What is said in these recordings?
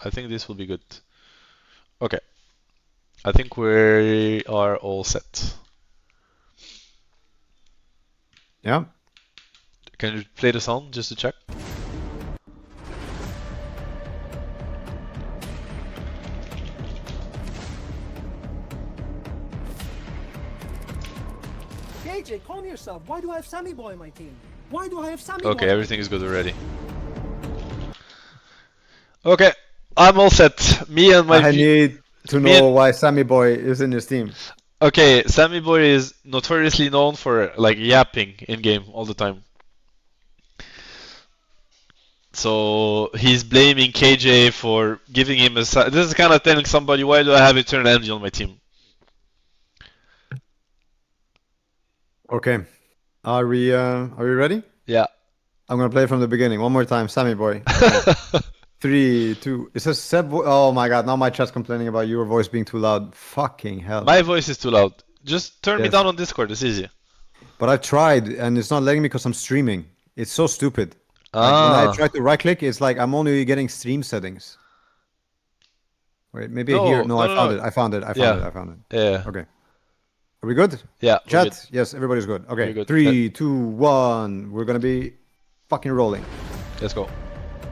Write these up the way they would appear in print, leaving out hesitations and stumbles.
I think this will be good. Okay. I think we are all set. Yeah. Can you play the sound just to check? KJ, calm yourself. Why do I have Sammy Boy on my team? Why do I have Sammy Boy? Okay, everything is good already. Okay, I'm all set. Me and my. I need to know why Sammy Boy is in his team. Okay, Sammy Boy is notoriously known for like yapping in game all the time. So he's blaming KJ for giving him a. This is kind of telling somebody, why do I have Eternal Energy on my team? Okay. Are we ready? Yeah. I'm gonna play from the beginning. One more time, Sammy Boy. 3, 2. It says Ceb. Oh my god, now my chat's complaining about your voice being too loud. Fucking hell. My voice is too loud. Just turn me Yes. down on Discord, it's easy. But I tried and it's not letting me because I'm streaming. It's so stupid. Like when I try to right click, it's like I'm only getting stream settings. Wait, maybe here. No, I found it. Yeah. Okay. Are we good? Yeah. Chat? Good. Yes, everybody's good. Okay. Good. 3, 2, 1. We're gonna be fucking rolling. Let's go.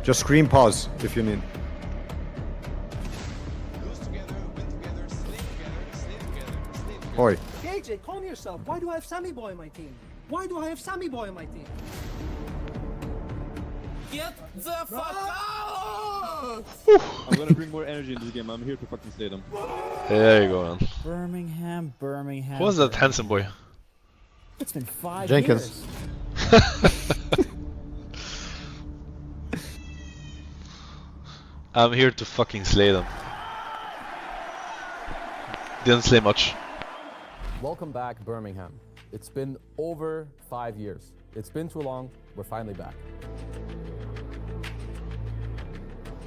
Just scream pause if you need. Lose together, win together, sleep together, sleep together, sleep together. Oi. KJ, calm yourself. Why do I have Sammy Boy on my team? Why do I have Sammy Boy on my team? Get the fuck out! I'm gonna bring more energy in this game. I'm here to fucking slay them. There you go, man. Birmingham. Who was that handsome boy? It's been 5 Jenkins. years. I'm here to fucking slay them. Didn't slay much. Welcome back, Birmingham. It's been over 5 years. It's been too long. We're finally back.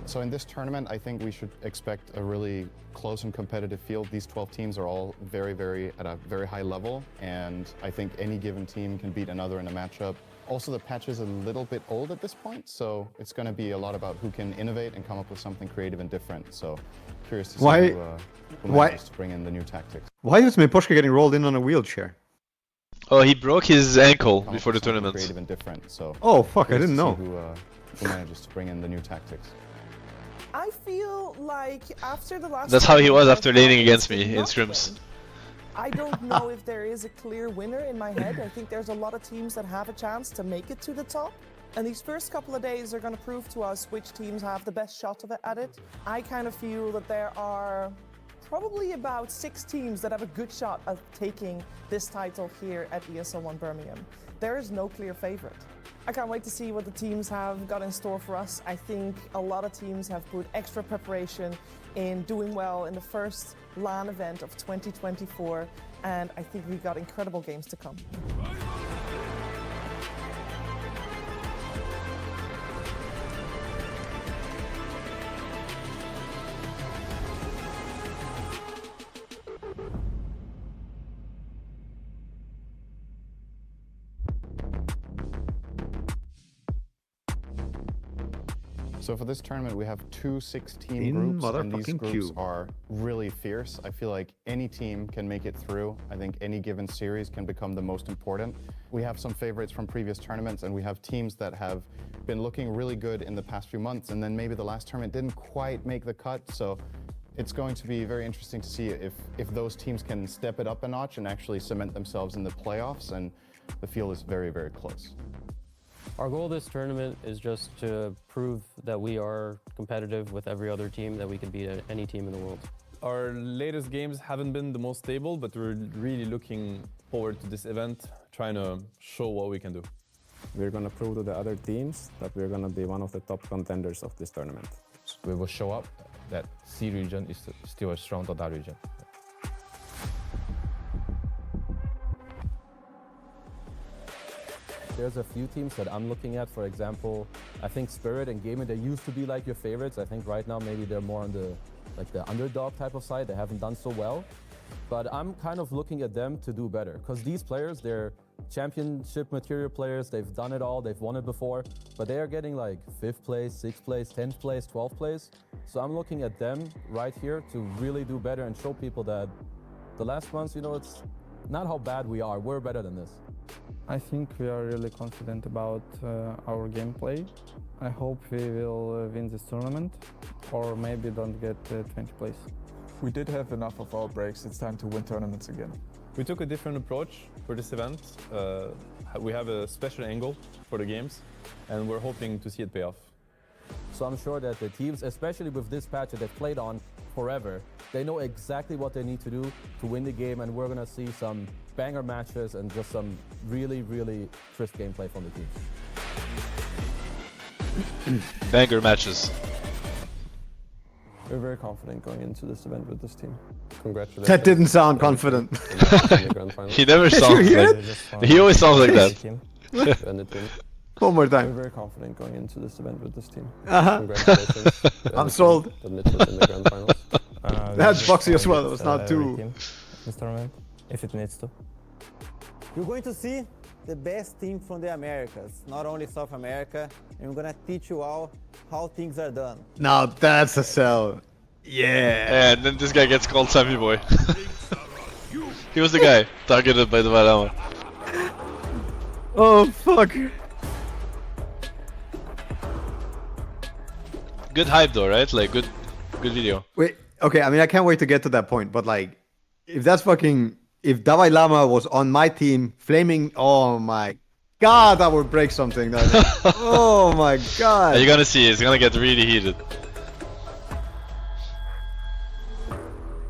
So in this tournament, I think we should expect a really close and competitive field. These 12 teams are all at a very high level, and I think any given team can beat another in a matchup. Also, the patch is a little bit old at this point, so it's going to be a lot about who can innovate and come up with something creative and different. So curious to see who manages to bring in the new tactics. Why is Miposhka getting rolled in on a wheelchair? Oh, he broke his ankle Come up before the with something tournament. Creative and different. So Oh fuck, I curious didn't to see know. who manages to bring in the new tactics. I feel like after the last. That's how he was tournament, after I've laning had against me in nothing. scrims. I don't know if there is a clear winner in my head. I think there's a lot of teams that have a chance to make it to the top. And these first couple of days are going to prove to us which teams have the best shot of it at it. I kind of feel that there are probably about 6 teams that have a good shot of taking this title here at ESL One Birmingham. There is no clear favorite. I can't wait to see what the teams have got in store for us. I think a lot of teams have put extra preparation in doing well in the first LAN event of 2024, and I think we've got incredible games to come. So for this tournament, we have 2 16 groups, and these motherfucking groups queue. are really fierce. I feel like any team can make it through. I think any given series can become the most important. We have some favorites from previous tournaments, and we have teams that have been looking really good in the past few months, and then maybe the last tournament didn't quite make the cut. So it's going to be very interesting to see if those teams can step it up a notch and actually cement themselves in the playoffs, and the field is very, very close. Our goal this tournament is just to prove that we are competitive with every other team, that we can beat any team in the world. Our latest games haven't been the most stable, but we're really looking forward to this event, trying to show what we can do. We're going to prove to the other teams that we're going to be one of the top contenders of this tournament. We will show up that C region is still a strong Dota region. There's a few teams that I'm looking at. For example, I think Spirit and Gaming, they used to be like your favorites. I think right now maybe they're more on the underdog type of side. They haven't done so well. But I'm kind of looking at them to do better, because these players, they're championship material players. They've done it all. They've won it before, but they are getting like 5th place, 6th place, 10th place, 12th place. So I'm looking at them right here to really do better and show people that the last months, you know, it's not how bad we are. We're better than this. I think we are really confident about our gameplay. I hope we will win this tournament, or maybe don't get 20th place. We did have enough of our breaks. It's time to win tournaments again. We took a different approach for this event. We have a special angle for the games, and we're hoping to see it pay off. So I'm sure that the teams, especially with this patch that they've played on forever, they know exactly what they need to do to win the game, and we're gonna see some banger matches and just some really, really crisp gameplay from the teams. Banger matches. We're very confident going into this event with this team. Congratulations. That didn't sound confident. He never sounds like. He always sounds like that. And the team. One more time. We're very confident going into this event with this team. Congratulations. I'm sold. Admit it in the grand finals. That's boxy as well. It was not too. This tournament, if it needs to. You're going to see the best team from the Americas, not only South America, and we're gonna teach you all how things are done. Now that's a sell. Yeah. And then this guy gets called Sammy Boy. He was the guy targeted by the Valama. Oh fuck. Good hype though, right? Like good video. Wait. Okay. I mean, I can't wait to get to that point. But like, if that's fucking. If Dalai Lama was on my team, flaming, oh my god, that would break something. Oh my god. You're gonna see, it's gonna get really heated.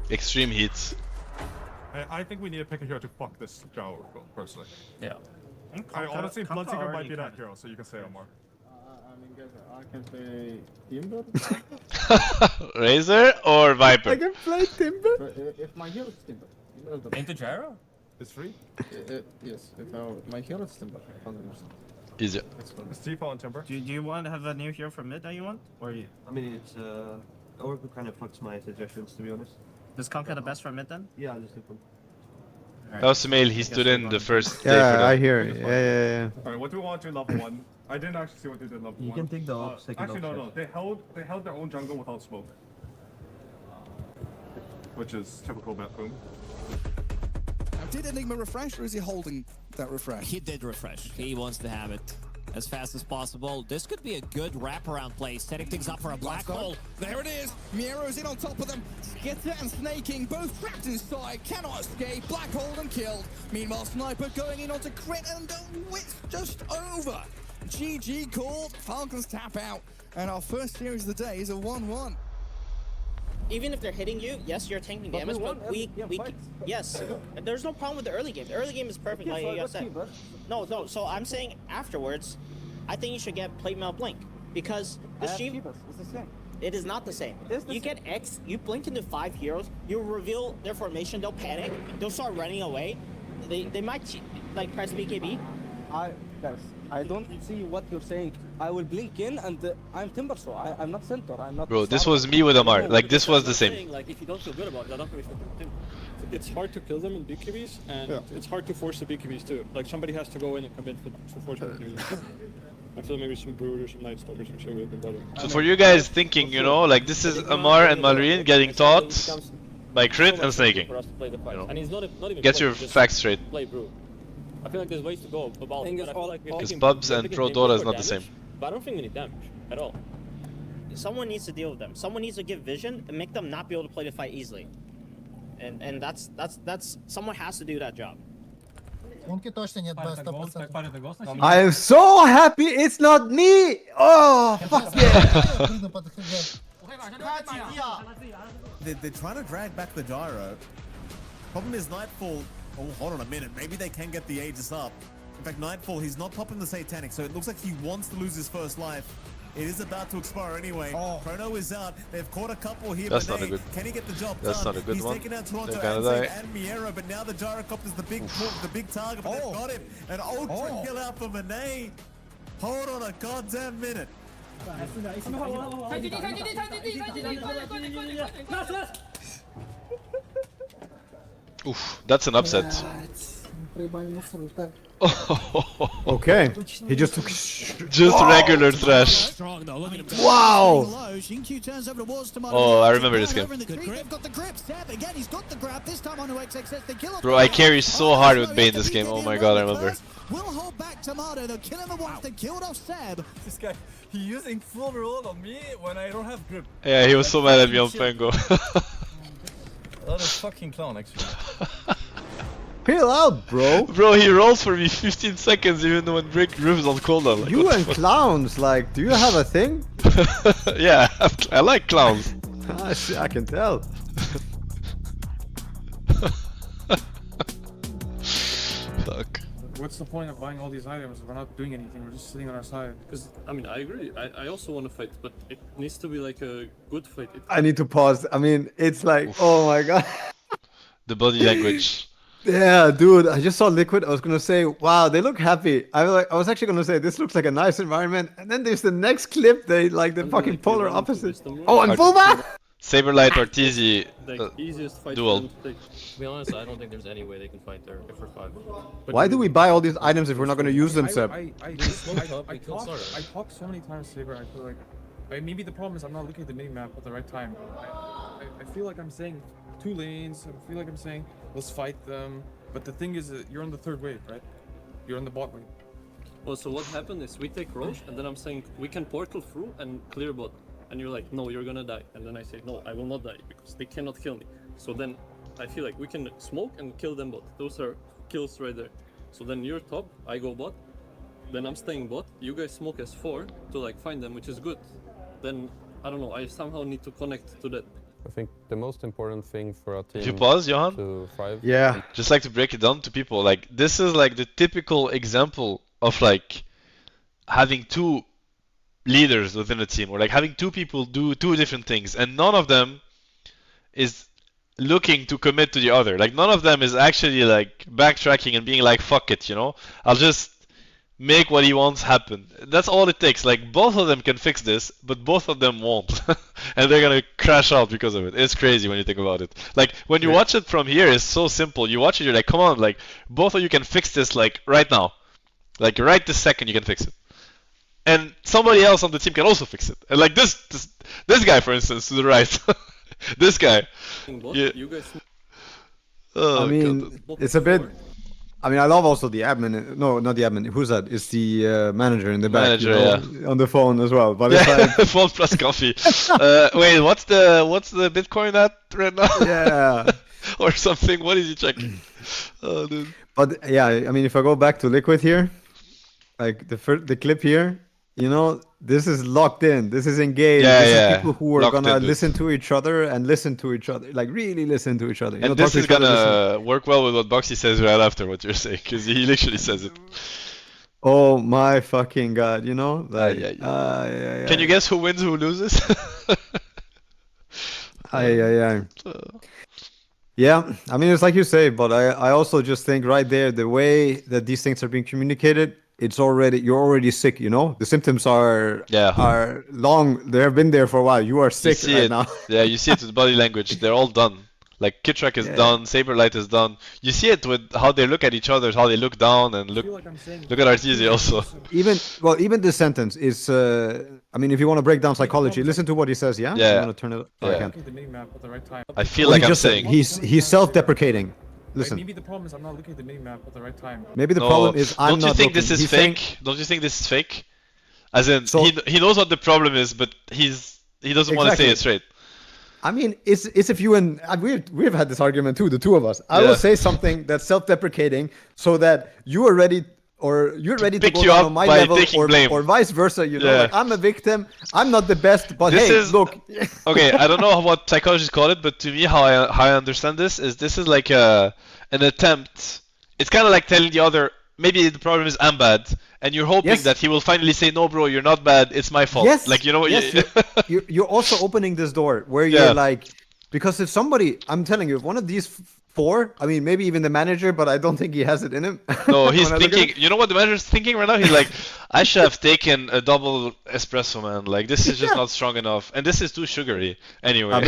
Extreme heats. I think we need to pick a hero to fuck this Zhao, personally. Yeah. I honestly, Bloodseeker might be that hero, so you can say Omar. I mean, guys, I can play Timber. Razor or Viper? I can play Timber. If my hero is Timber. Into Gyro? It's free? Yes, if my hero is Timber, 100%. Easy. It's T-Fall and Timber. Do you want to have a new hero for mid that you want? Or you? I mean, it's Oracle kind of fucks my suggestions, to be honest. Does Conker the best for mid then? Yeah, I'll just do them. That was Mail, he stood in the first day for Yeah, that. I hear it. Yeah. Alright, what do we want to do level 1? I didn't actually see what they did level 1. You can take the second actually, option. no. They held their own jungle without smoke. Which is typical Batboom. Did Enigma refresh, or is he holding that refresh? He did refresh. He wants to have it as fast as possible. This could be a good wraparound play, setting things up for a black hole. There it is. Miero's in on top of them. Skitter and Snaking both trapped inside, cannot escape. Black hole and killed. Meanwhile, Sniper going in onto crit, and it's just over. GG called. Falcons tap out, and our first series of the day is a 1-1. Even if they're hitting you, yes, you're tanking damage, but yes, there's no problem with the early game. The early game is perfect, like you said. No, so I'm saying afterwards, I think you should get plate mail blink, because this G, it is not the same. You get X, you blink into 5 heroes, you reveal their formation, they'll panic, they'll start running away. They might like press BKB. Guys, I don't see what you're saying. I will blink in, and I'm Timber, so I'm not center. I'm not. Bro, this was me with Amar. Like this was the same. Like if you don't feel good about it, I don't really feel good. It's hard to kill them in BKBs, and it's hard to force the BKBs too. Like somebody has to go in and commit to force BKBs. I feel maybe some Brood or some Nightstalkers or something would have been better. So for you guys thinking, you know, like this is Amar and Malrine getting taught by crit and snaking. You know, And he's not even get your facts straight. Play Brood. I feel like there's ways to go about it. Because pubs and Pro Dota is not the same. But I don't think we need damage at all. Someone needs to deal with them. Someone needs to give vision and make them not be able to play the fight easily. And that's someone has to do that job. I am so happy it's not me. Oh fuck yeah. They're trying to drag back the gyro. Problem is Nightfall. Oh, hold on a minute. Maybe they can get the Aegis up. In fact, Nightfall, he's not popping the Satanic, so it looks like he wants to lose his first life. It is about to expire anyway. Chrono is out. They've caught a couple here. That's not a good. Can he get the job That's done? not a good He's one. taken out Toronto and Miero, but now the Gyrocopter's the big target. But they've got him. An ultra kill out for Monet. Hold on a goddamn minute. Oof, that's an upset. Okay, he just took just regular trash. Wow! Oh, I remember this game. Bro, I carry so hard with Bane this game. Oh my god, I remember. Will hold back Tomato, though killing the one that killed off Ceb. This guy, he using full roll on me when I don't have grip. Yeah, he was so mad at me on Fango. What a fucking clown, actually. Peel out, bro. Bro, he rolls for me 15 seconds even when Rift is on cooldown. Like, You and clowns, like, do you have a thing? Yeah, I like clowns. I can tell. Fuck. What's the point of buying all these items if we're not doing anything? We're just sitting on our side. Because, I mean, I agree. I also want to fight, but it needs to be like a good fight. I need to pause. I mean, it's like, oh my god. The body language. Yeah, dude, I just saw Liquid. I was gonna say, wow, they look happy. I was actually gonna say this looks like a nice environment, and then there's the next clip. They like the fucking polar opposite. Oh, and Fulma! Saberlight or TZ easiest fight duel. to be honest, I don't think there's any way they can fight there if we're 5. Why do we buy all these items if we're not gonna use them, Ceb? I talk so many times, Saber. I feel like maybe the problem is I'm not looking at the minimap at the right time. I feel like I'm saying 2 lanes. I feel like I'm saying let's fight them. But the thing is that you're on the 3rd wave, right? You're on the bot wave. Well, so what happened is we take Roche, and then I'm saying we can portal through and clear bot. And you're like, no, you're gonna die. And then I say, no, I will not die because they cannot kill me. So then I feel like we can smoke and kill them bot. Those are kills right there. So then you're top, I go bot. Then I'm staying bot. You guys smoke as 4 to like find them, which is good. Then I don't know. I somehow need to connect to that. I think the most important thing for our team. If you pause, Johan? To 5. Yeah. Just like to break it down to people. Like this is like the typical example of like having 2 leaders within a team, or like having 2 people do 2 different things, and none of them is looking to commit to the other. Like none of them is actually like backtracking and being like, fuck it, you know, I'll just make what he wants happen. That's all it takes. Like both of them can fix this, but both of them won't. And they're gonna crash out because of it. It's crazy when you think about it. Like when you watch it from here, it's so simple. You watch it, you're like, come on, like both of you can fix this like right now. Like right this second you can fix it. And somebody else on the team can also fix it. And like this guy, for instance, to the right. This guy. Yeah. I mean, it's a bit. I mean, I love also the admin. No, not the admin. Who's that? It's the manager in the back. Manager, yeah. On the phone as well. But it's like phone plus coffee. Wait, what's the Bitcoin at right now? Yeah. Or something. What is he checking? Oh, dude. But yeah, I mean, if I go back to Liquid here, like the clip here, you know, this is locked in. This is engaged. Yeah, this yeah. is people who are Locked gonna in, dude. listen to each other and listen to each other, like really listen to each other. You know, And this talk to is each other, gonna listen. work well with what Boxy says right after what you're saying, because he literally says it. Oh my fucking god, you know? Like, yeah. Can you guess who wins, who loses? Yeah, I mean, it's like you say, but I also just think right there, the way that these things are being communicated, you're already sick, you know? The symptoms are long, they have been there for a while. You are sick right now. Yeah, you see it with body language. They're all done. Like Kitrak is done, Saberlight is done. You see it with how they look at each other, how they look down, and look at Arteezy also. Even this sentence is, I mean, if you want to break down psychology, listen to what he says, yeah? Yeah. You want to turn it? I can. I feel like I'm saying he's self-deprecating. Listen. Maybe the problem is I'm not looking at the minimap at the right time. Maybe the problem is I'm not Don't you think this looking. is fake? Don't you think this is fake? As in, he knows what the problem is, but he doesn't want to say it straight. I mean, it's if you and we've had this argument too, the two of us. I will say something that's self-deprecating so that you are ready, or you're ready to go down on my level, or vice versa. You know, like I'm a victim. I'm not the best, but look. Okay, I don't know what psychologists call it, but to me, how I understand this is like an attempt. It's kind of like telling the other, maybe the problem is I'm bad, and you're hoping that he will finally say, no, bro, you're not bad. It's my fault. Yes. Like, you know what? You're also opening this door where you're like, because if somebody, I'm telling you, if one of these 4, I mean, maybe even the manager, but I don't think he has it in him. No, he's thinking, you know what the manager's thinking right now? He's like, I should have taken a double espresso, man. Like, this is just not strong enough. And this is too sugary. Anyway.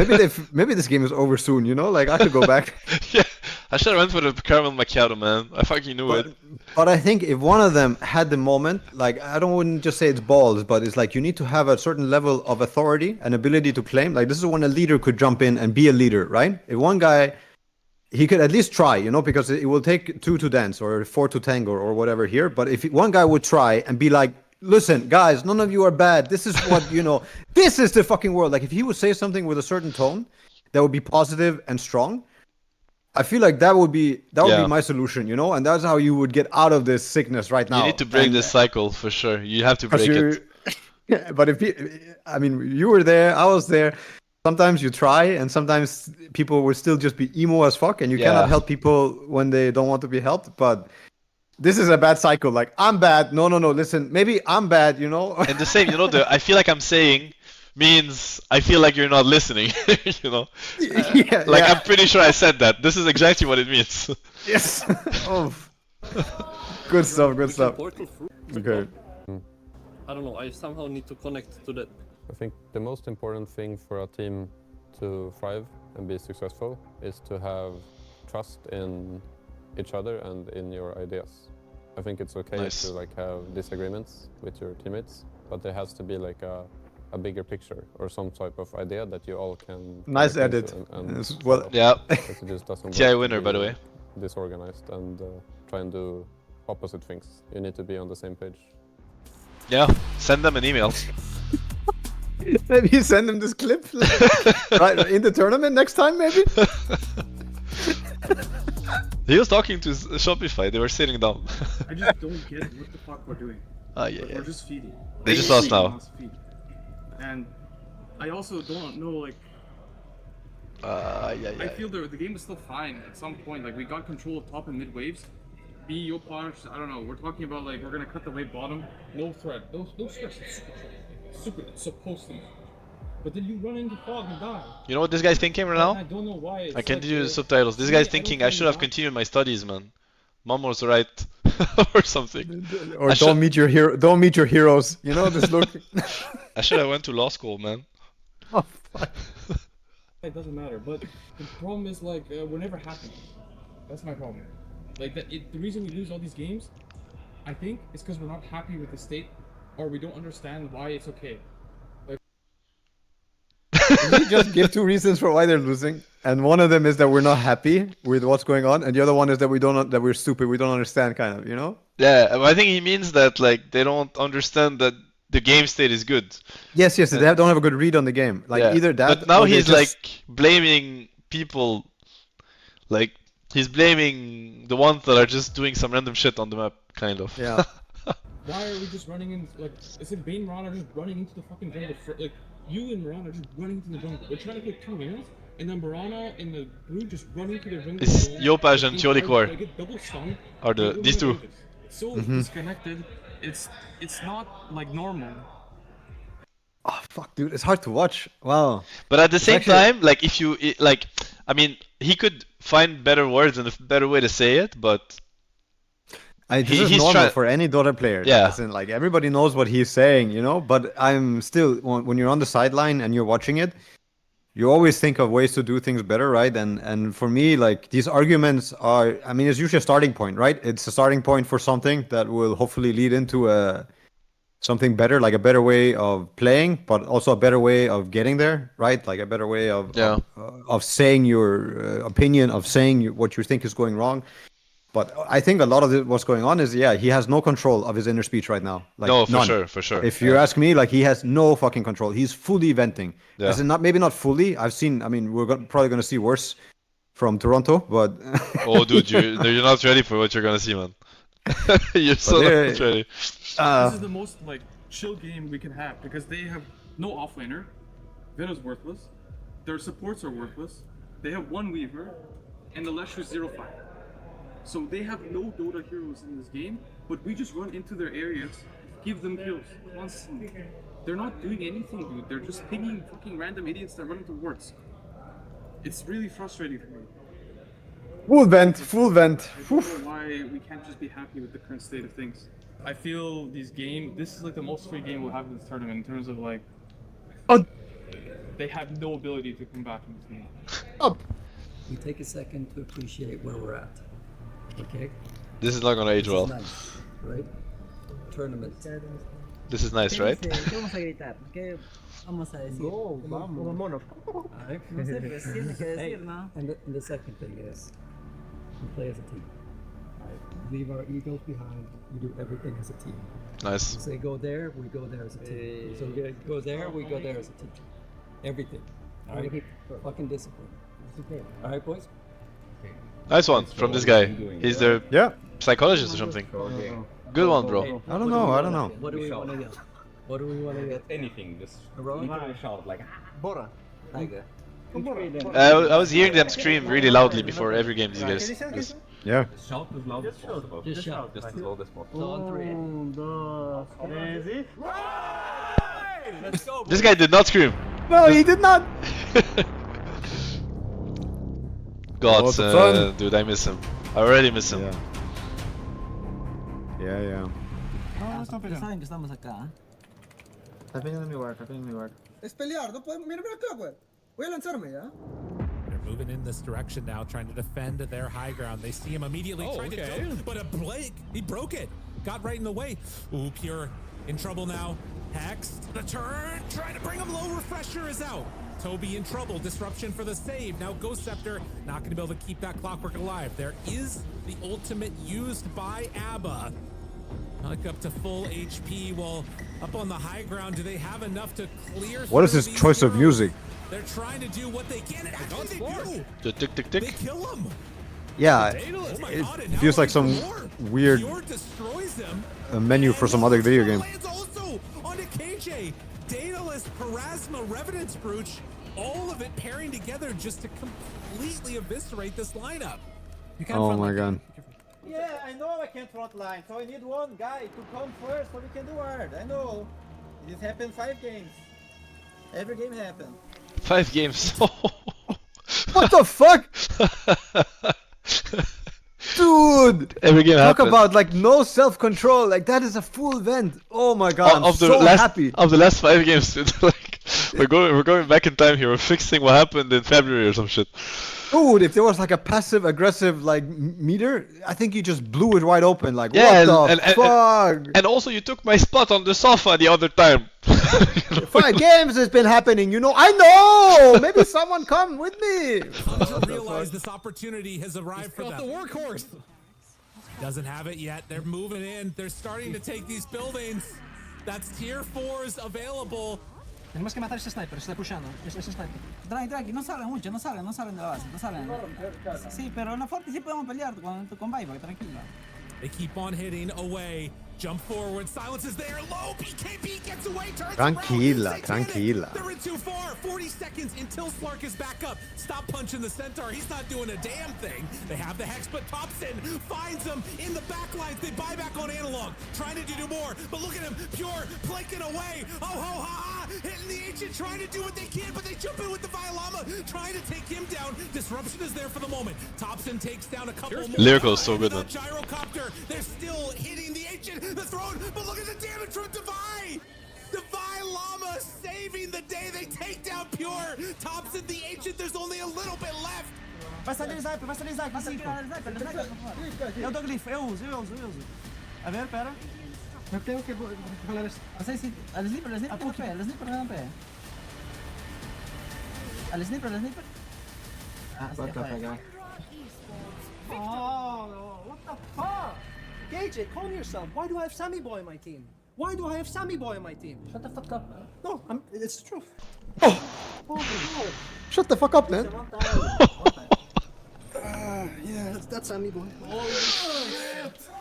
Maybe this game is over soon, you know? Like, I could go back. Yeah. I should have went for the caramel macchiato, man. I fucking knew it. But I think if one of them had the moment, like wouldn't just say it's balls, but it's like you need to have a certain level of authority and ability to claim. Like this is when a leader could jump in and be a leader, right? If one guy, he could at least try, you know, because it will take 2 to dance or 4 to tango or whatever here. But if one guy would try and be like, listen, guys, none of you are bad. This is what, you know, this is the fucking world. Like if he would say something with a certain tone that would be positive and strong, I feel like that would be my solution, you know, and that's how you would get out of this sickness right now. You need to break this cycle for sure. You have to break it. Yeah, but I mean, you were there, I was there. Sometimes you try, and sometimes people will still just be emo as fuck, and you cannot help people when they don't want to be helped. But this is a bad cycle. Like I'm bad. No. Listen, maybe I'm bad. You know. And the same, you know, I feel like I'm saying means I feel like you're not listening. You know. I'm pretty sure I said that. This is exactly what it means. Yes. Oh. Good stuff. Good stuff. Okay. I don't know. I somehow need to connect to that. I think the most important thing for a team to thrive and be successful is to have trust in each other and in your ideas. I think it's okay to like have disagreements with your teammates, but there has to be like a bigger picture or some type of idea that you all can. Nice edit. Well, yeah. It just doesn't TI winner, by the way. Disorganized and try and do opposite things. You need to be on the same page. Yeah, send them an email. Maybe you send them this clip right in the tournament next time, maybe. He was talking to Shopify. They were sitting down. I just don't get what the fuck we're doing. Yeah. We're just feeding. They just lost now. And I also don't know, like. I feel the game is still fine at some point. Like we got control of top and mid waves. B, Yopaj, I don't know. We're talking about like we're gonna cut the wave bottom. No threat. No stress. It's supposed to be. But then you run into fog and die. You know what this guy's thinking right now? I don't know why. I can't do the subtitles. This guy's thinking I should have continued my studies, man. Mom was right, or something. Or don't meet your heroes. You know this look. I should have went to law school, man. Oh fuck. It doesn't matter. But the problem is like we're never happy. That's my problem. Like the reason we lose all these games, I think, is because we're not happy with the state, or we don't understand why it's okay. We just give 2 reasons for why they're losing, and one of them is that we're not happy with what's going on, and the other one is that we're stupid. We don't understand, kind of, you know. Yeah, I think he means that like they don't understand that the game state is good. Yes, they don't have a good read on the game. Like either that. But now he's like blaming people, like he's blaming the ones that are just doing some random shit on the map, kind of. Yeah. Why are we just running in? Like, is it Bane and Ron are just running into the fucking jungle? Like, you and Ron are just running into the jungle. We're trying to get 2 wins, and then Barana and the Brood just running to their jungle. It's Yopaj and Teolikor. I get double stun. Are these 2? It's so disconnected. It's not like normal. Oh fuck, dude, it's hard to watch. Wow. But at the same time, like if you like, I mean, he could find better words and a better way to say it, but. This is normal for any Dota player. Yeah. Listen, like everybody knows what he's saying, you know. But I'm still, when you're on the sideline and you're watching it, you always think of ways to do things better, right? And for me, like these arguments are, I mean, it's usually a starting point, right? It's a starting point for something that will hopefully lead into something better, like a better way of playing, but also a better way of getting there, right? Like a better way of saying your opinion, of saying what you think is going wrong. But I think a lot of what's going on is, he has no control of his inner speech right now. Like, no, none. for sure. If you ask me, like he has no fucking control. He's fully venting. Yeah. As in maybe not fully. We're probably going to see worse from Toronto, but... Oh, dude, you're not ready for what you're going to see, man. You're so not ready. This is the most like chill game we can have because they have no offlaner. Vena's worthless. Their supports are worthless. They have 1 Weaver, and the Lesh is 0-5. So they have no Dota heroes in this game, but we just run into their areas, give them kills constantly. They're not doing anything, dude. They're just pinging fucking random idiots that run into wards. It's really frustrating for me. Full vent. I don't know why we can't just be happy with the current state of things. I feel this is like the most free game we'll have in this tournament in terms of like... They have no ability to come back in this game. we take a second to appreciate where we're at. Okay? This is not gonna age well. Nice, right? Tournament. This is nice, right? ¿Qué vamos a gritar? ¿Qué vamos a decir? Como mono. No sé, pues tienes que decir, ¿no? And the second thing is, we play as a team. Leave our egos behind. We do everything as a team. Nice. We say go there, we go there as a team. So we go there, we go there as a team. Everything. All right. Fucking discipline. All right, boys. Nice one from this guy. He's the psychologist or something. Good one, bro. I don't know. I don't know. What do we want to get? What do we want to get? Anything. Just Heroic? shout like Bora. Tiger. I was hearing them scream really loudly before every game, these guys. Yes. Yeah. shout as loud as possible. Just shout. Just as loud as possible. So on three. Let's go. This guy did not scream. No, he did not. God, dude, I miss him. I already miss him. Yeah. Saben que estamos acá. Está viniendo mi guard, está viniendo mi guard. Es pelear, no podemos. Mira acá, güey. Voy a lanzarme, ¿ya? They're moving in this direction now, trying to defend their high ground. They see him immediately trying to jump, but a Blake, he broke it. Got right in the way. Ooh, Pure in trouble now. Hex, the turn, trying to bring him low. Refresher is out. Toby in trouble. Disruption for the save. Now Ghost Scepter not going to be able to keep that Clockwork alive. There is the ultimate used by ABBA. Back up to full HP. Well, up on the high ground, do they have enough to clear? What is his choice of music? They're trying to do what they can. And actually they do. The tick tick tick. They kill him. Yeah, it feels like some weird menu for some other video game. Also on to KJ, Daedalus, Parasma, Revenant's Brooch, all of it pairing together just to completely eviscerate this lineup. Oh my god. Yeah, I know I can't front line, so I need one guy to come first so we can do hard. I know. This happened 5 games. Every game happened. 5 games. What the fuck? Dude! Every game Talk happened. about like no self-control. Like that is a full vent. Oh my god, I'm so happy. Of the last 5 games, dude. Like we're going back in time here. We're fixing what happened in February or some shit. Dude, if there was like a passive aggressive like meter, I think you just blew it wide open. Like what the fuck? And also you took my spot on the sofa the other time. 5 games has been happening, you know. I know. Maybe someone come with me. Realize this opportunity has arrived for them. The workhorse doesn't have it yet. They're moving in. They're starting to take these buildings. That's tier 4s available. Tenemos que matar a este sniper, está pushando. Este sniper. Drag, no salen mucho, no salen de la base, no salen. Sí, pero en la fuerte sí podemos pelear con buyback, tranquilo. They keep on hitting away. Jump forward. Silence is there. Low. BKB gets away. Turns Tranquila, around. tranquila. They're in too far. 40 seconds until Slark is back up. Stop punching the Centaur. He's not doing a damn thing. They have the Hex, but Thompson finds him in the back lines. They buy back on Analog. Trying to do more. But look at him. Pure planking away. Oh, ho, ha, ha. Hitting the Ancient. Trying to do what they can, but they jump in with the Violama. Trying to take him down. Disruption is there for the moment. Thompson takes down a couple more. Lyrical is so good, man. Gyrocopter. They're still hitting the Ancient. The throne, but look at the damage from Divine! Divine Llama saving the day. They take down Pure. Thompson, the Ancient, there's only a little bit left. Vai salir sniper, vai salir sniper. Eu dou glyph, eu uso. A ver, pera. Eu tenho que falar isso. A sniper na pé, a sniper na pé. A sniper. Ah, vai pegar. Oh, what the fuck? KJ, calm yourself. Why do I have Sammy Boy on my team? Why do I have Sammy Boy on my team? Shut the fuck up. No, it's the truth. Shut the fuck up, man. Yeah, that's Sammy Boy.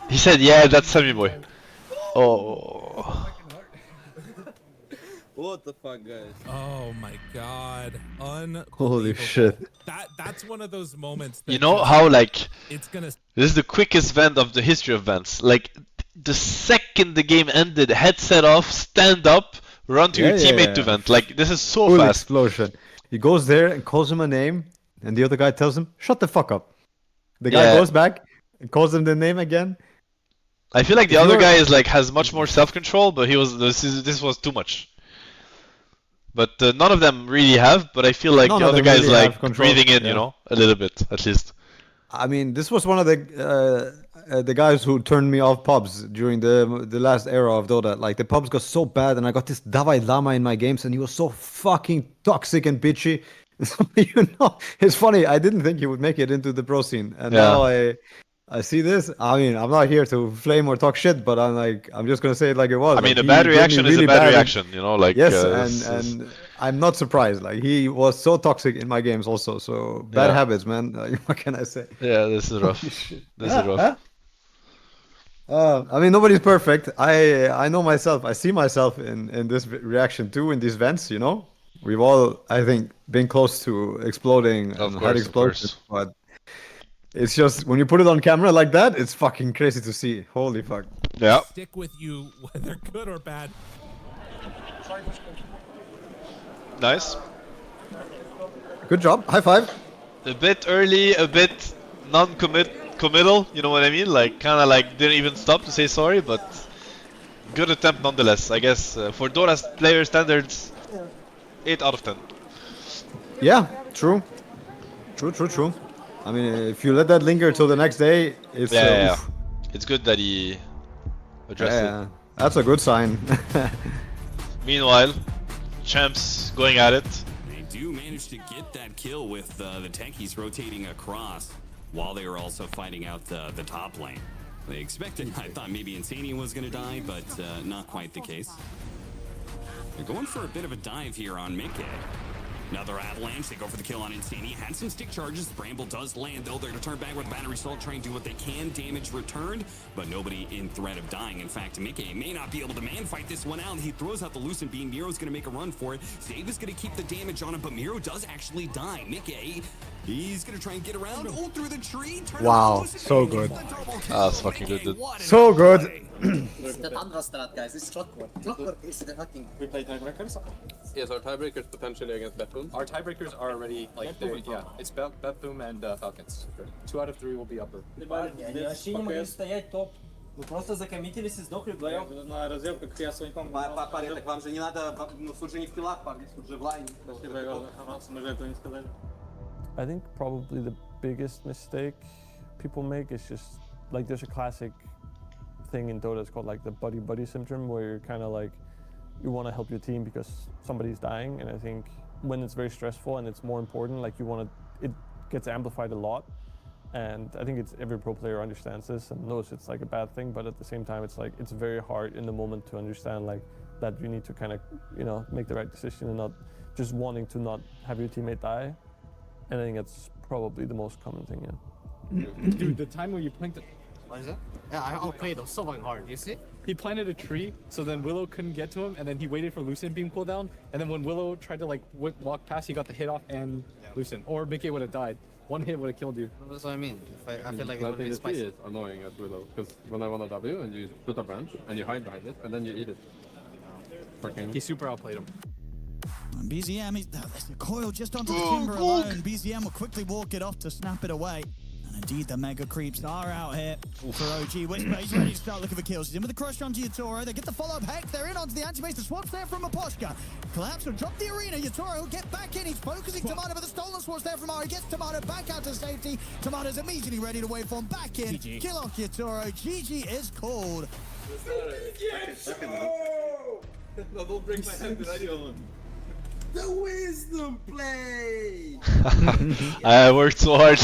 He said, yeah, that's Sammy Boy. Oh. What the fuck, guys? Oh my god. Holy shit. That's one of those moments that You know how like it's gonna this is the quickest vent of the history of vents. Like the second the game ended, headset off, stand up, run to your teammate to vent. Like this is so Full fast. explosion. He goes there and calls him a name, and the other guy tells him, "Shut the fuck up." The guy goes back and calls him the name again. I feel like the other guy is like has much more self-control, but this was too much. But none of them really have. But I feel like None the of other them guys really like have control, breathing in, yeah. you know, a little bit at least. I mean, this was one of the guys who turned me off pubs during the last era of Dota. Like the pubs got so bad, and I got this Dalai Lama in my games, and he was so fucking toxic and bitchy. So, you know, it's funny. I didn't think he would make it into the pro scene, and now I see this. I mean, I'm not here to flame or talk shit, but I'm just gonna say it like it was. I mean, like, a bad he did me reaction is a really bad bad reaction, you know, like yes, this and I'm not surprised. Like he was so toxic in my games also. So bad Yeah. habits, man. Like, what can I say? Yeah, this is rough. This is rough. I mean, nobody's perfect. I know myself. I see myself in this reaction too, in these vents. You know, we've all, I think, been close to exploding and had explosions, but it's just when you put it on camera like that, it's fucking crazy to see. Holy fuck. Yeah. Stick with you, whether good or bad. Nice. Good job. High five. A bit early, a bit non-committal. You know what I mean? Like kind of like didn't even stop to say sorry, but good attempt nonetheless. I guess for Dota's player standards, 8 out of 10. Yeah, true. True. I mean, if you let that linger till the next day, it's yeah. It's good that he addressed it. That's a good sign. Meanwhile, Champs going at it. They do manage to get that kill with the techies rotating across while they were also fighting out the top lane. They expected, I thought maybe Insania was going to die, but not quite the case. They're going for a bit of a dive here on Mickey. Another avalanche, they go for the kill on Insania. Had some stick charges, the Bramble does land though. They're going to turn back with Battery Assault, try and do what they can. Damage returned, but nobody in threat of dying. In fact, Mickey may not be able to man fight this one out. He throws out the Lucent Beam. Miro's going to make a run for it. Ceb is going to keep the damage on him, but Miro does actually die. Mickey, he's going to try and get around. Oh, through the tree. Wow, so good. That's fucking good, dude. So good. It's that Andra strat, guys. It's clockwork. Clockwork is the fucking. We play tiebreakers. Yes, our tiebreakers potentially against Bethune. Our tiebreakers are already like it's Bethune and Falcons. 2 out of 3 will be upper. Вообще не могли стоять топ. Вы просто закоммитились и сдохли вдвоем. На разъемку, как я своим парень, так вам же не надо, ну, тут же не в киллах, парни, тут же в лайне. Мы же этого не сказали. I think probably the biggest mistake people make is just like there's a classic thing in Dota. It's called like the buddy syndrome, where you're kind of like you want to help your team because somebody's dying, and I think when it's very stressful and it's more important, like it gets amplified a lot. And I think it's every pro player understands this and knows it's like a bad thing, but at the same time it's like it's very hard in the moment to understand like that you need to kind of, you know, make the right decision and not just wanting to not have your teammate die. And I think that's probably the most common thing, yeah. Dude, the time where you planted. What is that? Yeah, I'll play those so fucking hard. You see? He planted a tree, so then Willow couldn't get to him, and then he waited for Lucent Beam cooldown, and then when Willow tried to like walk past, he got the hit off and Lucent, or Mickey would have died. One hit would have killed you. That's what I mean. I feel like it would be The spicy. tree is annoying at Willow, because when I want a W and you put a branch and you hide behind it and then you eat it. He super outplayed him. BZM is the coil just onto the timber alone. BZM will quickly walk it off to snap it away. And indeed, the mega creeps are out here for OG. Whisper, he's ready to start looking for kills. He's in with the crush onto Yatoro. They get the follow-up Heck. They're in onto the anti-base. The swap's there from Aposhka. Collapse will drop the arena. Yatoro will get back in. He's focusing Tomato, but the stolen sword's there from Ari. Gets Tomato back out to safety. Tomato's immediately ready to wave form back in. GG. Kill off Yatoro. GG is called. No, don't break my head with anyone. The wisdom play! I worked so hard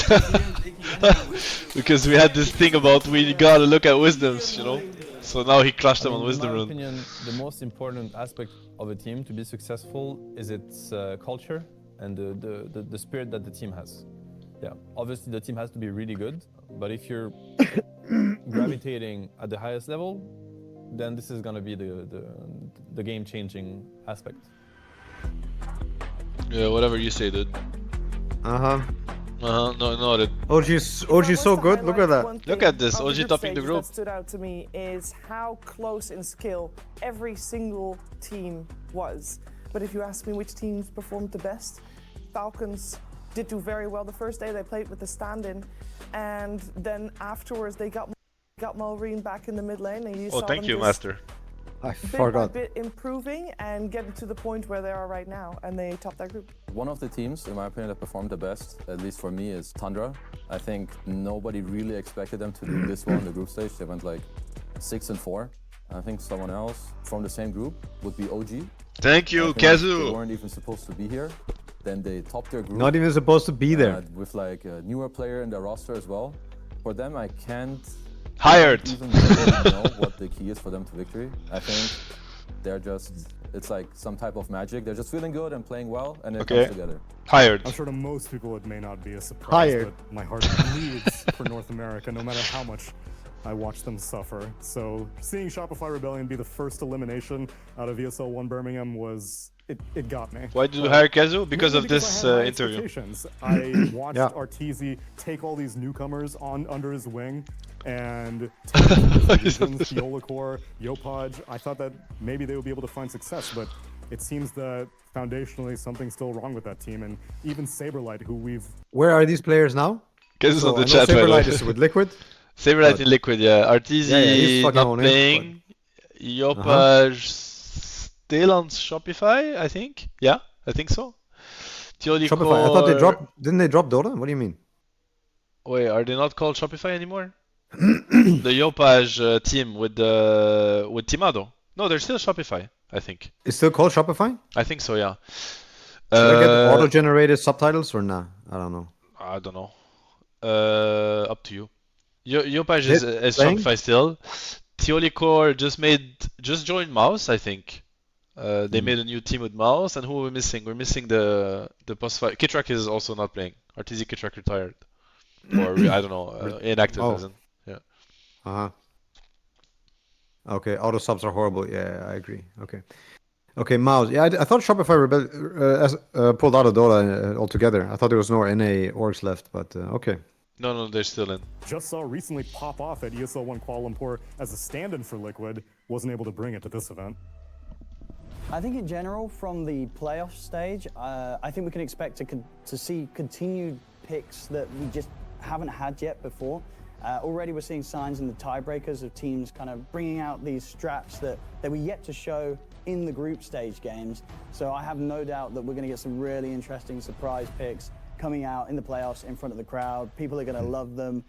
because we had this thing about we gotta look at wisdoms, you know. So now he crushed them on wisdom run. In my opinion, the most important aspect of a team to be successful is its culture and the spirit that the team has. Yeah, obviously the team has to be really good, but if you're gravitating at the highest level, then this is gonna be the game-changing aspect. Yeah, whatever you say, dude. Uh-huh. No, dude. OG's so good. Look at that. Look at this. OG topping the group. What stood out to me is how close in skill every single team was. But if you ask me which teams performed the best, Falcons did do very well the first day. They played with the stand-in, and then afterwards they got Maureen back in the mid lane. And you saw thank them you, just Master. bit by bit improving and getting to the point where they are right now, and they top their group. One of the teams, in my opinion, that performed the best, at least for me, is Tundra. I think nobody really expected them to do this well in the group stage. They went like 6-4. I think someone else from the same group would be OG. Thank you, Kazu. They weren't even supposed to be here. Then they topped their group. Not even supposed to be there. With like a newer player in their roster as well. For them, I can't even really know what the key is for them to victory. I think they're just, it's like some type of magic. They're just feeling good and playing well, and it comes together. Hired. I'm sure to most people it may not be a surprise, but my heart bleeds for North America, no matter how much I watch them suffer. So seeing Shopify Rebellion be the first elimination out of ESL One Birmingham was, it got me. Why did you hire Kazu? Because of this interview. I watched Arteezy take all these newcomers under his wing and Yolacor, Yopaj. I thought that maybe they would be able to find success, but it seems that foundationally something's still wrong with that team. And even Saberlight, who we've... Where are these players now? Kazu's on the chat, by the way. Saberlight is with Liquid. Saberlight in Liquid, yeah. Arteezy not playing. Yopaj still on Shopify, I think. Yeah, I think so. Shopify. I thought they dropped. Didn't they drop Dota? What do you mean? Wait, are they not called Shopify anymore? The Yopaj team with Timado. No, they're still Shopify, I think. It's still called Shopify? I think so, yeah. Should I get auto-generated subtitles or nah? I don't know. I don't know. Up to you. Yopaj is Shopify still. Teolicor just joined Mouse, I think. They made a new team with Mouse, and who are we missing? We're missing the post-fight. Kitrak is also not playing. Arteezy Kitrak retired. Or, I don't know, inactive as in. Yeah. Uh-huh. Okay, auto subs are horrible. Yeah, I agree. Okay. Okay, Mouse. Yeah, I thought Shopify pulled out of Dota altogether. I thought there was no NA orgs left, but okay. No, they're still in. Just saw recently pop off at ESL One Kuala Lumpur as a stand-in for Liquid. Wasn't able to bring it to this event. I think in general, from the playoff stage, I think we can expect to see continued picks that we just haven't had yet before. Already we're seeing signs in the tiebreakers of teams kind of bringing out these straps that were yet to show in the group stage games. So I have no doubt that we're going to get some really interesting surprise picks coming out in the playoffs in front of the crowd. People are going to love them.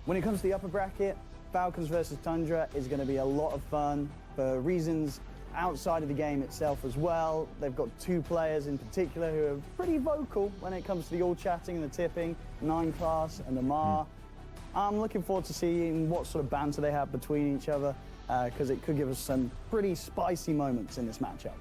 When it comes to the upper bracket, Falcons versus Tundra is going to be a lot of fun for reasons outside of the game itself as well. They've got two players in particular who are pretty vocal when it comes to the all chatting and the tipping, 9 Class and Amar. I'm looking forward to seeing what sort of banter they have between each other, because it could give us some pretty spicy moments in this matchup.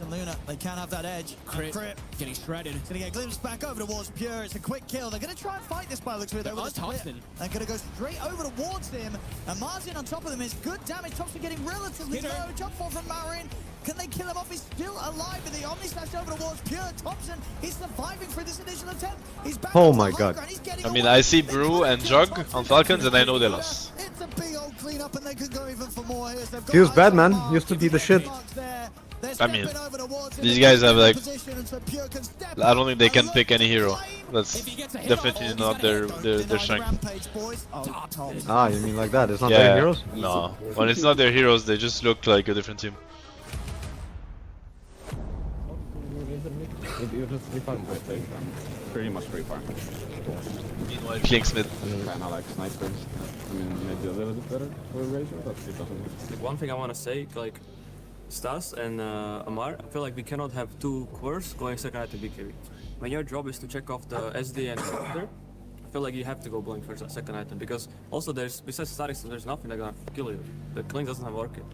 And Luna, they can have that edge. Crit getting shredded. It's gonna get glimpsed back over towards Pure. It's a quick kill. They're gonna try and fight this by the looks of it. They're gonna go straight over towards him. And Martin on top of them is good damage. Thompson getting relatively low. Jump fall from Marin. Can they kill him off? He's still alive with the Omni slash over towards Pure. Thompson, he's surviving for this initial attempt. He's back. Oh my god. I mean, I see Brew and Jug on Falcons, and I know they lost. It's a big old cleanup, and they could go even for more here. So He was bad, man. He used to be the shit. I mean, these guys have like, I don't think they can pick any hero. That's definitely not their strength. Ah, you mean like that? It's not their heroes? No, when it's not their heroes, they just look like a different team. Pretty much free farm. Meanwhile, Kingsmith. Kinda like snipers. I mean, maybe a little bit better for Razor, but it doesn't. One thing I want to say, like, Stas and Amar, I feel like we cannot have two cores going second item BKB. When your job is to check off the SD and filter, I feel like you have to go blink for second item, because also besides statics, there's nothing that's gonna kill you. The killing doesn't have orchid.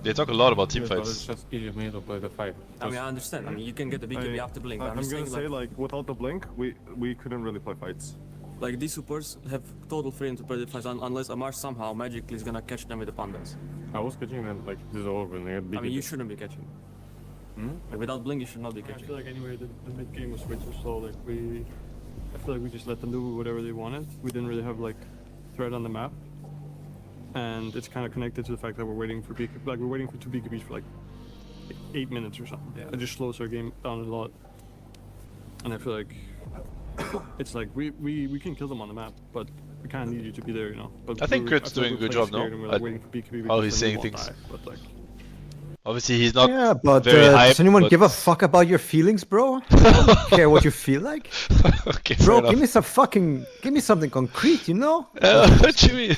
They talk a lot about team But fights. it's just easier for me to play the fight. I mean, I understand. I mean, you can get the BKB after blink. I'm gonna say, like, without the blink, we couldn't really play fights. Like, these supports have total freedom to play the fights unless Amar somehow magically is gonna catch them with the pandas. I was catching them like this is over. And I mean, you shouldn't be catching. Like, without blink, you should not be catching. I feel like anyway the mid game was way too slow. Like I feel like we just let them do whatever they wanted. We didn't really have like threat on the map, and it's kind of connected to the fact that we're waiting for BKB. Like, we're waiting for 2 BKBs for like 8 minutes or something. Yeah. It just slows our game down a lot, and I feel like it's like we can kill them on the map, but we kind of need you to be there, you know. But I think Crit's doing a good job, no? How he's saying things. But like, obviously, he's not. Yeah, but very hyped, does anyone but... give a fuck about your feelings, bro? I don't care what you feel like. Okay, bro, give me something concrete, you know? What you mean?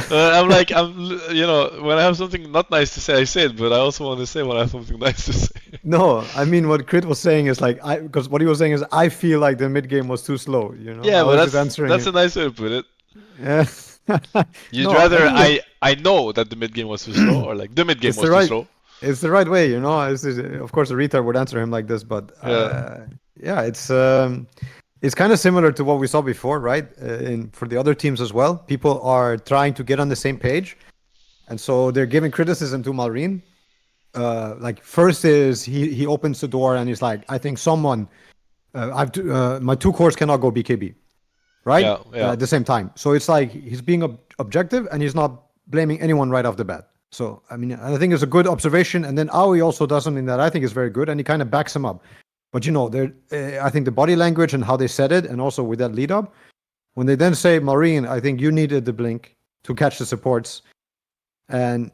You know, when I have something not nice to say, I say it, but I also want to say when I have something nice to say. No, I mean what Crit was saying is like, because what he was saying is, I feel like the mid game was too slow, you know? Yeah, but that's a nice way to put it. Yeah. You'd rather I know that the mid game was too slow, or like the mid game was too slow. It's the right way, you know. Of course, a retard would answer him like this, but yeah, it's kind of similar to what we saw before, right? For the other teams as well, people are trying to get on the same page, and so they're giving criticism to Malrine. Like first is he opens the door and he's like, I think someone, my two cores cannot go BKB, right? Yeah. At the same time, so it's like he's being objective and he's not blaming anyone right off the bat. So, I mean, I think it's a good observation. And then Aoi also does something that I think is very good, and he kind of backs him up. But, you know, I think the body language and how they said it, and also with that lead up, when they then say, Marine, I think you needed the blink to catch the supports. And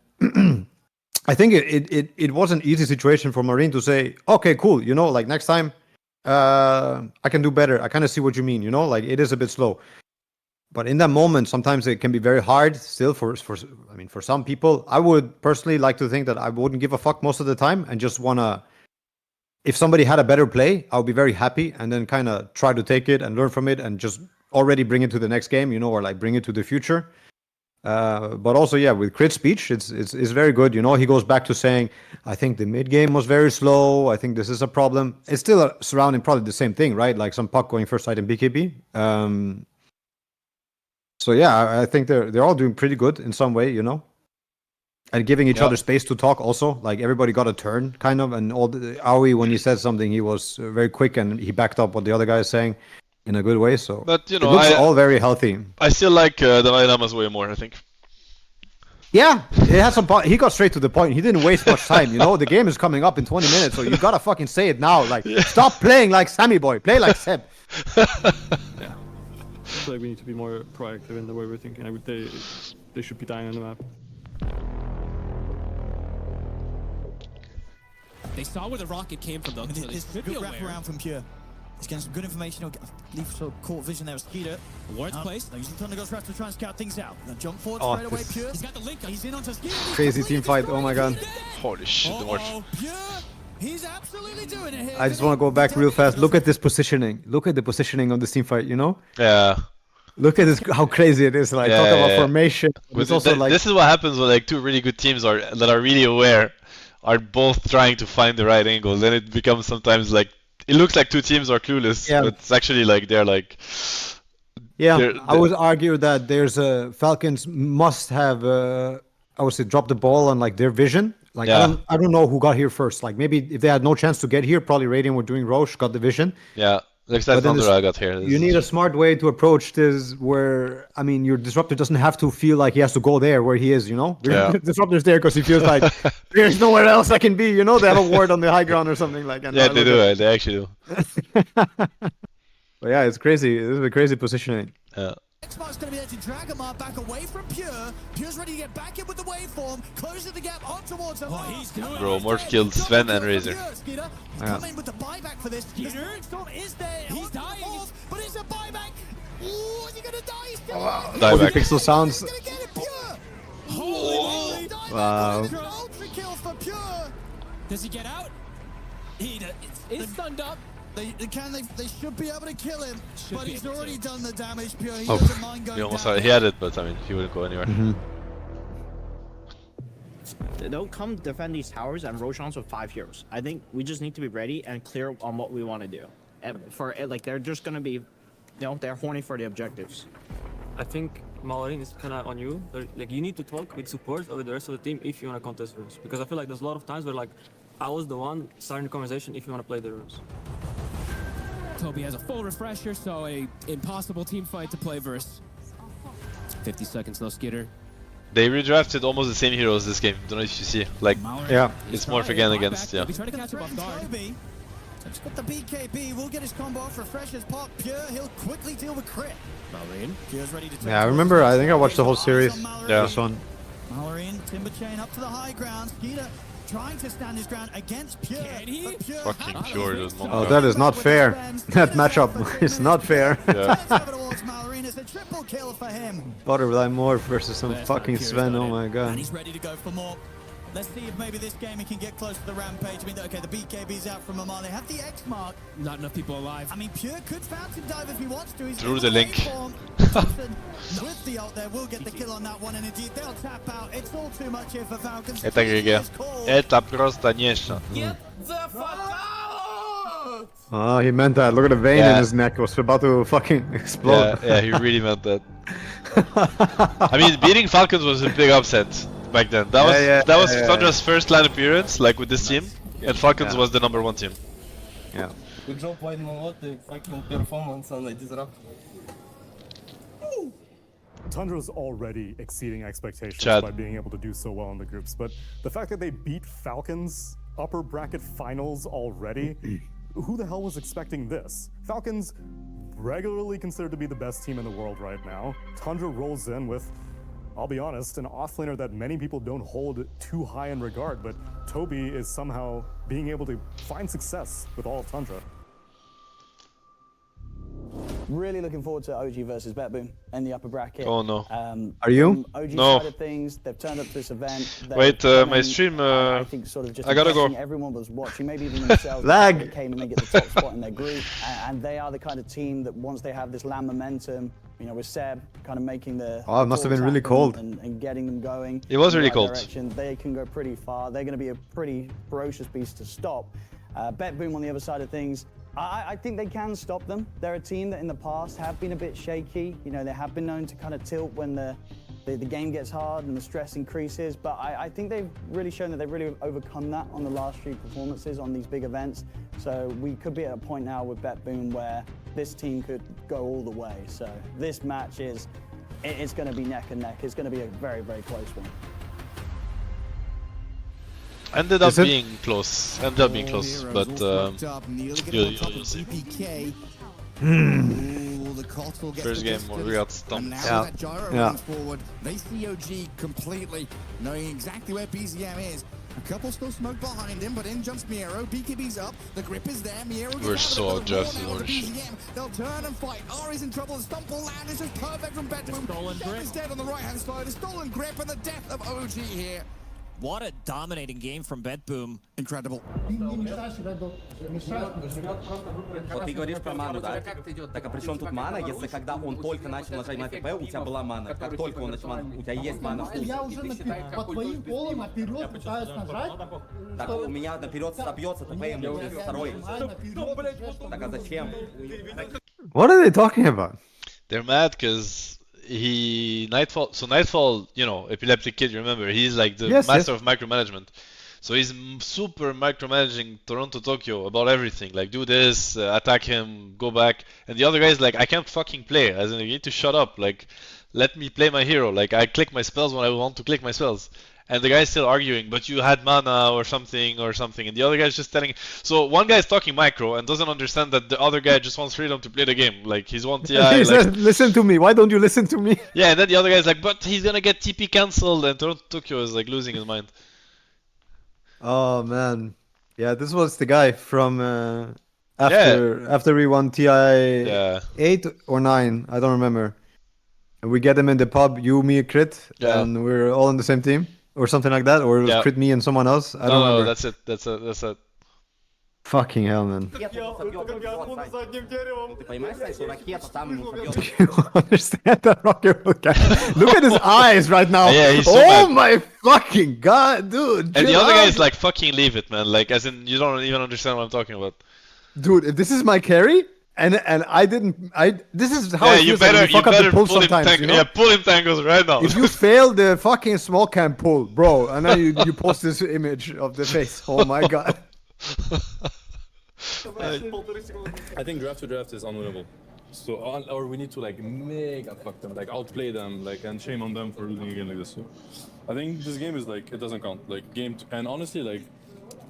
I think it was an easy situation for Marine to say, okay, cool, you know, like next time I can do better. I kind of see what you mean, you know, like it is a bit slow. But in that moment, sometimes it can be very hard still for some people. I would personally like to think that I wouldn't give a fuck most of the time and just want to, if somebody had a better play, I would be very happy and then kind of try to take it and learn from it and just already bring it to the next game, you know, or like bring it to the future. But also, yeah, with Crit's speech, it's very good. You know, he goes back to saying, I think the mid game was very slow. I think this is a problem. It's still surrounding probably the same thing, right? Like some puck going first side in BKB. So yeah, I think they're all doing pretty good in some way, you know, and giving each other space to talk. Also, like everybody got a turn, kind of, and all the Aoi, when he said something, he was very quick and he backed up what the other guy is saying in a good way. So, but you know, it looks all very healthy. I still like Dalai Lama's way more, I think. Yeah, it has some. He got straight to the point. He didn't waste much time. You know, the game is coming up in 20 minutes, so you gotta fucking say it now. Like, stop playing like Sammy Boy. Play like Ceb. Yeah. I feel like we need to be more proactive in the way we're thinking. They should be dying on the map. They saw where the rocket came from, though. So this is a good wraparound from Pure. He's getting some good information. I believe so. Caught vision there with Skeeter. Ward's placed. Using Thunder Ghost Raptor to try and scout things out. Now jump forward straight away. Pure. He's got the link. He's in onto Skeeter. Crazy team fight. Oh my god. Holy shit, the worst. Pure. He's absolutely doing it here. I just want to go back real fast. Look at this positioning. Look at the positioning of this team fight, you know? Yeah. Look at this, how crazy it is. Like, talk about formation. It's also like, this is what happens when like two really good teams that are really aware are both trying to find the right angle. Then it becomes sometimes like, it looks like two teams are clueless, but it's actually like they're like... Yeah, I would argue that there's Falcons must have, I would say, dropped the ball on like their vision. Like I don't know who got here first. Like maybe if they had no chance to get here, probably Radiant were doing Roche, got the vision. Yeah, like that Thunder I got here. You need a smart way to approach this where, I mean, your Disruptor doesn't have to feel like he has to go there where he is, you know? Yeah. Disruptor's there because he feels like there's nowhere else I can be, you know? They have a ward on the high ground or something like that. Yeah, they do. They actually do. But yeah, it's crazy. This is a crazy positioning. Yeah. Xbox going to be there to drag him up back away from Pure. Pure's ready to get back in with the waveform. Closing the gap on towards him. Bro, Morph killed Sven and Razor. He's coming with the buyback for this. Storm is there. He's dying. But it's a buyback. Ooh, is he going to die? Still Dieback. Pixel sounds. Wow. Ultra kill for Pure. Does he get out? He's stunned up. They should be able to kill him, but he's already done the damage. Pure, he doesn't mind going down. He had it, but I mean, he wouldn't go anywhere. They'll come defend these towers and Roshans with 5 heroes. I think we just need to be ready and clear on what we want to do. And for like, they're just gonna be, you know, they're horny for the objectives. I think Malrine is kind of on you. Like, you need to talk with support or with the rest of the team if you want to contest rules, because I feel like there's a lot of times where like I was the one starting the conversation if you want to play the rules. Toby has a full refresher, so a impossible team fight to play versus. 50 seconds, no skitter. They redrafted almost the same heroes this game. Don't know if you see. Like, yeah, it's Morph again against, yeah. Try to catch him off guard. It's got the BKB, will get his combo off, refreshes pop, Pure, he'll quickly deal with crit. Mallory, Pure's ready to take Yeah, I remember, I think I watched the whole series. Yeah. This one. Mallory, Timber Chain up to the high ground, Skeeter trying to stand his ground against Pure. Fucking Pure does not. Oh, that is not fair. That matchup is not fair. Yeah. It's a triple kill for him. Butterfly Moore versus some fucking Sven, oh my god. And he's ready to go for more. Let's see if maybe this game he can get close to the rampage. I mean, okay, the BKB's out from Amar. They have the X mark. Not enough people alive. I mean, Pure could fountain dive if he wants to. He's Through the link. With the ult there, will get the kill on that one, and indeed they'll tap out. It's all too much here for Falcons. Это ГГ. Это просто нечто. Get the fuck out! Oh, he meant that. Look at the vein in his neck. It was about to fucking explode. Yeah, he really meant that. I mean, beating Falcons was a big upset back then. That was Tundra's first line appearance, like with this team, and Falcons was the #1 team. Yeah. Good job, Wide Malot, the fucking performance on the disrupt. Tundra's already exceeding expectations Chad. by being able to do so well in the groups, but the fact that they beat Falcons upper bracket finals already, who the hell was expecting this? Falcons regularly considered to be the best team in the world right now. Tundra rolls in with, I'll be honest, an offlaner that many people don't hold too high in regard, but Toby is somehow being able to find success with all of Tundra. Really looking forward to OG versus BetBoom in the upper bracket. Oh no. Are you? OG No. side of things, they've turned up to this event. Wait, my stream. I think sort of just I gotta go. everyone was watching, maybe even themselves. Lag. They came and they get the top spot in their group, and they are the kind of team that once they have this land momentum, you know, with Ceb kind of making the. Oh, it must have been really cold. And getting them going. It was in the really right cold. direction. They can go pretty far. They're going to be a pretty ferocious beast to stop. BetBoom on the other side of things. I think they can stop them. They're a team that in the past have been a bit shaky. You know, they have been known to kind of tilt when the game gets hard and the stress increases. But I think they've really shown that they've really overcome that on the last few performances on these big events. So we could be at a point now with BetBoom where this team could go all the way. So this match it's going to be neck and neck. It's going to be a very, very close one. Ended up being close, but you'll see. First game we got stumped. Yeah. Forward. They see OG completely, knowing exactly where BZM is. A couple still smoke behind him, but in jumps Miero. BKB's up, the grip is there. Miero We're so adjusted. They'll turn and fight. Ari's in trouble. The stump will land. This is perfect from BetBoom. Stolen grip is dead on the right hand side. The stolen grip and the death of OG here. What a dominating game from BetBoom. Incredible. Вот ты говоришь про ману, да? Так а при чем тут мана, если когда он только начал нажимать ТП, у тебя была мана? Как только он начал, у тебя есть мана. Я уже под твоим полом наперед пытаюсь нажать. Так у меня наперед собьется ТП, ему второй. Так а зачем? What are they talking about? They're mad because Nightfall, you know, epileptic kid, you remember, he's like the master of micromanagement. So he's super micromanaging Toronto, Tokyo about everything. Like, do this, attack him, go back. And the other guy's like, I can't fucking play. As in, you need to shut up. Like, let me play my hero. Like, I click my spells when I want to click my spells. And the guy's still arguing, but you had mana or something. And the other guy's just telling. So one guy's talking micro and doesn't understand that the other guy just wants freedom to play the game. Like, he's one TI. He said, listen to me. Why don't you listen to me? Yeah, and then the other guy's like, but he's gonna get TP cancelled. And Toronto, Tokyo is like losing his mind. Oh man, yeah, this was the guy from after we won TI 8 or 9, I don't remember. And we get him in the pub, you, me, Crit, and we're all on the same team or something like that, or it was Crit, me, and someone else. I don't remember. No, that's it. Fucking hell, man. Ты понимаешь, что ракета там ему собьет? You understand that rocket guy? Look at his eyes right now. Yeah, he's so oh mad. my fucking god, dude. And the other guy is like, fucking leave it, man. Like, as in, you don't even understand what I'm talking about. Dude, if this is my carry, and this is how it feels like when you fuck up the pull sometimes, you know? Yeah, pull him tangos right now. If you fail the fucking small camp pull, bro, and then you post this image of the face. Oh my god. I think draft to draft is unwinnable. So, or we need to like mega fuck them, like outplay them, like, and shame on them for losing a game like this. So, I think this game is like, it doesn't count. Like and honestly, like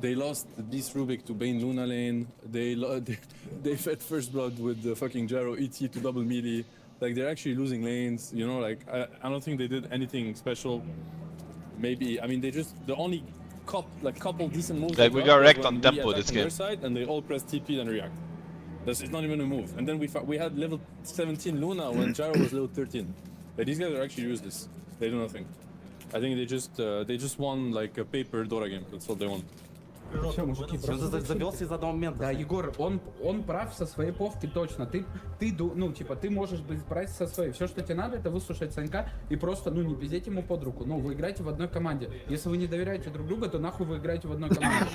They lost Beast Rubik to Bane Luna lane. They fed First Blood with the fucking Gyro ET to double melee. Like they're actually losing lanes, you know, like I don't think they did anything special. Maybe, I mean, the only couple decent moves. Like we got wrecked on tempo this game. Their side, and they all press TP and react. It's not even a move. And then we had level 17 Luna when Gyro was level 13. Like, these guys are actually useless. They do nothing. I think they just won like a paper Dora game. That's what they won. Все, мужики, завелся из одного момента. Да, Егор, он прав со своей повки точно. Ты можешь быть прав со своей. Все, что тебе надо, это выслушать Санька и просто, не пиздеть ему под руку. Вы играете в одной команде. Если вы не доверяете друг другу, то нахуй вы играете в одной команде.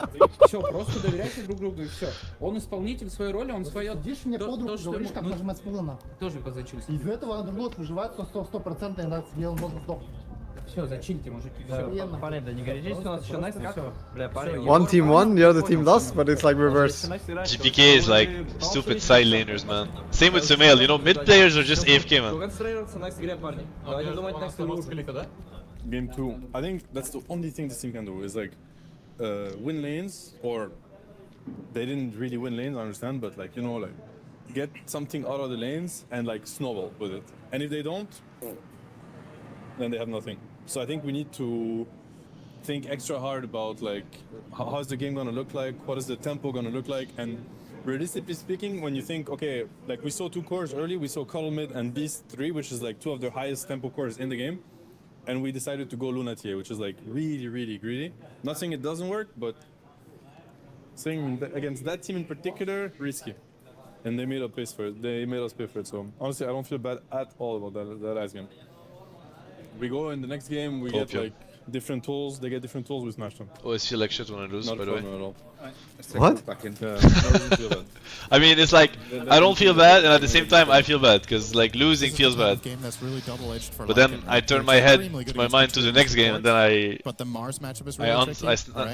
Все, просто доверяйте друг другу и все. Он исполнитель своей роли, он свое... Сидишь мне под руку, говоришь, как нажимать спылы нахуй. Тоже позачился. Из-за этого Андерлот выживает 100%, иногда сидел, он должен сдохнуть. Все, зачиньте, мужики. Парни, да не горячись, у нас еще Настя. Бля, парни. One team won, the other team lost, but it's like reverse. GPK is like stupid side laners, man. Same with Ceb N0tail, you know, mid players are just AFK, man. Game 2. I think that's the only thing this team can do is like win lanes, or they didn't really win lanes, I understand, but like, you know, like get something out of the lanes and like snowball with it. And if they don't, then they have nothing. So I think we need to think extra hard about like how's the game gonna look like, what is the tempo gonna look like, and realistically speaking, when you think, okay, like we saw 2 cores early, we saw Cuddle Mid and Beast 3, which is like 2 of the highest tempo cores in the game, and we decided to go Luna TA, which is like really, really greedy. Not saying it doesn't work, but saying that against that team in particular, risky. And they made us pay for it. They made us pay for it. So honestly, I don't feel bad at all about that ice game. We go in the next game, we get like different tools. They get different tools, we smash them. Always feel like shit when I lose, by the way. Not at all. What? I mean, it's like I don't feel bad, and at the same time I feel bad because like losing feels bad. But then I turn my mind to the next game, and then I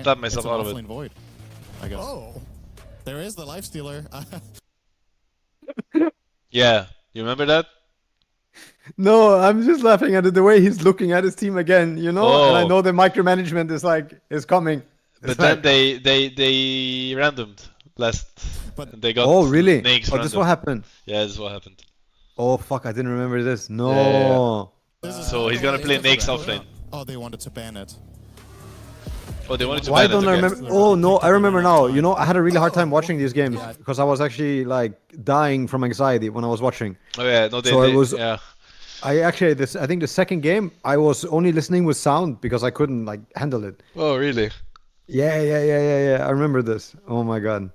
tap myself out of it. Oh, there is the life stealer. Yeah, you remember that? No, I'm just laughing at it, the way he's looking at his team again, you know? And I know the micromanagement is coming. But then they randomed last. But they got really? Nakes this is what happened? Yeah, this is what happened. Oh fuck, I didn't remember this. No. Yeah. So he's gonna play Nakes offlane. Oh, they wanted to ban it. Oh, they wanted to Why ban don't it I again. remember? Oh no, I remember now. You know, I had a really hard time watching these games because I was actually like dying from anxiety when I was watching. Oh yeah, no, yeah. I think the second game I was only listening with sound because I couldn't like handle it. Oh really? Yeah. I remember this. Oh my god.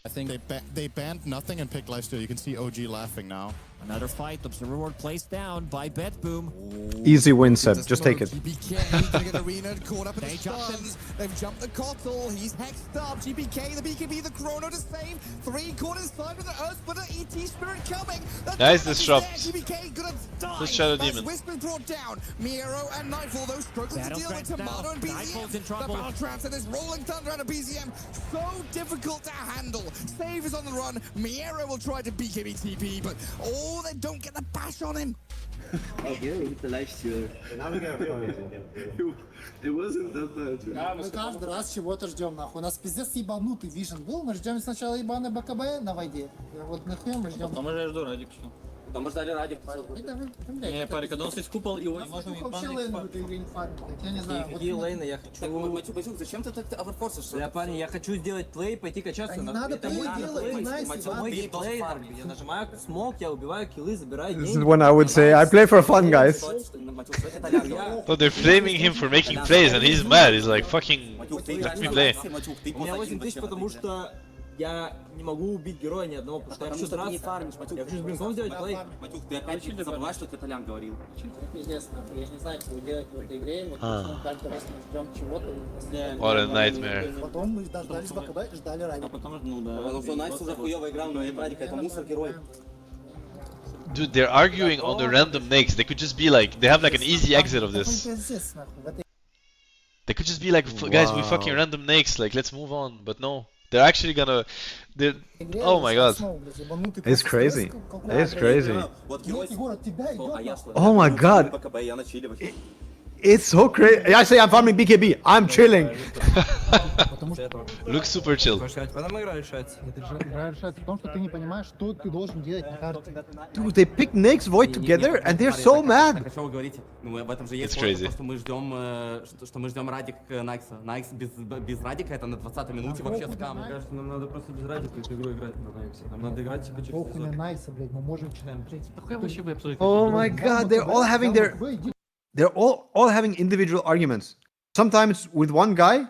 I think they banned nothing and picked lifesteal. You can see OG laughing now. Another fight. Observer ward placed down by Betboom. Easy win, Ceb. Just take it. They've jumped the Cottle. He's hexed up. GPK, the BKB, the Chrono to save. 3 corners inside with the Earth Splitter. ET Spirit coming. Nice disrupt. GPK gonna die. Just Shadow Demon. Whisper brought down. Miero and Nightfall, those struggling to deal with Tomato and BZM. The Battle Trance and this Rolling Thunder and a BZM. So difficult to handle. Save is on the run. Miero will try to BKB TP, but they don't get the bash on him. It wasn't that bad. Мы каждый раз чего-то ждем, нахуй. У нас пиздец ебанутый вишен был. Мы ждем сначала ебаный БКБ на воде. Вот нахуй мы ждем. Потом я жду Радик, что? Потому что ждали Радик. Не, парень, когда он здесь купол, его не можем вообще лейн в этой игре не фармить. Я не знаю. Какие лейны, я хочу... Матюк, зачем ты так оверфорсишься? Я, парень, я хочу сделать плей, пойти качаться. Не надо плей делать, знаете, мой геймплей, я нажимаю смок, я убиваю киллы, забираю деньги. This is when I would say I play for fun, guys. So they're flaming him for making plays, and he's mad. He's like, fucking, let me play. У меня 8000, потому что я не могу убить героя ни одного, потому что я хочу драться. Я хочу с блинком сделать плей. Матюк, ты опять забываешь, что ты Толян говорил. Пиздец, нахуй. Я не знаю, что вы делаете в этой игре. Вот каждый раз мы ждем чего-то. What a nightmare. Потом мы дождались БКБ и ждали Радика. Потому что Найс уже хуёво играл, но Радика это мусор герой. Dude, they're arguing on the random nakes. They could just be like, they have like an easy exit of this. They could just be like, guys, we fucking random nakes, like, let's move on. But no, they're actually gonna... Oh my god. It's crazy. It's crazy. Oh my god. It's so crazy. I say I'm farming BKB. I'm chilling. Looks super chill. Dude, they pick Nake's Void together and they're so mad. It's crazy. Oh my god, they're all having they're all having individual arguments. Sometimes with one guy,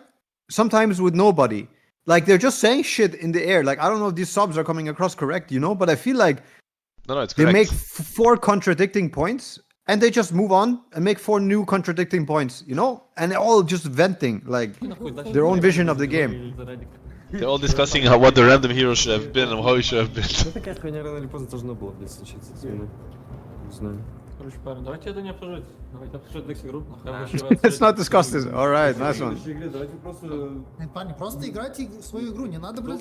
sometimes with nobody. Like they're just saying shit in the air. Like I don't know if these subs are coming across correct, you know, but I feel like no, it's they correct. make 4 contradicting points and they just move on and make 4 new contradicting points, you know? And they're all just venting like their own vision of the game. They're all discussing what the random hero should have been and how he should have been. Let's not discuss this. Alright, nice one. Парни, просто играйте свою игру, не надо, блядь,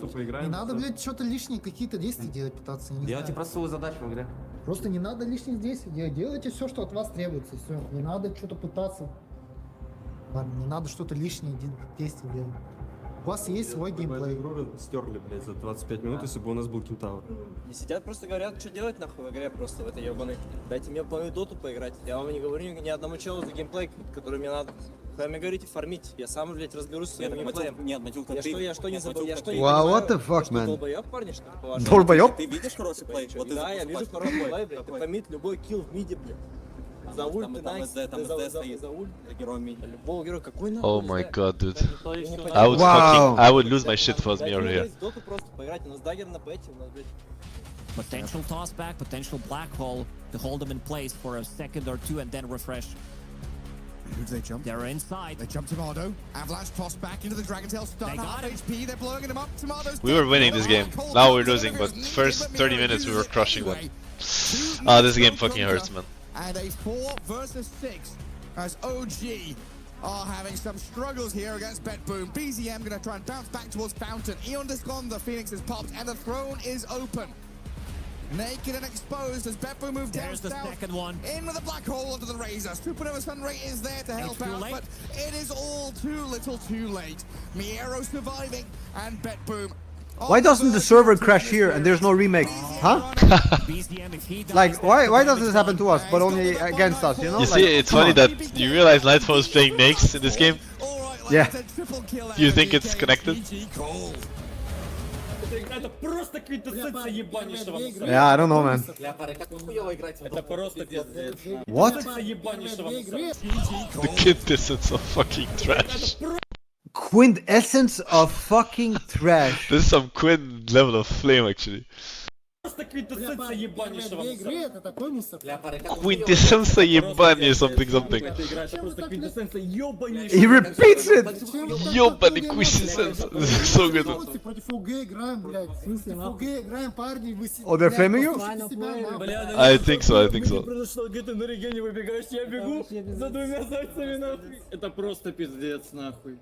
что-то лишние какие-то действия делать, пытаться, не Делайте просто свою задачу в игре. Просто не надо лишних действий делать, делайте все, что от вас требуется, все, не надо что-то пытаться. Парни, не надо что-то лишние действия делать. У вас есть свой геймплей. Стерли, блядь, за 25 минут, если бы у нас был кентавр. И сидят просто говорят, что делать нахуй в игре просто в этой ебаной. Дайте мне по доту поиграть. Я вам не говорю ни одному челу за геймплей, который мне надо. Вы мне говорите фармить, я сам, блядь, разберусь с своим геймплеем. Нет, Матюлка, Я что не забыл, я что не Wow, понимаю? what the fuck, man? Долбоёб, парни, что ли, по-вашему? Долбоёб? Ты видишь хороший плей? Вот Да, я вижу хороший плей, блядь. Ты помит любой килл в миде, блядь. За ульт, ты найс, за ульт. Любого героя, какой нахуй? Oh my god, dude. Wow. I would lose my shit for me over here. Доту просто поиграть, у нас даггер на пэте, у нас, блядь. Potential toss back, potential black hole to hold them in place for a second or two and then refresh. Who do they jump? They're inside. They jump Tomado. Avalanche toss back into the Dragon-tail stun. They got Half HP. They're blowing him up. Tomado's We were winning this game. Now we're losing, but first 30 minutes we were crushing them. Ah, this game fucking hurts, man. And a 4 versus 6 as OG are having some struggles here against BetBoom. BZM going to try and bounce back towards Fountain. Eon is gone, the Phoenix is popped, and the throne is open. Naked and exposed as BetBoom move down. There's the second one. In with a black hole onto the Razor. Supernova Sunray is there to help out, but it is all too little too late. Miero surviving, and BetBoom. Why doesn't the server crash here and there's no remake? Huh? Like, why does this happen to us, but only against us, you know? You see, it's funny that you realize Nightfall is playing Nakes in this game? Yeah. Do you think it's connected? Это просто квинтэссенция ебанейшего. Yeah, I don't know, man. Это просто пиздец. What? The quintessence of fucking trash. Quintessence of fucking trash. This is some Quinn level of flame, actually. Quintessence ебани something something. He repeats it. Ёбаный quintessence. This is so good. Oh, they're flaming you? I think so, I think so. Это просто пиздец, нахуй.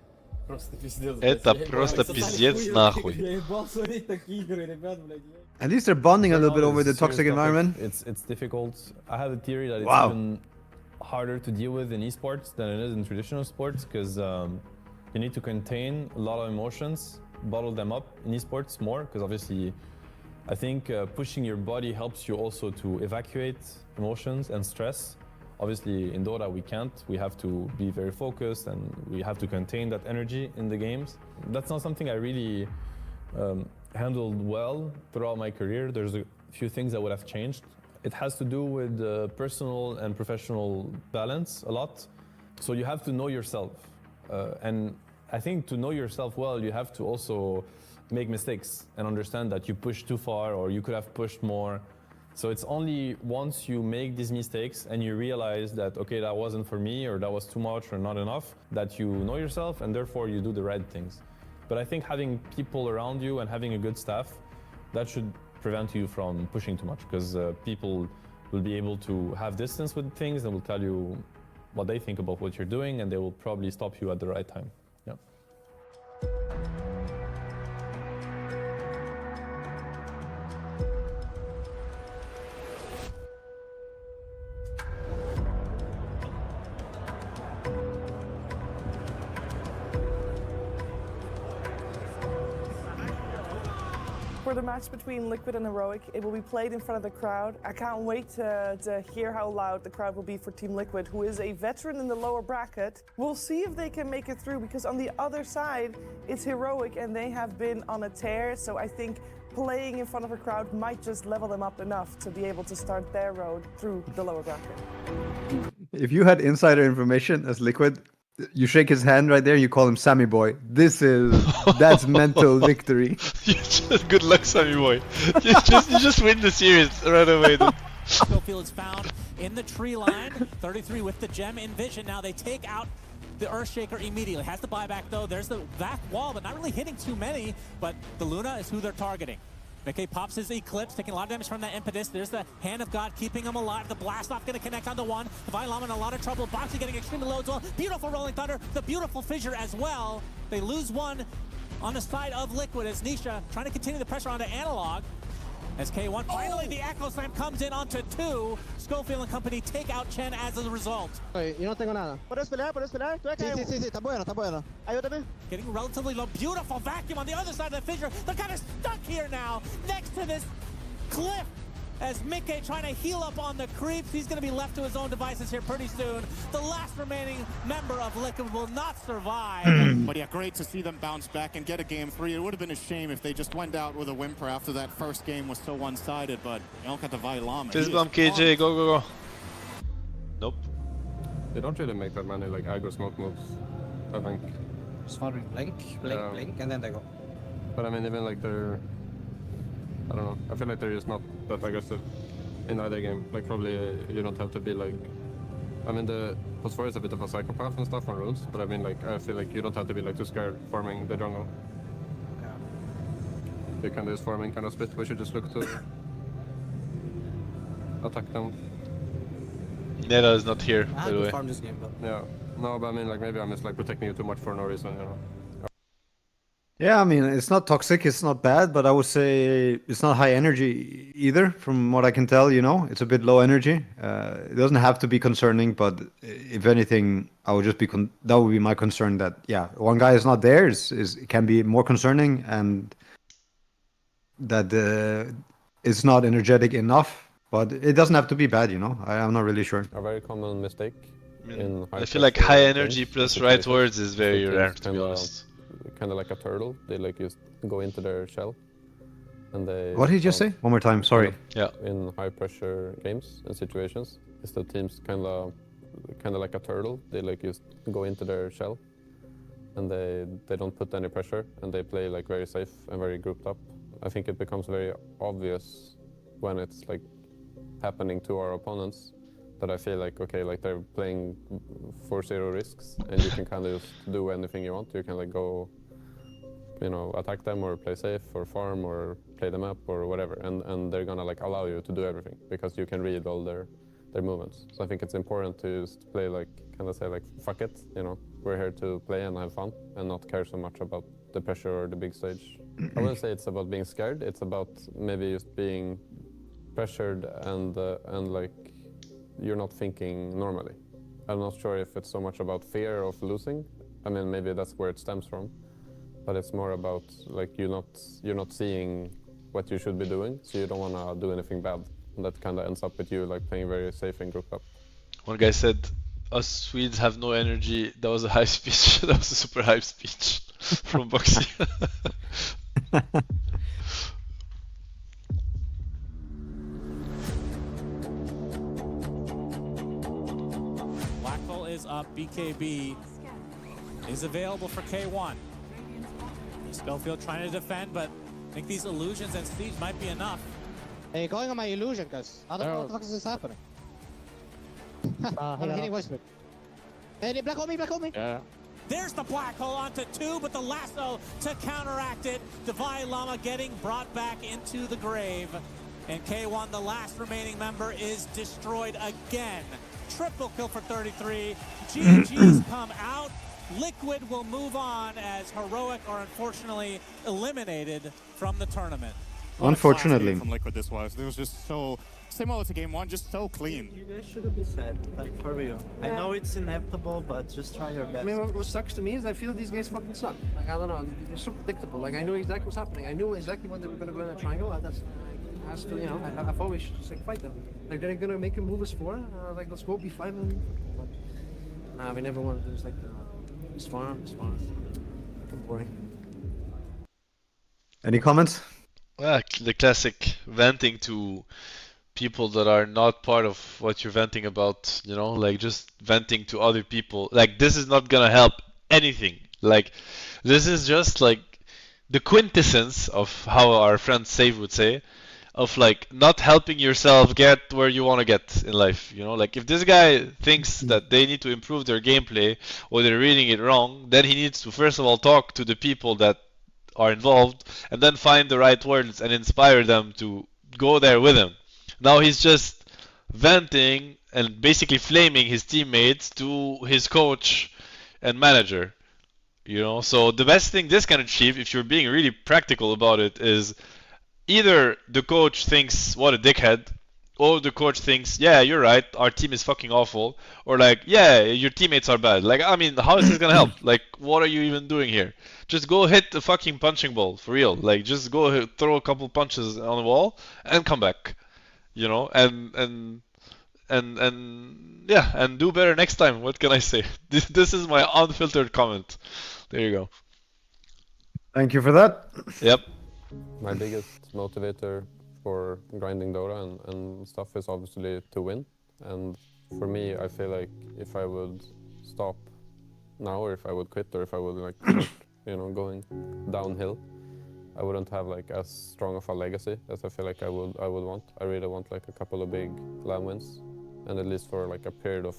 Просто пиздец. Это просто пиздец нахуй. Я ебал смотреть такие игры, ребят, блядь. At least they're bonding a little bit over the toxic environment. It's difficult. I have a theory that it's Wow. even harder to deal with in esports than it is in traditional sports because you need to contain a lot of emotions, bottle them up in esports more because obviously I think pushing your body helps you also to evacuate emotions and stress. Obviously in Dota we can't. We have to be very focused and we have to contain that energy in the games. That's not something I really handled well throughout my career. There's a few things that would have changed. It has to do with personal and professional balance a lot. So you have to know yourself. And I think to know yourself well, you have to also make mistakes and understand that you pushed too far or you could have pushed more. So it's only once you make these mistakes and you realize that, okay, that wasn't for me or that was too much or not enough, that you know yourself and therefore you do the right things. But I think having people around you and having a good staff, that should prevent you from pushing too much because people will be able to have distance with things and will tell you what they think about what you're doing and they will probably stop you at the right time. Yeah. for the match between Liquid and Heroic. It will be played in front of the crowd. I can't wait to hear how loud the crowd will be for Team Liquid, who is a veteran in the lower bracket. We'll see if they can make it through, because on the other side, it's Heroic and they have been on a tear. So I think playing in front of a crowd might just level them up enough to be able to start their road through the lower bracket. If you had insider information as Liquid, you shake his hand right there, you call him Sammy Boy. That's mental victory. Good luck, Sammy Boy. You just win the series right away. Schofield is found in the tree line. 33 with the gem in vision. Now they take out the Earthshaker immediately. Has the buyback though. There's the back wall, but not really hitting too many. But the Luna is who they're targeting. Mickey pops his Eclipse, taking a lot of damage from that Impetus. There's the Hand of God keeping him alive. The Blast Off going to connect onto one. Divine Llama in a lot of trouble. Boxy getting extremely low as well. Beautiful Rolling Thunder. The beautiful Fissure as well. They lose one on the side of Liquid as Nisha trying to continue the pressure onto Analog. As K1, finally the Echo Slam comes in onto 2. Schofield and company take out Chen as a result. Yo no tengo nada. ¿Puedes pelear? Sí, está bueno. Ayúdame. Getting relatively low. Beautiful vacuum on the other side of the Fissure. They're kind of stuck here now, next to this cliff. As Mickey trying to heal up on the creeps. He's going to be left to his own devices here pretty soon. The last remaining member of Liquid will not survive. But yeah, great to see them bounce back and get a game 3. It would have been a shame if they just went out with a whimper after that first game was so one-sided, but you don't got the Vailama. Fistbump KJ, go. Nope. They don't really make that many like aggro smoke moves, I think. Just wondering, blink, and then they go. But I mean, even like they're, I don't know. I feel like they're just not that aggressive in either game. Like probably you don't have to be like. I mean the Phosphor is a bit of a psychopath and stuff on runes, but I mean like I feel like you don't have to be like too scared farming the jungle. Yeah. You can do this farming kind of split. We should just look to attack them. Neda is not here, by the way. Farm this game, but... Yeah. No, but I mean like maybe I'm just like protecting you too much for no reason, you know. Yeah, I mean, it's not toxic, it's not bad, but I would say it's not high energy either, from what I can tell, you know. It's a bit low energy. It doesn't have to be concerning, but if anything, I would just be that would be my concern that, yeah, one guy is not there, it can be more concerning, and that it's not energetic enough, but it doesn't have to be bad, you know. I'm not really sure. A very common mistake. I feel like high energy plus right words is very rare, to be honest. Kind of like a turtle. They like just go into their shell, and they. What did you just say? One more time. Sorry. Yeah. In high pressure games and situations, is the teams kind of like a turtle. They like just go into their shell, and they don't put any pressure, and they play like very safe and very grouped up. I think it becomes very obvious when it's like happening to our opponents. That I feel like, okay, like they're playing for zero risks, and you can kind of just do anything you want. You can like go, you know, attack them or play safe or farm or play them up or whatever, and they're gonna like allow you to do everything because you can read all their movements. So I think it's important to just play like, kind of say like, fuck it, you know, we're here to play and have fun and not care so much about the pressure or the big stage. I wouldn't say it's about being scared. It's about maybe just being pressured and like. You're not thinking normally. I'm not sure if it's so much about fear of losing. I mean, maybe that's where it stems from, but it's more about like you're not seeing what you should be doing, so you don't want to do anything bad. And that kind of ends up with you like playing very safe and grouped up. One guy said, "Us Swedes have no energy." That was a hype speech. That was a super hype speech from Boxy. Is up. BKB is available for K1. Schofield trying to defend, but I think these illusions and siege might be enough. Hey, going on my illusion, guys. I don't know what the fuck is this happening. I'm getting whispered. Hey, black hole me. Yeah. There's the black hole onto 2, but the lasso to counteract it. Divine Llama getting brought back into the grave. And K1, the last remaining member, is destroyed again. Triple kill for 33. GG's come out. Liquid will move on as Heroic are unfortunately eliminated from the tournament. Unfortunately. From Liquid this was. It was just so similar to game one, just so clean. You guys shouldn't be sad, like for real. I know it's inevitable, but just try your best. I mean, what sucks to me is I feel these guys fucking suck. Like, I don't know, they're so predictable. Like, I knew exactly what's happening. I knew exactly when they were gonna go in a triangle. Has to, you know, I've always just like fight them. Like, they're gonna make a move as 4. Like, let's go B5 and. Nah, we never wanted to do like it's fun. Fucking boring. Any comments? The classic venting to people that are not part of what you're venting about, you know, like just venting to other people. Like, this is not gonna help anything. Like, this is just like the quintessence of how our friend Ceb would say, of like not helping yourself get where you want to get in life, you know. Like, if this guy thinks that they need to improve their gameplay or they're reading it wrong, then he needs to first of all talk to the people that are involved and then find the right words and inspire them to go there with him. Now he's just venting and basically flaming his teammates to his coach and manager, you know. So the best thing this can achieve, if you're being really practical about it, is either the coach thinks what a dickhead, or the coach thinks, yeah, you're right, our team is fucking awful, or like, yeah, your teammates are bad. Like, I mean, how is this gonna help? Like, what are you even doing here? Just go hit the fucking punching ball, for real. Like, just go throw a couple punches on the wall and come back, you know, and yeah, and do better next time. What can I say? This is my unfiltered comment. There you go. Thank you for that. Yep. My biggest motivator for grinding Dota and stuff is obviously to win. And for me, I feel like if I would stop now, or if I would quit, or if I would like start, you know, going downhill, I wouldn't have like as strong of a legacy as I feel like I would want. I really want like a couple of big LAN wins, and at least for like a period of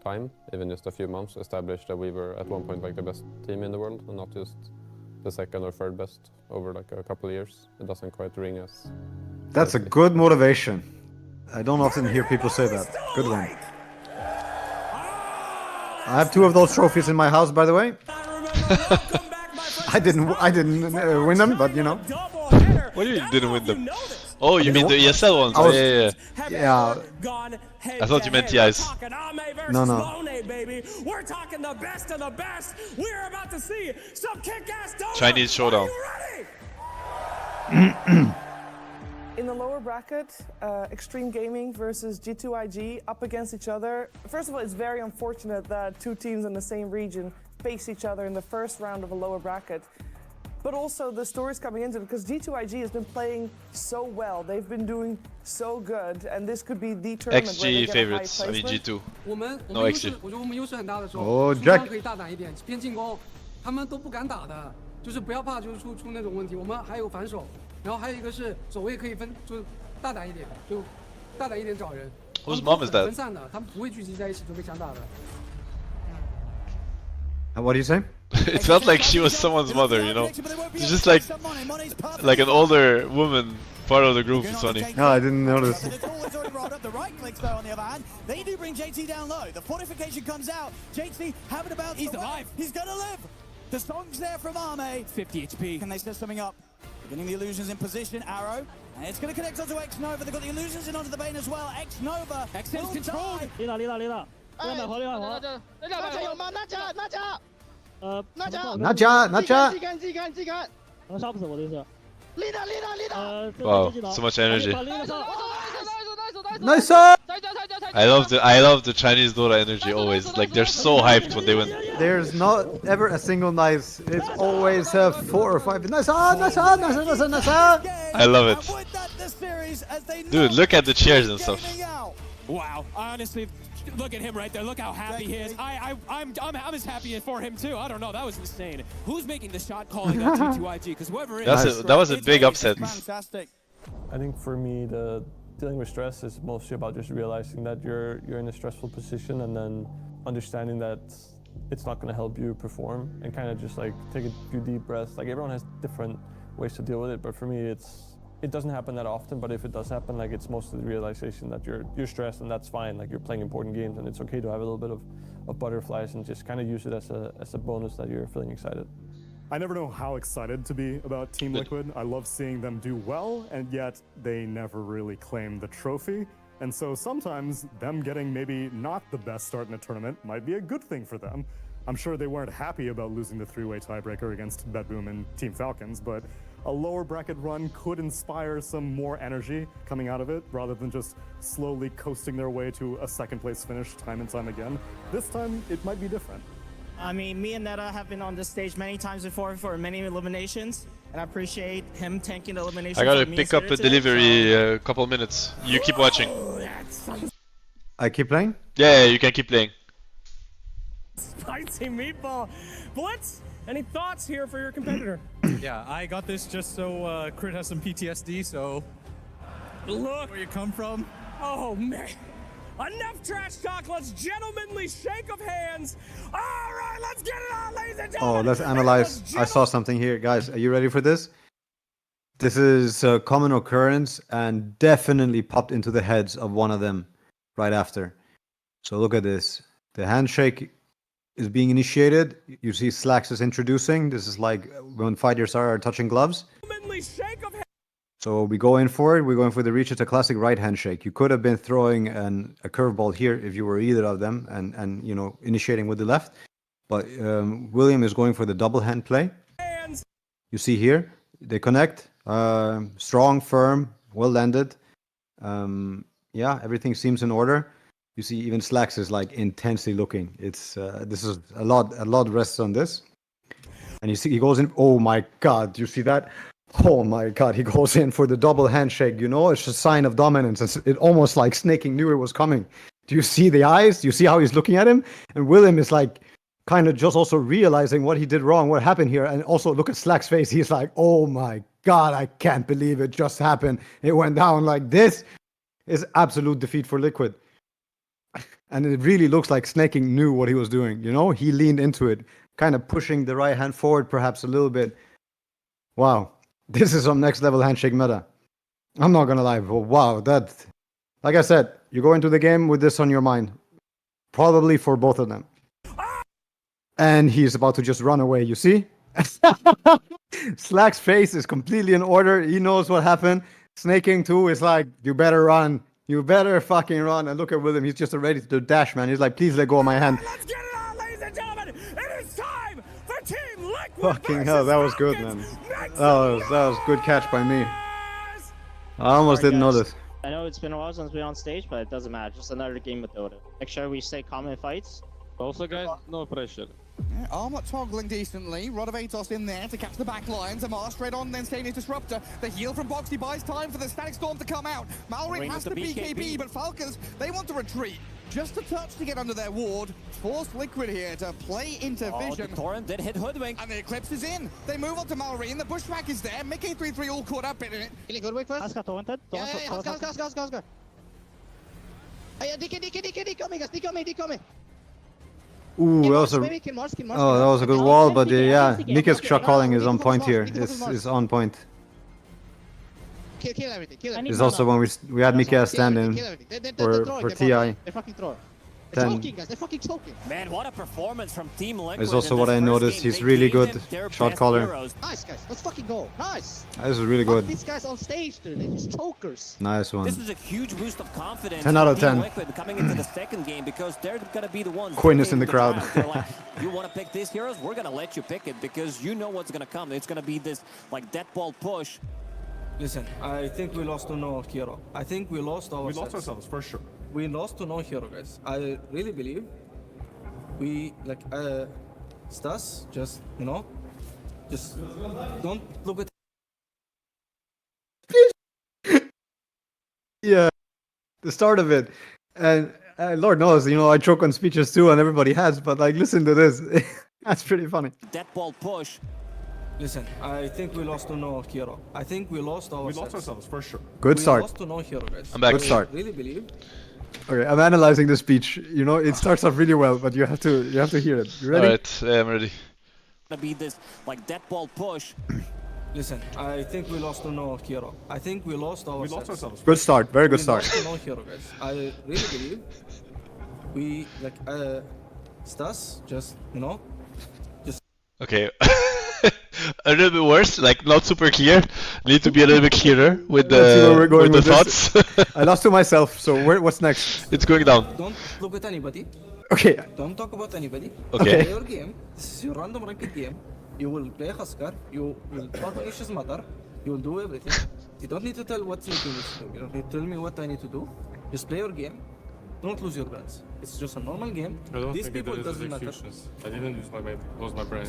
time, even just a few months, establish that we were at one point like the best team in the world and not just the second or third best over like a couple of years. It doesn't quite ring as... That's a good motivation. I don't often hear people say that. Good one. I have 2 of those trophies in my house, by the way. I didn't win them, but you know. What do you mean didn't win them? Oh, you mean the ESL ones? Yeah. I thought you meant TIs. No. We're talking the best of the best. We're about to see some kick-ass Dota. Chinese showdown. In the lower bracket, Extreme Gaming versus G2IG up against each other. First of all, it's very unfortunate that 2 teams in the same region face each other in the first round of a lower bracket. But also the stories coming into it, because G2IG has been playing so well. They've been doing so good, and this could be the tournament where they XG get a high favorites, I mean placement. G2. No XG. 我觉得我们优势很大的时候， Oh, 出 Jack. 方可以大胆一点，偏进攻，他们都不敢打的，就是不要怕，就是出那种问题。我们还有反手，然后还有一个是走位可以分，就是大胆一点，就大胆一点找人。 Whose mom is that? 分散的，他们不会聚集在一起准备强打的。 What do you say? It felt like she was someone's mother, you know? She's just like an older woman, part of the group. It's funny. No, I didn't notice. The right clicks though on the other hand. They do bring JT down low. The fortification comes out. JT having about... He's alive. He's gonna live. The song's there from Arme. 50 HP. Can they set something up? Getting the illusions in position. Arrow. And it's gonna connect onto X-Nova. They've got the illusions in onto the Bane as well. X-Nova. XM's controlled. 拿家 Wow, so much energy. Nice! I love the Chinese Dota energy always. Like, they're so hyped when they win. There's not ever a single nice. It's always 4 or 5. Nice! I love it. Dude, look at the cheers and stuff. Wow, honestly, look at him right there. Look how happy he is. I'm as happy for him too. I don't know. That was insane. Who's making the shot calling on G2IG? Because whoever it is, that was a big upset. Fantastic. I think for me, dealing with stress is mostly about just realizing that you're in a stressful position, and then understanding that it's not going to help you perform, and kind of just like take a few deep breaths. Like, everyone has different ways to deal with it, but for me, it doesn't happen that often. But if it does happen, like, it's mostly the realization that you're stressed, and that's fine. Like, you're playing important games, and it's okay to have a little bit of butterflies, and just kind of use it as a bonus that you're feeling excited. I never know how excited to be about Team Liquid. I love seeing them do well, and yet they never really claim the trophy. And so sometimes them getting maybe not the best start in a tournament might be a good thing for them. I'm sure they weren't happy about losing the three-way tiebreaker against Bedboom and Team Falcons, but a lower bracket run could inspire some more energy coming out of it, rather than just slowly coasting their way to a second place finish time and time again. This time, it might be different. I mean, me and Neta have been on this stage many times before for many eliminations, and I appreciate him tanking the elimination. I gotta pick up a delivery a couple minutes. You keep watching. I keep playing? Yeah, you can keep playing. Spicy meatball. Blitz, any thoughts here for your competitor? Yeah, I got this just so Crit has some PTSD, so Look where you come from. Oh, man. Enough trash talk. Let's gentlemanly shake of hands. All right, let's get it on, ladies and gentlemen. Oh, let's analyze. I saw something here. Guys, are you ready for this? This is a common occurrence and definitely popped into the heads of one of them right after. So look at this. The handshake is being initiated. You see Slacks is introducing. This is like when fighters are touching gloves. Gentlemanly shake of hands. So we go in for it. We're going for the reach. It's a classic right handshake. You could have been throwing a curveball here if you were either of them and you know, initiating with the left. But William is going for the double hand play. You see here, they connect. Strong, firm, well landed. Yeah, everything seems in order. You see even Slacks is like intensely looking. It's this is a lot rests on this. And you see he goes in. Oh my God, you see that? Oh my God, he goes in for the double handshake, you know? It's a sign of dominance. It almost like Snaking knew it was coming. Do you see the eyes? Do you see how he's looking at him? And William is like kind of just also realizing what he did wrong, what happened here. And also look at Slack's face. He's like, oh my God, I can't believe it just happened. It went down like this. Is absolute defeat for Liquid. And it really looks like Snaking knew what he was doing, you know? He leaned into it, kind of pushing the right hand forward perhaps a little bit. Wow. This is some next level handshake meta. I'm not gonna lie, but wow, that, like I said, you go into the game with this on your mind. Probably for both of them. And he's about to just run away, you see? Slack's face is completely in order. He knows what happened. Snaking too is like, you better run. You better fucking run. And look at William, he's just ready to dash, man. He's like, please let go of my hand. Let's get it on, ladies and gentlemen. It is time for Team Liquid. Fucking hell, that was good, man. That was good catch by me. I almost didn't notice. I know it's been a while since we're on stage, but it doesn't matter. Just another game with Dota. Make sure we stay calm in fights. Also, guys, no pressure. Yeah, Armor toggling decently. Rod of Atos in there to catch the back lines. Amar straight on, then staying his disruptor. The heal from Boxy buys time for the Static Storm to come out. Mallory has the BKB, but Falcons, they want to retreat. Just a touch to get under their ward. Force Liquid here to play into vision. The Torrent did hit Hoodwink. And the Eclipse is in. They move on to Mallory, and the Bushwhack is there. Mickey 3-3 all caught up in it. Really good wake first. Aska taunted. Yeah, Aska. Hey, DK coming. Ooh, that was that was a good wall, but yeah, Nika's shot calling is on point here. Is on point. Kill everything. It's also when we had Mika standing for TI. They're fucking throwing. They're choking, guys. They're fucking choking. Man, what a performance from Team Liquid. It's also what I noticed. He's really good shot caller. Nice, guys. Let's fucking go. Nice. This is really good. These guys on stage, dude. They're just chokers. Nice one. This is a huge boost of confidence. 10 out of 10. Liquid coming into the second game because they're gonna be the ones. Quinn is in the crowd. Like, you want to pick these heroes? We're gonna let you pick it because you know what's gonna come. It's gonna be this like death ball push. Listen, I think we lost to no hero. I think we lost ourselves. We lost ourselves, for sure. We lost to no hero, guys. I really believe we, like, Stas, just, you know, just don't look at... Yeah, the start of it. And Lord knows, you know, I choke on speeches too, and everybody has, but like, listen to this. That's pretty funny. Death ball push. Listen, I think we lost to no hero. I think we lost ourselves. We lost ourselves, for sure. Good start. We lost to no hero, guys. I'm back. Good start. I really believe. Okay, I'm analyzing the speech. You know, it starts off really well, but you have to hear it. You ready? Alright, yeah, I'm ready. Gonna be this like death ball push. Listen, I think we lost to no hero. I think we lost ourselves. We lost ourselves. Good start. Very good start. We lost to no hero, guys. I really believe we, like, Stas, just, you know, just... Okay. a little bit worse, like not super clear. Need to be a little bit clearer with Let's see where we're going with the with this. thoughts. I lost to myself, so what's next? It's going down. Don't look at anybody. Okay. Don't talk about anybody. Okay. Play your game. This is your random ranked game. You will play Husker. You will punish his mother. You will do everything. You don't need to tell what Sneaky needs to do. You don't need to tell me what I need to do. Just play your game. Don't lose your brains. It's just a normal game. I don't These think people it is doesn't matter. excuses. I didn't lose my brain.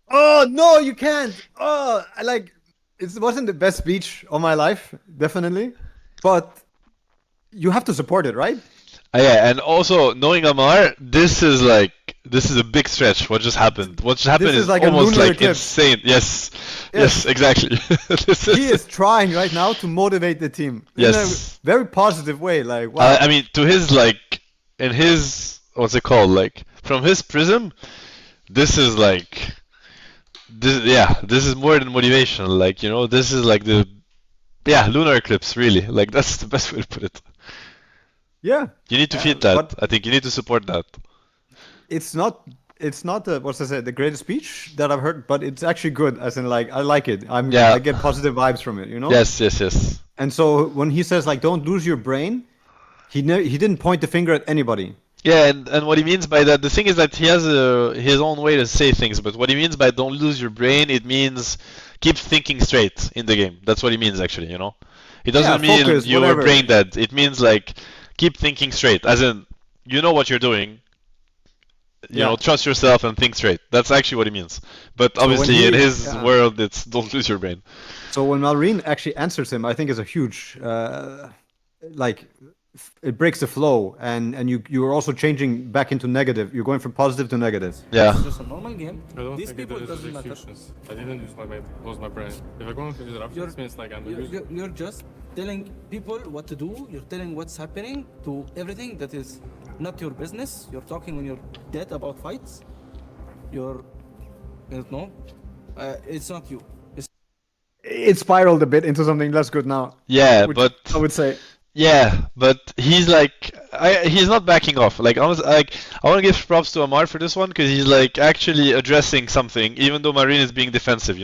Oh no, you can't. Oh, it wasn't the best speech of my life, definitely, but you have to support it, right? Yeah, and also knowing Amar, this is a big stretch. What just happened? What just happened is like a almost lunar like eclipse. insane. Yes, exactly. He is trying right now to motivate the team in a very positive way. Like, wow. I mean, to his in his what's it called? Like from his prism, this is this. Yeah, this is more than motivation. Like this is like the lunar eclipse. Really, like that's the best way to put it. Yeah. You need to feed that. I think you need to support that. It's not the greatest speech that I've heard, but it's actually good. As in, like, I like it. I get positive vibes from it. Yes. And so when he says like, "Don't lose your brain," he didn't point the finger at anybody. Yeah, and what he means by that, the thing is that he has his own way to say things. But what he means by "don't lose your brain," it means keep thinking straight in the game. That's what he means, actually. It doesn't mean focus, you whatever. were brain dead. It means like keep thinking straight, as in you know what you're doing. Trust yourself and think straight. That's actually what he means. But obviously, in his world, it's don't lose your brain. So when Malrine actually answers him, I think is a huge, it breaks the flow, and you're also changing back into negative. You're going from positive to negative. Yeah. It's just a normal game. I don't These think people it doesn't is matter. excuses. I didn't lose my brain. If I go into interruptions, it means like You're just telling people what to do. You're telling what's happening to everything that is not your business. You're talking when you're dead about fights. It's not you. It spiraled a bit into something less good now. Yeah, which but I would say. Yeah, but he's he's not backing off. Like I want to give props to Amar for this one because he's actually addressing something, even though Marine is being defensive,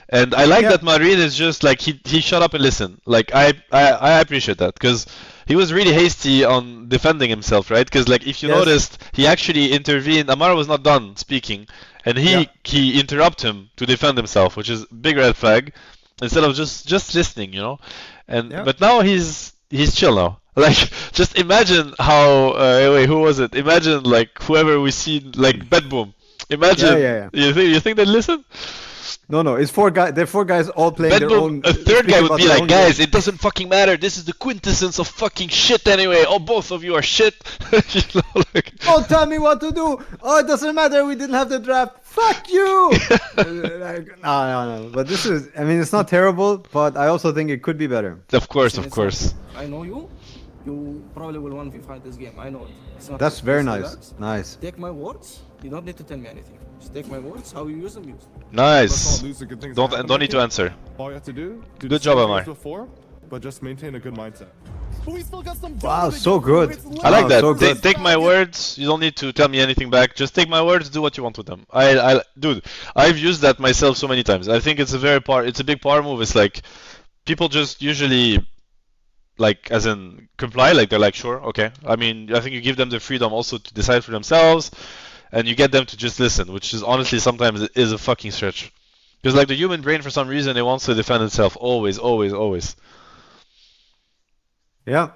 And I like that Marine is just he shut up and listened. I appreciate that because he was really hasty on defending himself, right? Because if you noticed, he actually intervened. Amar was not done speaking, and he interrupted him to defend himself, which is a big red flag. Instead of just listening, but now he's chill now. Just imagine how wait, who was it? Imagine whoever we see Bedboom. Imagine you think they'd listen? No, it's four guys. They're four guys all playing their own. A third guy would be like, guys, it doesn't fucking matter. This is the quintessence of fucking shit anyway. Oh, both of you are shit. Don't tell me what to do. Oh, it doesn't matter. We didn't have the draft. Fuck you. No. But this is. I mean, it's not terrible, but I also think it could be better. Of course. I know you. You probably will 1v5 this game. I know it. It's not That's very nice. Nice. Take my words. You don't need to tell me anything. Just take my words. How you use them, use them. Nice. Don't need to answer. All you have to do good job, Amar. Before, but just maintain a good mindset. Wow, so good. I like that. So good. Take my words. You don't need to tell me anything back. Just take my words. Do what you want with them. Dude, I've used that myself so many times. I think it's a big power move. It's people just usually as in comply. They're sure, okay. I mean, I think you give them the freedom also to decide for themselves, and you get them to just listen, which is honestly sometimes is a fucking stretch. Because the human brain, for some reason, it wants to defend itself always. Yeah.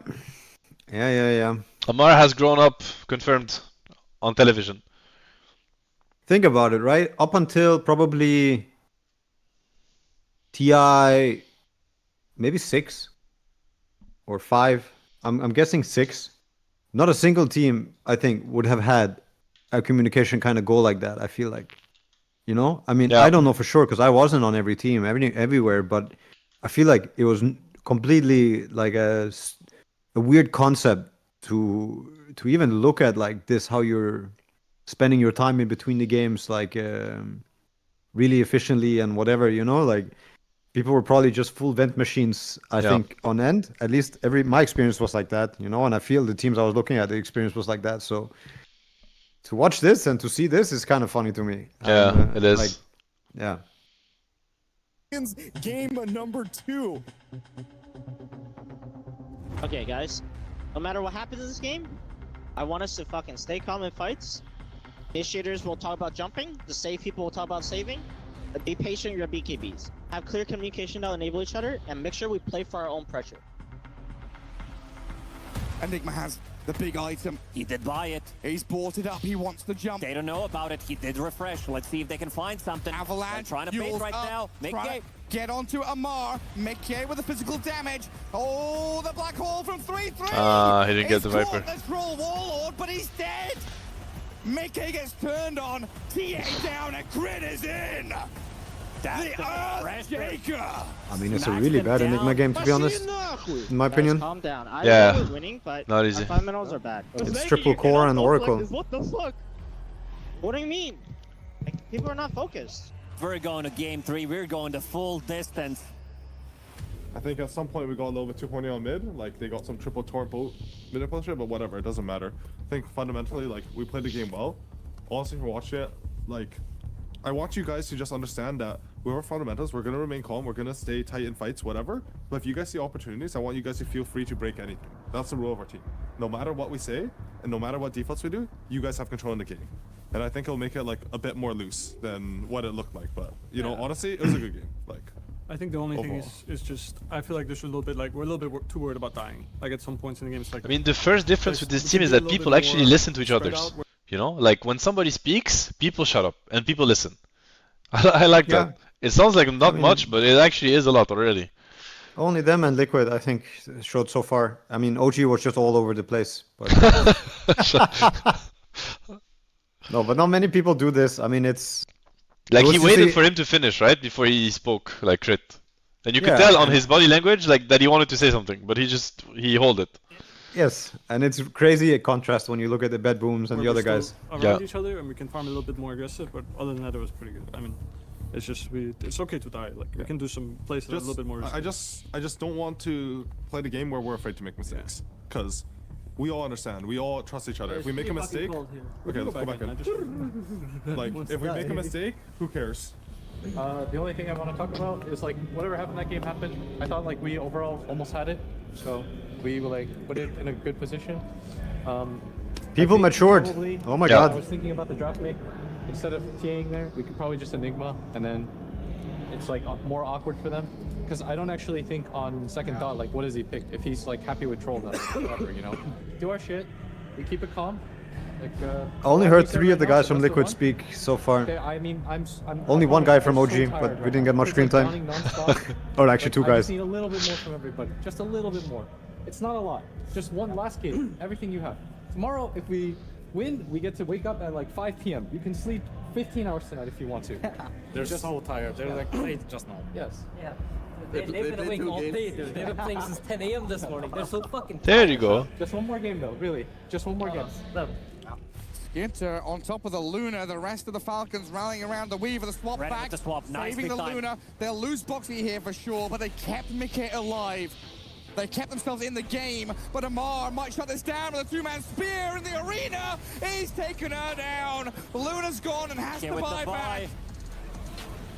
Amar has grown up, confirmed, on television. Think about it, right? Up until probably TI, maybe 6 or 5. I'm guessing 6. Not a single team, I think, would have had a communication kind of goal like that. I feel like, I mean, I don't know for sure because I wasn't on every team, everywhere, but I feel like it was completely a weird concept to even look at this, how you're spending your time in between the games, really efficiently and whatever, people were probably just full vent machines, I think, on end. At least my experience was like that, and I feel the teams I was looking at, the experience was like that. So to watch this and to see this is kind of funny to me. Yeah, it is. Yeah. Game number 2. Okay, guys. No matter what happens in this game, I want us to fucking stay calm in fights. Initiators will talk about jumping. The save people will talk about saving. Be patient with your BKBs. Have clear communication to enable each other, and make sure we play for our own pressure. Enigma has the big item. He did buy it. He's bought it up. He wants to jump. They don't know about it. He did refresh. Let's see if they can find something. Avalanche trying to bait right now. Mickey. Get onto Amar. Mickey with the physical damage. Oh, the black hole from 3-3. He didn't get the Viper. Let's roll Warlord, but he's dead. Mickey gets turned on. TA down and Crit is in. The Earthshaker. I mean, it's a really bad Enigma game, to be honest, in my opinion. Calm down. I Yeah. know we're winning, but Not easy. our fundamentals are bad. It's triple core and Oracle. What the fuck? What do you mean? Like, people are not focused. We're going to game 3. We're going to full distance. I think at some point we got a little bit too horny on mid. Like, they got some triple torrent boat mid push, but whatever, it doesn't matter. I think fundamentally, like, we played the game well. Honestly, if you watch it, like, I want you guys to just understand that with our fundamentals, we're going to remain calm, we're going to stay tight in fights, whatever. But if you guys see opportunities, I want you guys to feel free to break anything. That's the rule of our team. No matter what we say, and no matter what defaults we do, you guys have control in the game. And I think it'll make it, like, a bit more loose than what it looked like. But, you know, honestly, it was a good game. Like, I think the only overall. thing is just, I feel like there's a little bit, like, we're a little bit too worried about dying. Like, at some points in the game, it's like... I mean, the first difference with this team is that people actually listen to each other. You know, like when somebody speaks, people shut up and people listen. I like that. It sounds like not much, but it actually is a lot already. Only them and Liquid, I think, showed so far. I mean, OG was just all over the place. But... no, but not many people do this. I mean, it's... Like, he waited for him to finish, right? Before he spoke, like, Crit. And you could tell on his body language, like, that he wanted to say something, but he held it. Yes, and it's crazy a contrast when you look at the bed booms and the other guys. Around each other, and we can farm a little bit more aggressive, but other than that, it was pretty good. I mean, it's just it's okay to die. Like we can do some plays that are a little bit more. I just don't want to play the game where we're afraid to make mistakes, because we all understand. We all trust each other. If we make a mistake, okay, let's go back in. Like, if we make a mistake, who cares? The only thing I want to talk about is like whatever happened that game happened. I thought like we overall almost had it, so we were like put it in a good position. People matured. Oh my god. I was thinking about the draft make. Instead of TAing there, we could probably just Enigma, and then it's like more awkward for them. Because I don't actually think on second thought, like what does he pick? If he's like happy with Troll, then whatever, you know. Do our shit. We keep it calm. Like, I only heard 3 of the guys from Liquid speak so far. Okay, I mean, I'm only one guy from OG, but we didn't get much screen time. Or actually 2 I guys. just need a little bit more from everybody. Just a little bit more. It's not a lot. Just one last game. Everything you have. Tomorrow, if we win, we get to wake up at like 5 p.m. You can sleep 15 hours tonight if you want to. They're just so tired. They're like late just now. Yes. Yeah. They've been awake all day, dude. They've been playing since 10 a.m. this morning. They're so fucking tired. There you go. Just one more game though, really. Just one more game. Skipper on top of the Luna, the rest of the Falcons rallying around the Weaver, the swap Ready back, with the swap. Nice, saving big the time. Luna. They'll lose Boxy here for sure, but they kept Mickey alive. They kept themselves in the game, but Amar might shut this down with a 2-man spear in the arena. He's taken her down. Luna's gone and has to buy back.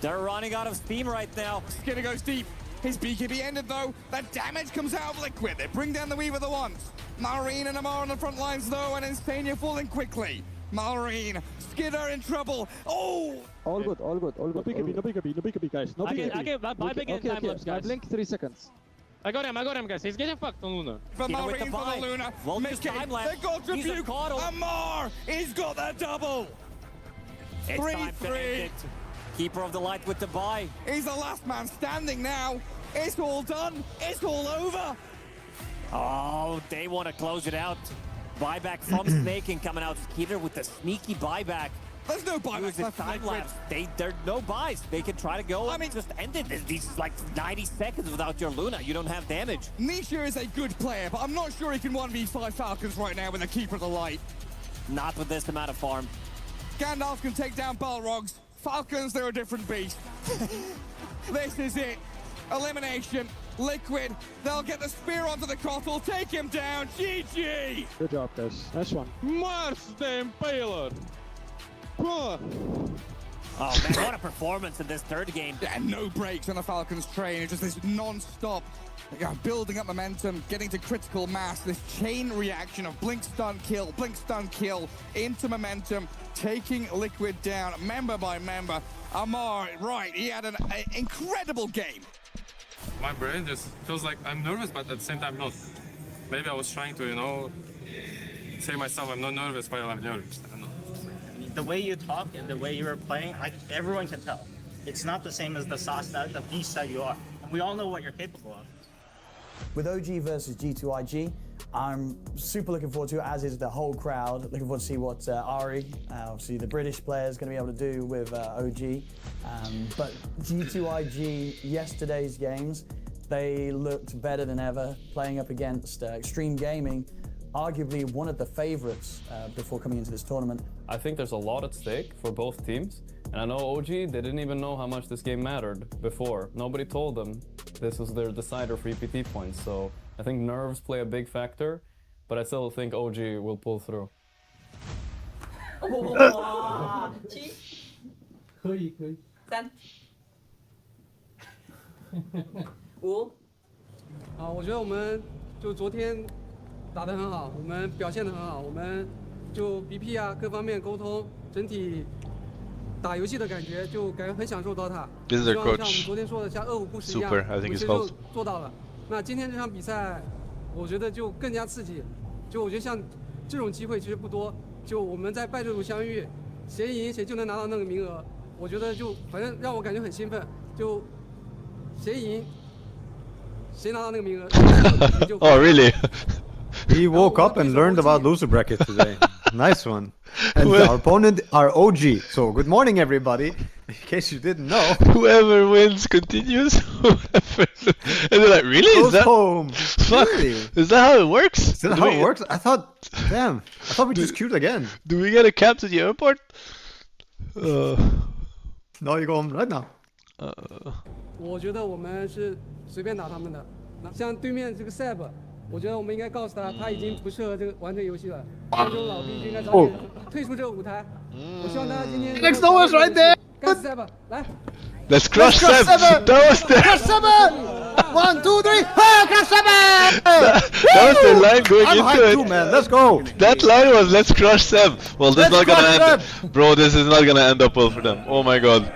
They're running out of steam right now. Skinner goes deep. His BKB ended though. That damage comes out of Liquid. They bring down the Weaver the once. Marine and Amar on the front lines though, and Instania falling quickly. Marine, Skidder in trouble. Oh! All good, all good, all good. No BKB, guys. No BKB. Okay, buy big and time lapse, guys. I blink 3 seconds. I got him, guys. He's getting fucked on Luna. For Marine for the Luna. Mickey, they got Rebuke. Amar, he's got that double. It's time to end it. Keeper of the light with the buy. He's the last man standing now. It's all done. It's all over. Oh, they want to close it out. Buyback from Snaking coming out. Skeeter with the sneaky buyback. There's no buybacks left for time lapse. There's no buys. They can try to go and just end it. This is like 90 seconds without your Luna. You don't have damage. Nisha is a good player, but I'm not sure he can 1v5 Falcons right now with a Keeper of the Light. Not with this amount of farm. Gandalf can take down Balrogs. Falcons, they're a different beast. This is it. Elimination. Liquid. They'll get the spear onto the Crottle. Take him down. GG. Good job, guys. Nice one. March the Impaler. Oh man, what a performance in this third game. Yeah, no breaks on the Falcons train. It's just this non-stop building up momentum, getting to critical mass, this chain reaction of blink, stun, kill, into momentum, taking Liquid down member by member. Amar, right, he had an incredible game. My brain just feels like I'm nervous, but at the same time not. Maybe I was trying to, you know, say myself I'm not nervous while I'm nervous. I don't know. The way you talk and the way you were playing, everyone can tell. It's not the same as the sauce that the beast that you are. And we all know what you're capable of. With OG versus G2IG, I'm super looking forward to it, as is the whole crowd. Looking forward to see what Ari, obviously the British player, is going to be able to do with OG. But G2IG, yesterday's games, they looked better than ever, playing up against Extreme Gaming, arguably one of the favorites before coming into this tournament. I think there's a lot at stake for both teams. And I know OG, they didn't even know how much this game mattered before. Nobody told them this was their decider for EPT points. So I think nerves play a big factor, but I still think OG will pull through. 可以3 5。我觉得我们就昨天打得很好，我们表现得很好，我们就 BP 啊各方面沟通，整体打游戏的感觉就感觉很享受DOTA。希望像我们昨天说的，像恶虎故事一样，我们就做到了。那今天这场比赛，我觉得就更加刺激。就我觉得像这种机会其实不多，就我们在败队伍相遇，谁赢谁就能拿到那个名额。我觉得就反正让我感觉很兴奋，就谁赢谁拿到那个名额。Oh really? He woke up and learned about loser bracket today. Nice one. And our opponent are OG. So good morning, everybody. In case you didn't know, whoever wins continues. And they're like, really? Is that home? Fuck. Really? Is that how it works? Is that how it works? I thought, damn. I thought we just queued again. Do we get a cab to the airport? No, you go home right now. 我觉得我们是随便打他们的。像对面这个 Ceb， 我觉得我们应该告诉他，他已经不适合玩这个游戏了。这种老兵就应该早点退出这个舞台。我希望大家今天。Next one was right there. 干 Ceb， 来。Let's crush Ceb. That was the. Crush Ceb. 1, 2, 3. Hey, crush Ceb. That was the line going into it. Too, man. Let's go. That line was let's crush Ceb. Well, this is not gonna end. Bro, this is not gonna end up well for them. Oh my god.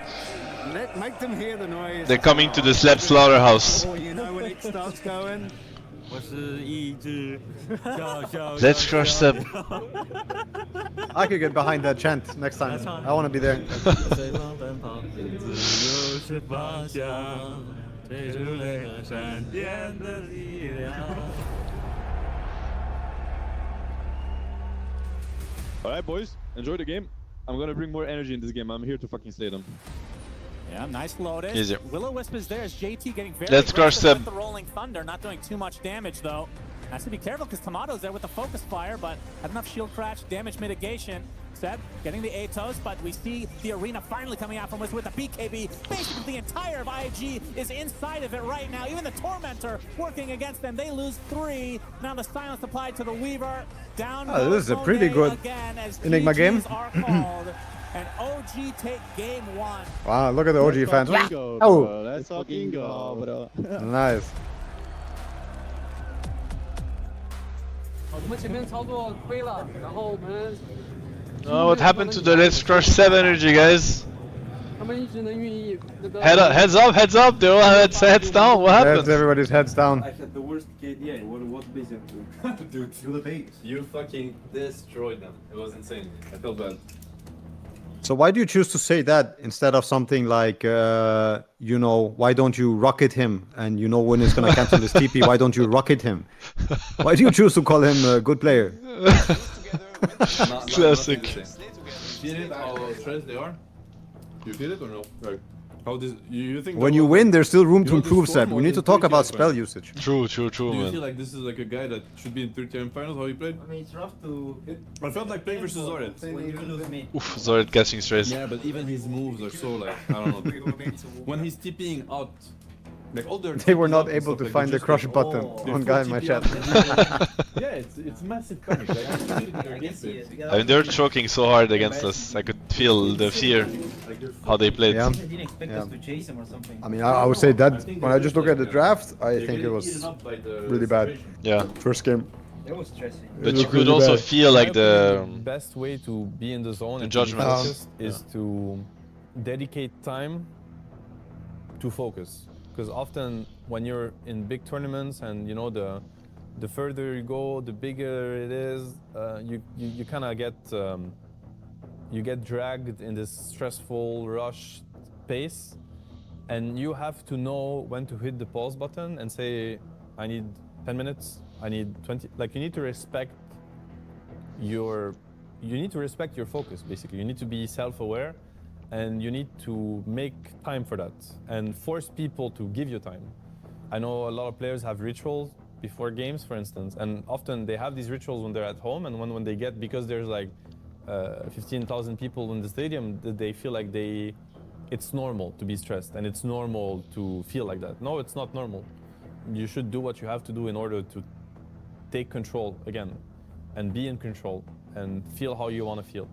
Make them hear the noise. They're coming to the Slab slaughterhouse. You know when it starts going. Let's crush Ceb. I could get behind that chant next time. I want to be there. Alright boys, enjoy the game. I'm gonna bring more energy in this game. I'm here to fucking slay them. Yeah, nice Lotus. Easy. Will-O-Wisp is there as JT getting very Let's crush aggressive Ceb. with the Rolling Thunder, not doing too much damage though. Has to be careful because Tomato's there with the focus fire, but had enough shield crash, damage mitigation. Ceb getting the Atos, but we see the arena finally coming out from us with the BKB. Basically the entire of IG is inside of it right now. Even the Tormentor working against them. They lose 3. Now the silence applied to the Weaver. Down this is a pretty good Enigma game. And OG take game 1. Wow, look at the OG fans. Go, oh, let's fucking go, bro. Nice. 我们前面操作亏了，然后我们。Oh, what happened to the Let's Crush Ceb energy, guys? 他们一直能运营那个。Heads up, heads up! They all had heads down. What happened? Everybody's heads down. I had the worst KDA. What basically? Dude, feel the pain. You fucking destroyed them. It was insane. I felt bad. So why do you choose to say that instead of something like, you know, why don't you rocket him? And you know when it's going to cancel this TP, why don't you rocket him? Why do you choose to call him a good player? Classic. Feel it how stressed they are? You feel it or no? Right. How this, you think when you win, there's still room to improve, Ceb. We need to talk about spell usage. True, Do you man. feel like this is like a guy that should be in 3-tier finals, how he played? I mean, it's rough to hit. I felt like playing versus Zorid. When you lose me. Oof, Zorid catching stress. Yeah, but even his moves are so like, I don't know. When he's TPing out Like they were not able to find the crush button. One guy in my chat. Yeah, it's massive panic. I mean, they're choking so hard against us. I could feel the fear, how they played. Yeah. Didn't expect us to chase him or something. I mean, I would say that when I just look at the draft, I think it was really bad. Yeah. First game. It was stressing. But you could also feel like the best way to be in the zone and judgment is to dedicate time to focus. Because often when you're in big tournaments and you know the further you go, the bigger it is, you kind of get dragged in this stressful rush pace, and you have to know when to hit the pause button and say, I need 10 minutes, I need 20. Like you need to respect your focus. Basically, you need to be self-aware. And you need to make time for that and force people to give you time. I know a lot of players have rituals before games, for instance, and often they have these rituals when they're at home, and when they get, because there's like 15,000 people in the stadium, they feel like it's normal to be stressed and it's normal to feel like that. No, it's not normal. You should do what you have to do in order to take control again and be in control and feel how you want to feel.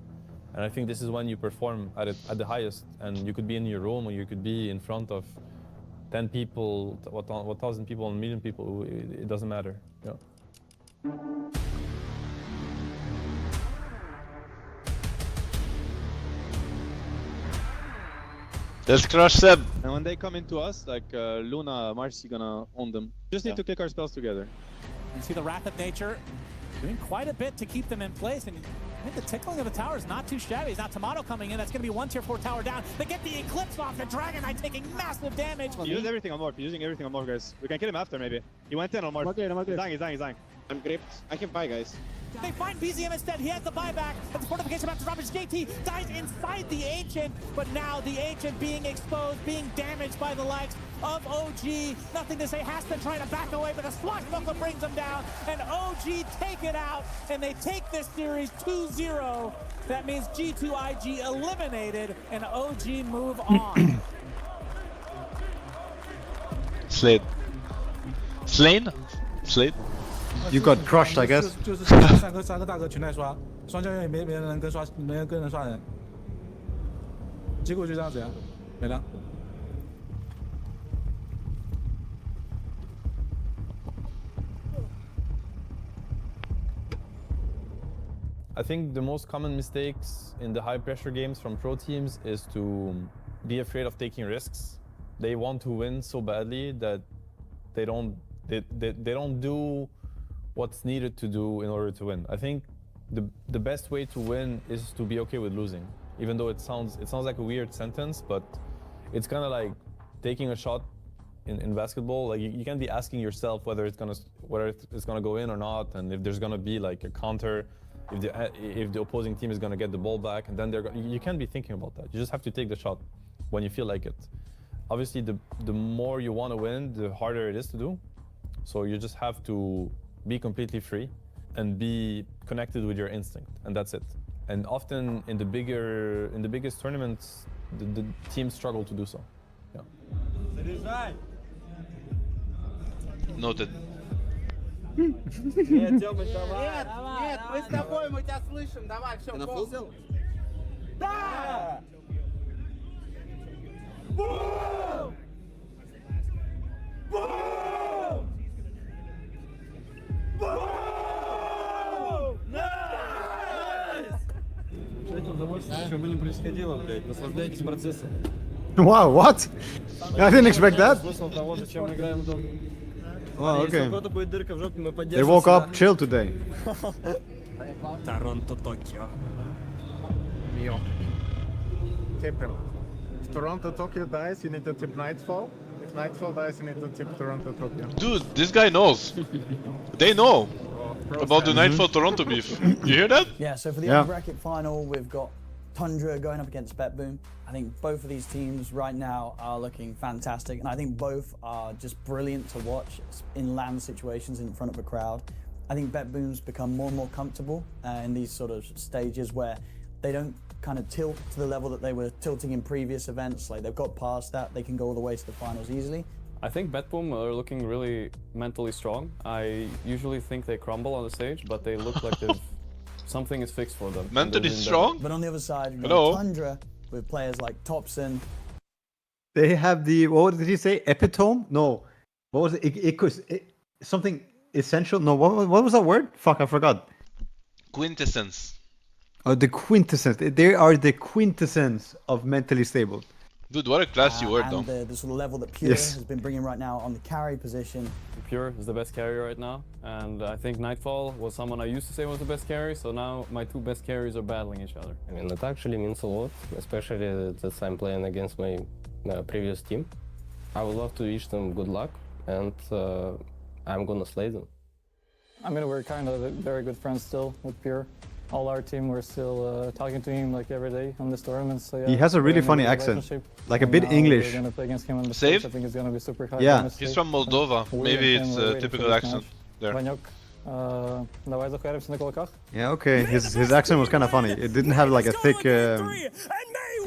And I think this is when you perform at the highest, and you could be in your room or you could be in front of 10 people, 1,000 people, 1 million people, it doesn't matter. Yeah. Let's crush Ceb. And when they come into us, like Luna, Marcy gonna own them. Just need to click our spells together. You see the Wrath of Nature doing quite a bit to keep them in place, and I think the tickling of the tower is not too shabby. Now Tomato coming in, that's going to be 1 tier 4 tower down. They get the Eclipse off, the Dragon Knight taking massive damage. He used everything on Morph, using everything on Morph, guys. We can kill him after, maybe. He went in on Morph. He's dying. I'm gripped. I can buy, guys. They find BZM instead. He has the buyback, but the fortification about to drop his JT dies inside the Ancient, but now the Ancient being exposed, being damaged by the likes of OG. Nothing to say. Haston trying to back away, but a swashbuckler brings him down, and OG take it out, and they take this series 2-0. That means G2IG eliminated, and OG move on. Slade. You got crushed, I guess. 就是三个大哥全在刷，双教练也没人能跟刷，没人跟人刷人，结果就这样子呀，没了。I think the most common mistakes in the high pressure games from pro teams is to be afraid of taking risks. They want to win so badly that they don't do what's needed to do in order to win. I think the best way to win is to be okay with losing. Even though it sounds like a weird sentence, but it's kind of like taking a shot in basketball. Like you can't be asking yourself whether it's gonna go in or not, and if there's gonna be like a counter, if the opposing team is gonna get the ball back, and then you can't be thinking about that. You just have to take the shot when you feel like it. Obviously, the more you want to win, the harder it is to do. So you just have to be completely free and be connected with your instinct, and that's it. And often in the biggest tournaments, the teams struggle to do so. Yeah. Noted. Нет, Тёмыч, давай. Нет, мы с тобой, мы тебя слышим. Давай, все, гол. Да! Бум! Бум! Бум! Найс! Что это удовольствие? Что бы ни происходило, блядь, наслаждайтесь процессом. Wow, what? I didn't expect that. Смысл того, зачем мы играем в дом. Wow, okay. Если у кого-то будет дырка в жопе, мы поддержим. They woke up chill today. Торонто, Токио. Mio. Tip him. If Toronto, Tokyo dies, you need to tip Nightfall. If Nightfall dies, you need to tip Toronto, Tokyo. Dude, this guy knows. They know about the Nightfall Toronto beef. You hear that? Yeah, so for the bracket final, we've got Tundra going up against BetBoom. I think both of these teams right now are looking fantastic, and I think both are just brilliant to watch in LAN situations in front of a crowd. I think BetBoom's become more and more comfortable in these sort of stages where they don't kind of tilt to the level that they were tilting in previous events. Like they've got past that, they can go all the way to the finals easily. I think Betboom are looking really mentally strong. I usually think they crumble on the stage, but they look like something is fixed for them. Mentally strong? But on the other side, Hello? Tundra with players like Thompson. They have the, what did he say? Epitome? No. What was it? Something essential? No, what was that word? Fuck, I forgot. Quintessence. Oh, the quintessence. They are the quintessence of mentally stable. Dude, what a classy word, though. And the sort of level that Pure has been bringing right now on the carry position. Pure is the best carrier right now, and I think Nightfall was someone I used to say was the best carry, so now my two best carries are battling each other. I mean, it actually means a lot, especially that I'm playing against my previous team. I would love to wish them good luck, and I'm gonna slay them. I mean, we're kind of very good friends still with Pure. All our team, we're still talking to him like every day on this tournament. So yeah, he has a really funny accent, like a bit English. We're gonna play against him on the Save? stage. I think it's gonna be super high. Yeah, he's from Moldova. Maybe it's a typical accent there. Давай захаримся на кулаках. Yeah, okay. His accent was kind of funny. It didn't have like a thick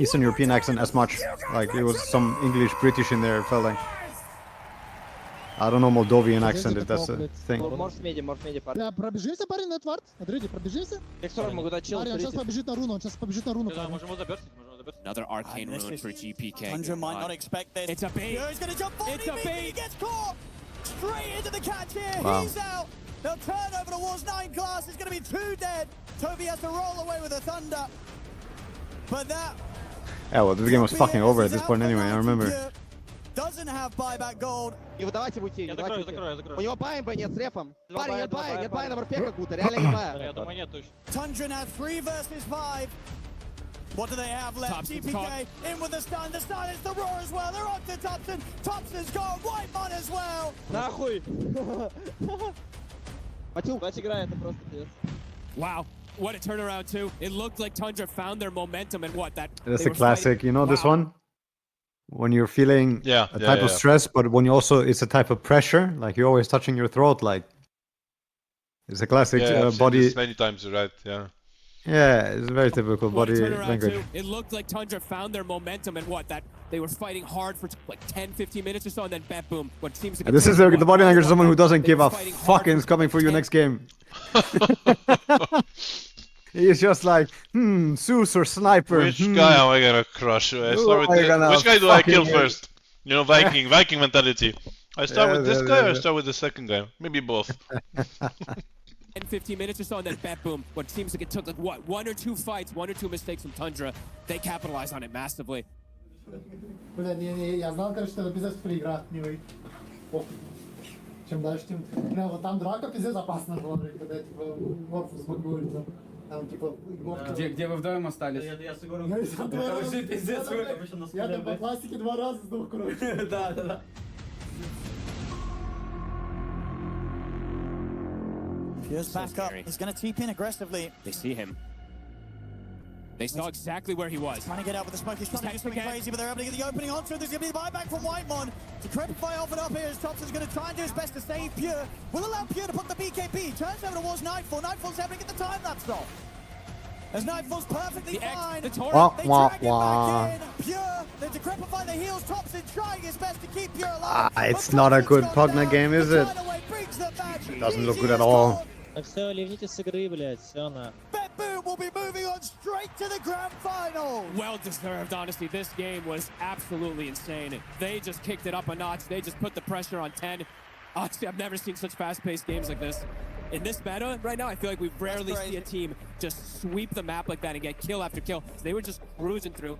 Eastern European accent as much. Like it was some English, British in there. It felt like. I don't know Moldovan accent if that's a thing. Да, пробежимся, парень, на Эдвард. Андрей, пробежимся. Парень, он сейчас побежит на руну, он сейчас побежит на руну. Another arcane rune for GPK. Tundra might not expect this. It's a bait. He's going to jump forward. It's a bait. He gets caught. Straight into the catch here. Wow. He's out. They'll turn over towards 9 class. It's going to be 2 dead. Toby has to roll away with the Thunder. But that... Yeah, well, this game was fucking over at this point anyway, I remember. Doesn't have buyback gold. Его давайте в ути, давайте в ути. У него баинба нет с рефом. Парень, нет бая на морпе как будто, реально нет бая. Я думаю, нет точно. Tundra now 3 versus 5. What do they have left? GPK in with the stun. The stun is the roar as well. They're on to Thompson. Thompson's got white man as well. Нахуй! Матюк, давайте играй, это просто пиздец. Wow. What a turnaround too. It looked like Tundra found their momentum and what that. That's a classic. You know this one? When you're feeling a type of stress, but when you also, it's a type of pressure, like you're always touching your throat, like it's a classic body. This many times, right? Yeah. Yeah, it's very typical body language. Too. It looked like Tundra found their momentum and what that they were fighting hard for like 10-15 minutes or so, and then bet boom. What seems to be this is the body language of someone who doesn't give a fuck and is coming for you next game. He's just like, Zeus or Sniper. Which guy am I gonna crush? Which guy do I kill first? You know, Viking mentality. I start with this guy or I start with the second guy? Maybe both. 10-15 minutes or so, and then bet boom. What seems like it took like what, 1 or 2 fights, 1 or 2 mistakes from Tundra. They capitalized on it massively. Бля, не, я знал, короче, что это пиздец проиграть, милый. Чем дальше, тем... Бля, вот там драка пиздец опасна была, когда, типа, Морфус говорит, там, типа, Где вы вдвоем остались? Я вообще пиздец. Я там по пластике 2 раза сдох, короче. Да. Pure's back up. He's going to TP in aggressively. They see him. They saw exactly where he was. Trying to get out with the smoke. He's trying to do something crazy, but they're able to get the opening onto. There's going to be the buyback from Whitemon. Decrepify off and up here as Thompson's going to try and do his best to save Pure. Will allow Pure to put the BKB. Turns over towards Nightfall. Nightfall's able to get the time lapse off. As Nightfall's perfectly fine. The they drag it back in. Pure, they decrepify the heels. Thompson trying his best to keep Pure alive. It's not a good Pugna game, is it? It doesn't look good at all. Все, ливните с игры, блядь, все на. Betboom will be moving on straight to the grand final. Well deserved, honestly. This game was absolutely insane. They just kicked it up a notch. They just put the pressure on 10. Honestly, I've never seen such fast-paced games like this. In this meta, right now, I feel like we rarely see a team just sweep the map like that and get kill after kill. They were just cruising through.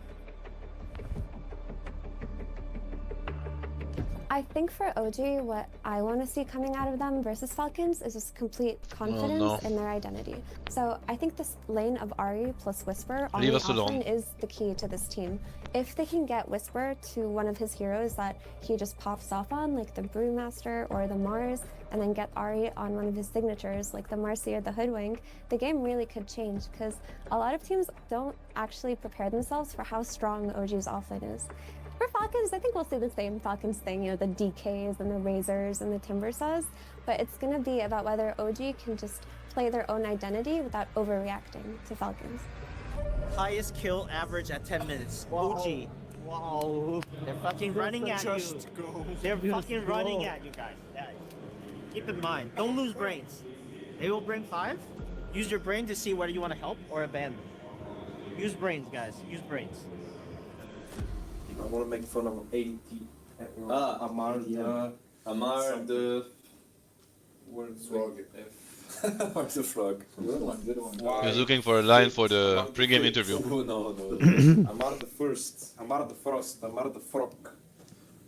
I think for OG, what I want to see coming out of them versus Falcons is just complete confidence in their identity. So I think this lane of Ahri plus Whisper on the offlane is the key to this team. If they can get Whisper to one of his heroes that he just pops off on, like the Brewmaster or the Mars, and then get Ahri on one of his signatures, like the Marcy or the Hoodwink, the game really could change, because a lot of teams don't actually prepare themselves for how strong OG's offlane is. For Falcons, I think we'll see the same Falcons thing, you know, the DKs and the Razors and the Timbersaws, but it's going to be about whether OG can just play their own identity without overreacting to Falcons. Highest kill average at 10 minutes. OG. Wow. They're fucking running at you. They're fucking running at you guys. Yeah. Keep in mind, don't lose brains. They will bring 5. Use your brain to see whether you want to help or abandon. Use brains, guys. Use brains. I want to make fun of 80. Amar the frog. Amar the frog. Good one, good one. He was looking for a line for the pre-game interview. No. Amar the first. Amar the frost. Amar the frog.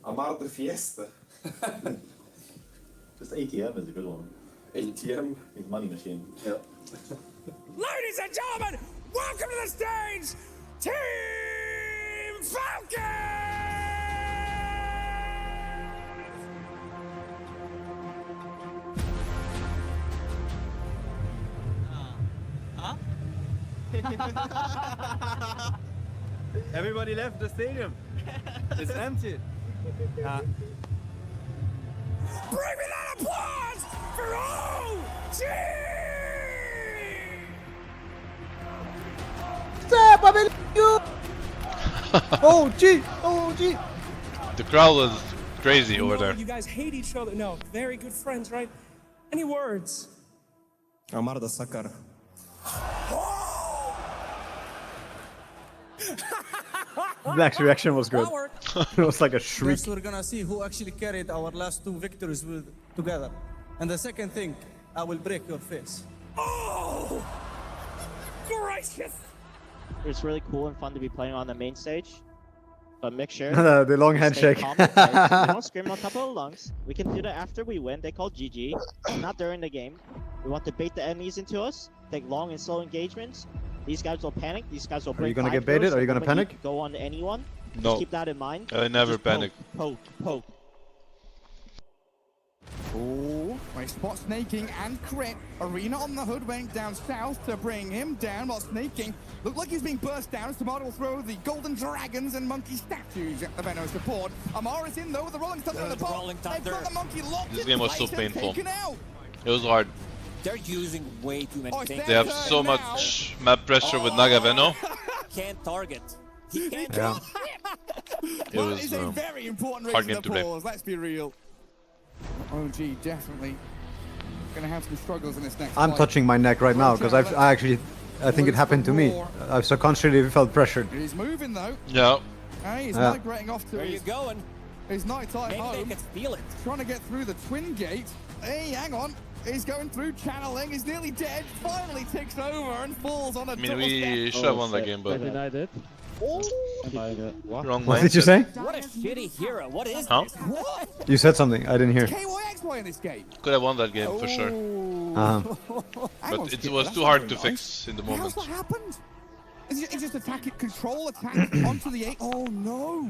Amar the fiesta. Just ATM is a good one. ATM? It's money machine. Yeah. Ladies and gentlemen, welcome to the stage, Team Falcon! Everybody left the stadium. It's empty. Bring me that applause for OG! Ceb, I believe you! OG! The crowd was crazy over there. You guys hate each other. No, very good friends, right? Any words? Amar the sucker. Black's reaction was good. It was like a shriek. First, we're gonna see who actually carried our last 2 victories together. And the second thing, I will break your face. Oh! Gracious! It's really cool and fun to be playing on the main stage. But make sure the long you stay handshake. calm, guys. We don't scream on top of the lungs. We can do that after we win. They call GG, not during the game. We want to bait the enemies into us, take long and slow engagements. These guys will panic. These guys will break. Are you gonna 5 get baited? throws, Are you gonna so when panic? Go on to anyone. No. Just keep that in mind. I never Just panic. Poke. Oh, right, spot snaking and crit. Arena on the hood went down south to bring him down while snaking. Looked like he's being burst down. Tomato will throw the golden dragons and monkey statues at the Venom support. Amar is in though with the rolling thunder in the ball. They've got the monkey locked. This game was so painful. Out. It was hard. They're using way too many things. They have so much map pressure with Naga Veno. Can't target. He can't Yeah. It was is a very important hard reason game to play. pause. Let's be real. OG definitely gonna have some struggles in this next I'm fight. touching my neck right now because I think it happened to me. I subconsciously felt pressured. He's moving though. Yeah. Hey, he's Yeah. migrating off to Where his, you going? his nighttime Maybe home. they can feel it. Trying to get through the twin gate. Hey, hang on. He's going through channeling. He's nearly dead. Finally takes over and falls on a I mean, we should have won that game, but denied it. wrong What line. did you say? What a shitty hero. What is Huh? this? What? You said something. I didn't hear. KYXY in this game. Could have won that game for sure. But it was too hard to fix in the moment. How's that happened? Is it just attacking control attack onto the 8? Oh no!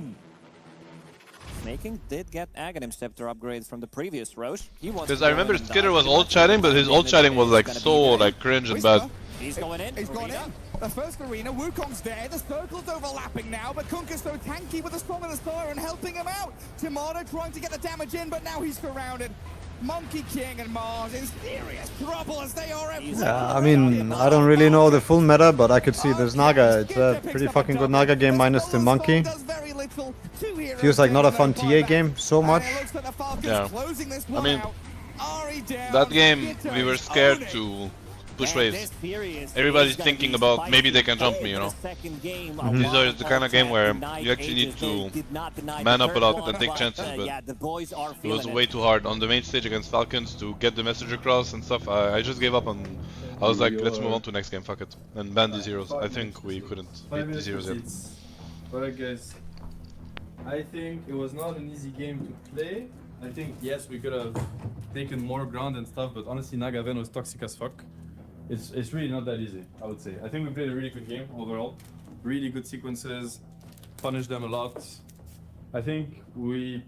Snaking did get Aghanim Scepter upgrades from the previous Roche. Because I remember Skitter was old chatting, but his old chatting was like so like cringe and bad. He's going in. He's gone in. The first arena, Wukong's there. The circle's overlapping now, but Kunka's so tanky with the Storm of the Siren helping him out. Tomato trying to get the damage in, but now he's surrounded. Monkey King and Mars in serious trouble as they are everywhere. Yeah, I mean, I don't really know the full meta, but I could see there's Naga. It's a pretty fucking good Naga game minus the monkey. Feels like not a fun TA game so much. Yeah. I mean, that game we were scared to push waves. Everybody's thinking about maybe they can jump me, you know. These are the kind of game where you actually need to man up a lot and take chances, but it was way too hard on the main stage against Falcons to get the message across and stuff. I just gave up and I was like, let's move on to next game, fuck it, and ban these heroes. I think we couldn't beat these heroes yet. Alright guys, I think it was not an easy game to play. I think yes, we could have taken more ground and stuff, but honestly Naga Veno was toxic as fuck. It's really not that easy, I would say. I think we played a really good game overall. Really good sequences, punished them a lot. I think we...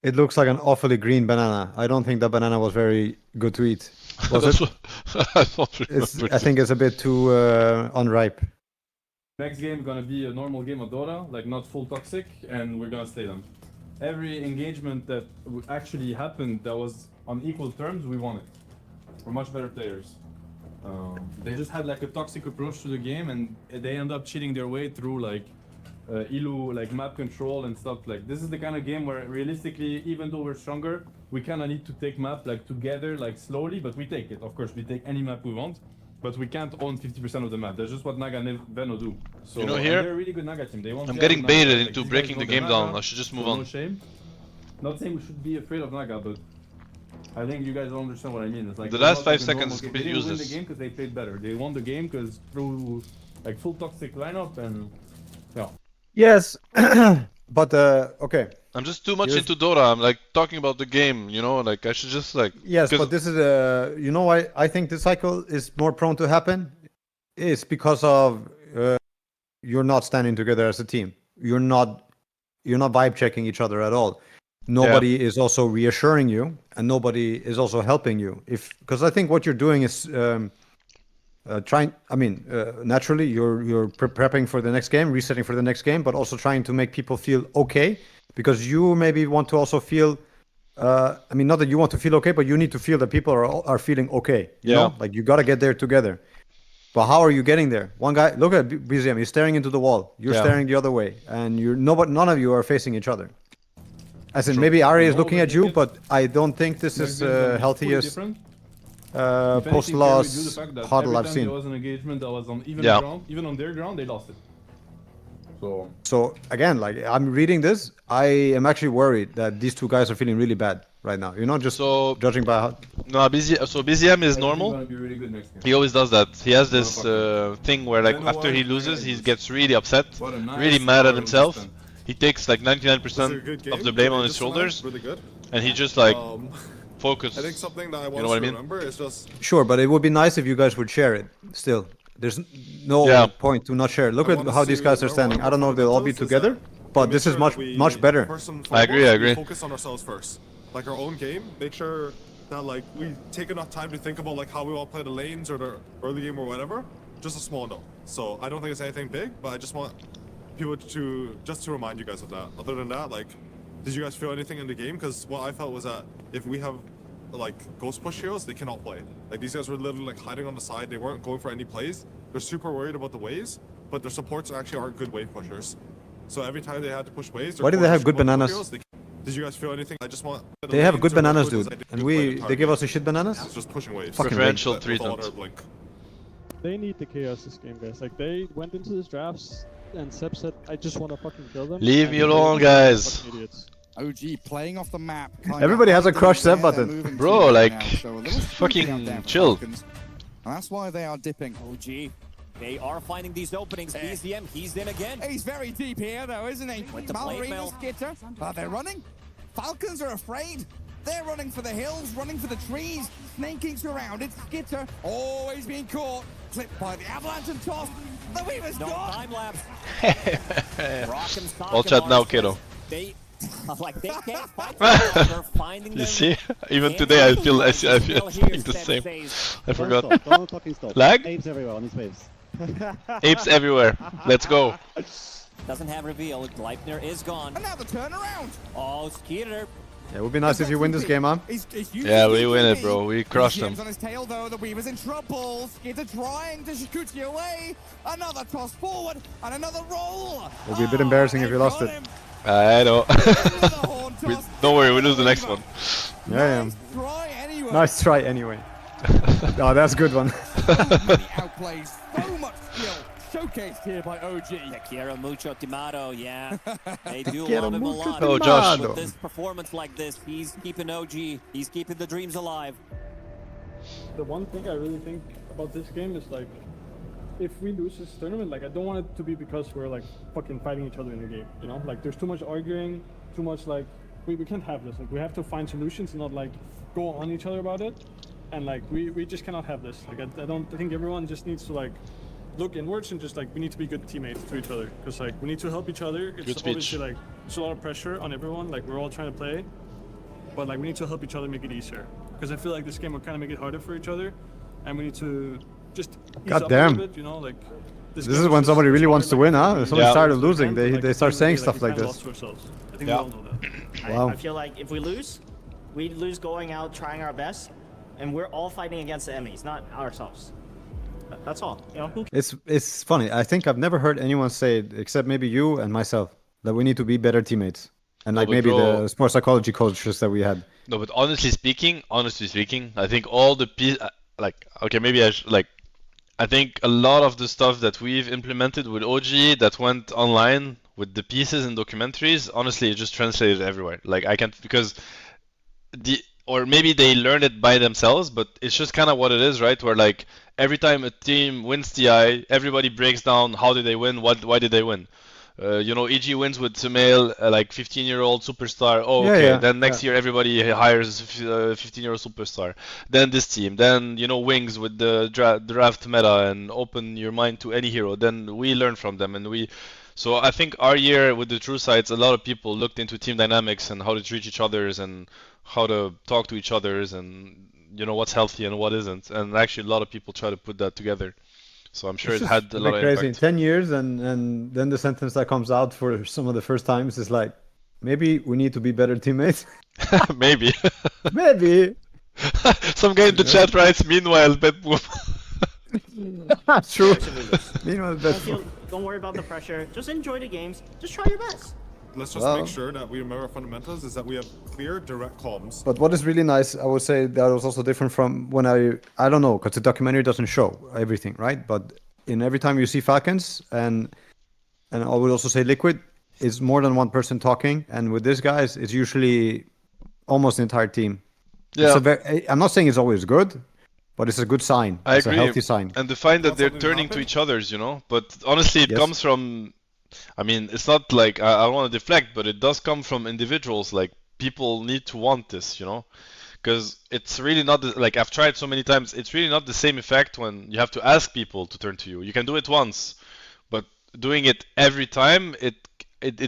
It looks like an awfully green banana. I don't think that banana was very good to eat. Was it? I think it's a bit too unripe. Next game gonna be a normal game of Dota, like not full toxic, and we're gonna slay them. Every engagement that actually happened that was on equal terms, we won it. We're much better players. They just had like a toxic approach to the game and they end up cheating their way through like Ilu, like map control and stuff. Like this is the kind of game where realistically, even though we're stronger, we kind of need to take map like together, like slowly, but we take it. Of course, we take any map we want, but we can't own 50% of the map. That's just what Naga and Veno do. So, you know, here, they're a really good Naga team. They won't I'm share getting with Naga, baited like, into these breaking guys the know game Naga, down. I should just move so on. No shame. Not saying we should be afraid of Naga, but I think you guys don't understand what I mean. It's like The they're last not 5 like a seconds normal is game. completely They didn't win useless. the game because they played better. They won the game because through like full toxic lineup and yeah. Yes, but okay. I'm just too much into Dota. I'm like talking about the game, you know, like I should just like. Yes, but this is you know why I think this cycle is more prone to happen? It's because of you're not standing together as a team. You're not vibe checking each other at all. Nobody is also reassuring you, and nobody is also helping you. Because I think what you're doing is trying. I mean, naturally you're prepping for the next game, resetting for the next game, but also trying to make people feel okay. Because you maybe want to also feel. I mean, not that you want to feel okay, but you need to feel that people are feeling okay. You know, like you gotta get there together. But how are you getting there? One guy, look at BZM. He's staring into the wall. You're staring the other way, and none of you are facing each other. As in, maybe Ari is looking at you, but I don't think this is healthiest post-loss huddle I've seen. There was an engagement that was on even ground, even on their ground, they lost it. So again, like I'm reading this, I am actually worried that these two guys are feeling really bad right now. You're not just judging by how. No, BZM is normal. He always does that. He has this thing where like after he loses, he gets really upset, really mad at himself. He takes like 99% of the blame on his shoulders, and he just like focus. I think something that I want you know what to I mean? remember is just. Sure, but it would be nice if you guys would share it. Still, there's no point to not share. Look at how these guys are standing. I don't know if they'll all be together, but this is much better. I agree. Focus on ourselves first, like our own game. Make sure that like we take enough time to think about like how we want to play the lanes or the early game or whatever. Just a small note. So I don't think it's anything big, but I just want people to remind you guys of that. Other than that, like, did you guys feel anything in the game? Because what I felt was that if we have like ghost push heroes, they cannot play. Like these guys were literally like hiding on the side. They weren't going for any plays. They're super worried about the waves, but their supports actually aren't good wave pushers. So every time they had to push waves, why do they have good bananas? Did you guys feel anything? I just want. They have good bananas, dude, and they give us a shit bananas. It's just pushing waves. Preferential treatment. They need the chaos this game, guys. Like they went into this drafts and Ceb said, "I just want to fucking kill them." Leave me alone, guys. OG playing off the map. Everybody has a crush Ceb button. Bro, like, fucking chill. And that's why they are dipping. OG, they are finding these openings. BZM, he's in again. He's very deep here, though, isn't he? Ballerina, Skitter. Are they running? Falcons are afraid. They're running for the hills, running for the trees, snaking surrounded. Skitter always being caught. Clipped by the avalanche and toss. The Weaver's gone. Time lapse. All chat now, kiddo. They can't fight. Finding you see? Even today I feel the same. I forgot. Don't fucking stop. Lag? Apes everywhere on these waves. Apes everywhere. Let's go. Doesn't have reveal. Gleipnir is gone. And now the turnaround. Oh, Skeeter. Yeah, it would be nice if you win this game, huh? Yeah, we win it, bro. We crushed them. On his tail, though, the Weaver's in trouble. Skitter trying to Shikuchi away. Another toss forward and another roll. It would be a bit embarrassing if you lost it. I know. Don't worry, we lose the next one. Yeah. Nice try anyway. Oh, that's a good one. Outplays so much skill. Showcased here by OG. Quiero mucho Timato, yeah. They do Quiero love him a mucho lot. Oh, Josh. With this performance like this, he's keeping OG. He's keeping the dreams alive. The one thing I really think about this game is like, if we lose this tournament, like I don't want it to be because we're like fucking fighting each other in the game, you know? Like there's too much arguing, too much like, we can't have this. Like we have to find solutions and not like go on each other about it. And like we just cannot have this. Like I think everyone just needs to like look inwards and just like we need to be good teammates to each other. Because like we need to help each other. It's obviously like there's a lot of pressure on everyone. Like we're all trying to play. But like we need to help each other make it easier. Because I feel like this game will kind of make it harder for each other. And we need to just ease up a little bit, you know, like this is when somebody really wants to win, huh? If somebody's tired of losing, they start saying stuff like this. I think we all know that. Wow. I feel like if we lose going out trying our best, and we're all fighting against the enemies, not ourselves. That's all. You know. It's funny. I think I've never heard anyone say it, except maybe you and myself, that we need to be better teammates. And like maybe the sports psychology coaches that we had. No, but honestly speaking, I think all the okay, maybe I think a lot of the stuff that we've implemented with OG that went online with the pieces and documentaries, honestly, it just translated everywhere. Like I can't because or maybe they learned it by themselves, but it's just kind of what it is, right? Where like every time a team wins TI, everybody breaks down how did they win, why did they win. EG wins with Sumail, like 15-year-old superstar. Oh, okay. Then next year everybody hires a 15-year-old superstar. Then this team. Then Wings with the draft meta and open your mind to any hero. Then we learn from them and So I think our year with the True Sites, a lot of people looked into team dynamics and how to treat each others and how to talk to each others and what's healthy and what isn't. And actually a lot of people try to put that together. So I'm sure it had a lot of crazy. impact. 10 years and then the sentence that comes out for some of the first times is like, maybe we need to be better teammates. Maybe. Maybe. Some guy in the chat writes, meanwhile, Bedboom. True. Meanwhile, Bedboom. Don't worry about the pressure. Just enjoy the games. Just try your best. Let's just make sure that we remember our fundamentals is that we have clear, direct comms. But what is really nice, I would say that was also different from when I don't know, because the documentary doesn't show everything, right? But in every time you see Falcons, and I would also say Liquid, it's more than one person talking. And with these guys, it's usually almost the entire team. Yeah. I'm not saying it's always good, but it's a good sign. It's a healthy sign. And the fact that they're turning to each other's, But honestly, it comes from... I mean, it's not like I don't want to deflect, but it does come from individuals. Like people need to want this, because it's really not like I've tried so many times. It's really not the same effect when you have to ask people to turn to you. You can do it once, but doing it every time, it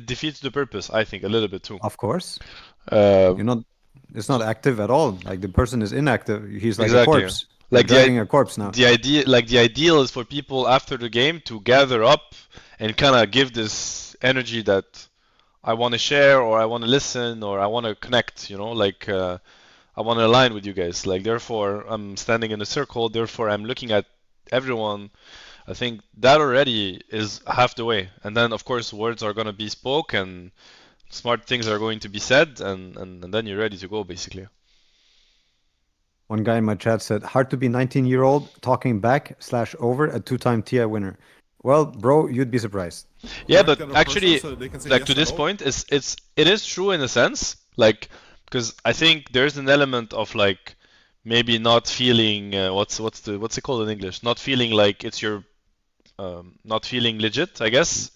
defeats the purpose. I think a little bit too. Of course, it's not active at all. Like the person is inactive. He's like a corpse. Like dragging a corpse now. The ideal is for people after the game to gather up and kind of give this energy that I want to share or I want to listen or I want to connect, I want to align with you guys. Like, therefore, I'm standing in a circle. Therefore, I'm looking at everyone. I think that already is half the way. And then, of course, words are going to be spoke and smart things are going to be said. And then you're ready to go, basically. One guy in my chat said, hard to be 19-year-old talking back/over a 2-time TI winner. Well, bro, you'd be surprised. Yeah, but actually, like to this point, it is true in a sense, like because I think there's an element of like maybe not feeling what's it called in English? Not feeling like it's your not feeling legit, I guess.